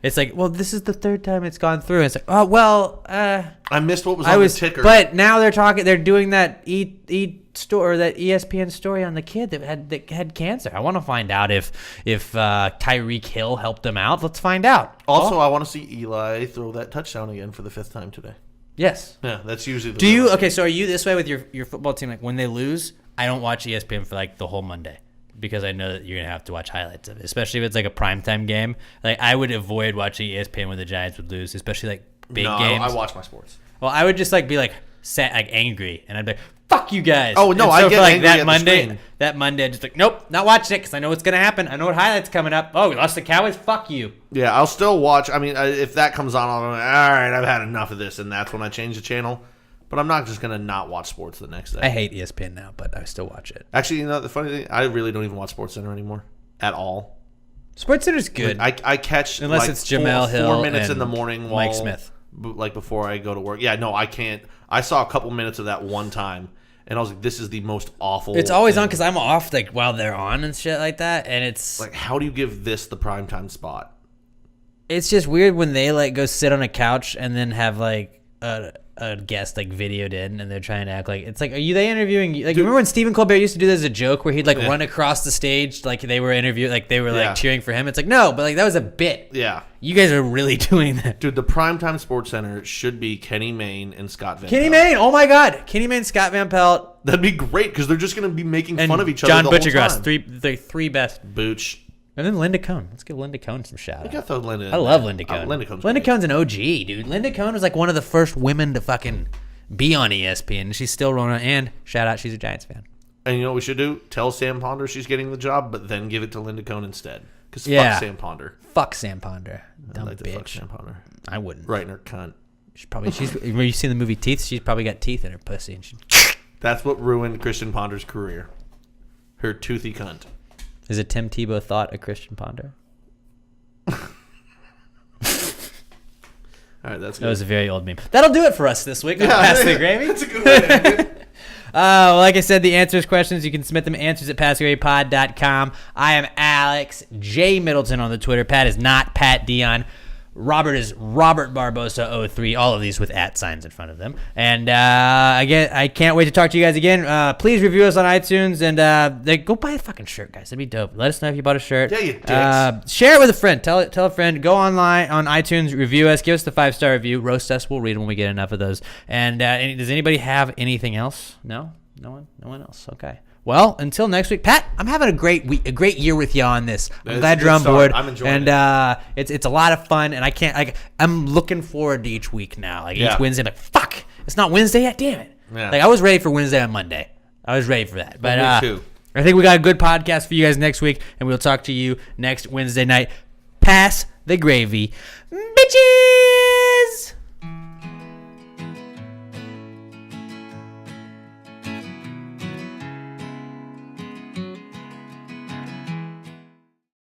it's like, well, this is the third time it's gone through. And it's like, oh well, I missed what was on the ticker. But now they're doing that that ESPN story on the kid that had cancer. I want to find out if Tyreek Hill helped him out. Let's find out. Also, I want to see Eli throw that touchdown again for the 5th time today. Yes. Yeah, that's usually the Do you okay, so are you this way with your football team? Like when they lose, I don't watch ESPN for like the whole Monday because I know that you're gonna have to watch highlights of it. Especially if it's like a primetime game. Like I would avoid watching ESPN when the Giants would lose, especially like big games. I watch my sports. Well, I would just like be like sad, like angry, and I'd be like, "Fuck you guys!" Oh no, I get angry that at Monday. the screen. That Monday, I'm just like, nope, not watching it because I know what's gonna happen. I know what highlights coming up. Oh, we lost the Cowboys. Fuck you. Yeah, I'll still watch. I mean, if that comes on, I'll be like, all right, I've had enough of this, and that's when I change the channel. But I'm not just gonna not watch sports the next day. I hate ESPN now, but I still watch it. Actually, the funny thing, I really don't even watch SportsCenter anymore at all. SportsCenter's good. I catch unless it's Jamel Hill, 4 minutes in the morning, Mike Smith. Like before I go to work. Yeah, no, I can't. I saw a couple minutes of that one time, and I was like, "This is the most awful." It's always on because I'm off like while they're on and shit like that, and it's like, how do you give this the primetime spot? It's just weird when they like go sit on a couch and then have like a guest like videoed in, and they're trying to act like it's like, are they interviewing you? Like, dude, remember when Stephen Colbert used to do that as a joke where he'd like run across the stage like they were interviewing, like they were like cheering for him? It's like, no, but like that was a bit. Yeah, you guys are really doing that, dude. The primetime SportsCenter should be Kenny Mayne and Scott Van Pelt. Kenny Mayne, oh my god, Kenny Mayne, Scott Van Pelt. That'd be great because they're just gonna be making fun of each John other. John Butchergrass, the three best. Booch. And then Linda Cohn. Let's give Linda Cohn some shout out. I love Linda Cohn. Linda Cohn's an OG, dude. Linda Cohn was like one of the first women to fucking be on ESPN. She's still rolling. And shout out, she's a Giants fan. And you know what we should do? Tell Sam Ponder she's getting the job, but then give it to Linda Cohn instead. Because fuck Sam Ponder. Fuck Sam Ponder. Dumb I'd like bitch. to fuck Sam Ponder. I wouldn't. Right in her cunt. When you seen the movie Teeth, she's probably got teeth in her pussy. And That's what ruined Christian Ponder's career. Her toothy cunt. Is it Tim Tebow thought a Christian Ponder? All right, that's good. That was a very old meme. That'll do it for us this week on Pass the Gravy. That's a good way to end it. Well, like I said, the answers questions, you can submit them answers at passthegravypod.com. I am Alex J. Middleton on the Twitter. Pat is not Pat Dion. Robert is Robert Barbosa 03. All of these with @ signs in front of them. And again, I can't wait to talk to you guys again. Please review us on iTunes and go buy a fucking shirt, guys. That'd be dope. Let us know if you bought a shirt. Yeah, you dicks. Share it with a friend. Tell a friend. Go online on iTunes, review us, give us the 5-star review. Roast us. We'll read when we get enough of those. And does anybody have anything else? No one else. Okay. Well, until next week, Pat. I'm having a great week, a great year with you on this. I'm glad you're on board. I'm enjoying it. And it's a lot of fun. And I'm looking forward to each week now. Each Wednesday, I'm like, fuck, it's not Wednesday yet. Damn it. Yeah. I was ready for Wednesday on Monday. I was ready for that. But me too. I think we got a good podcast for you guys next week, and we'll talk to you next Wednesday night. Pass the gravy, bitches.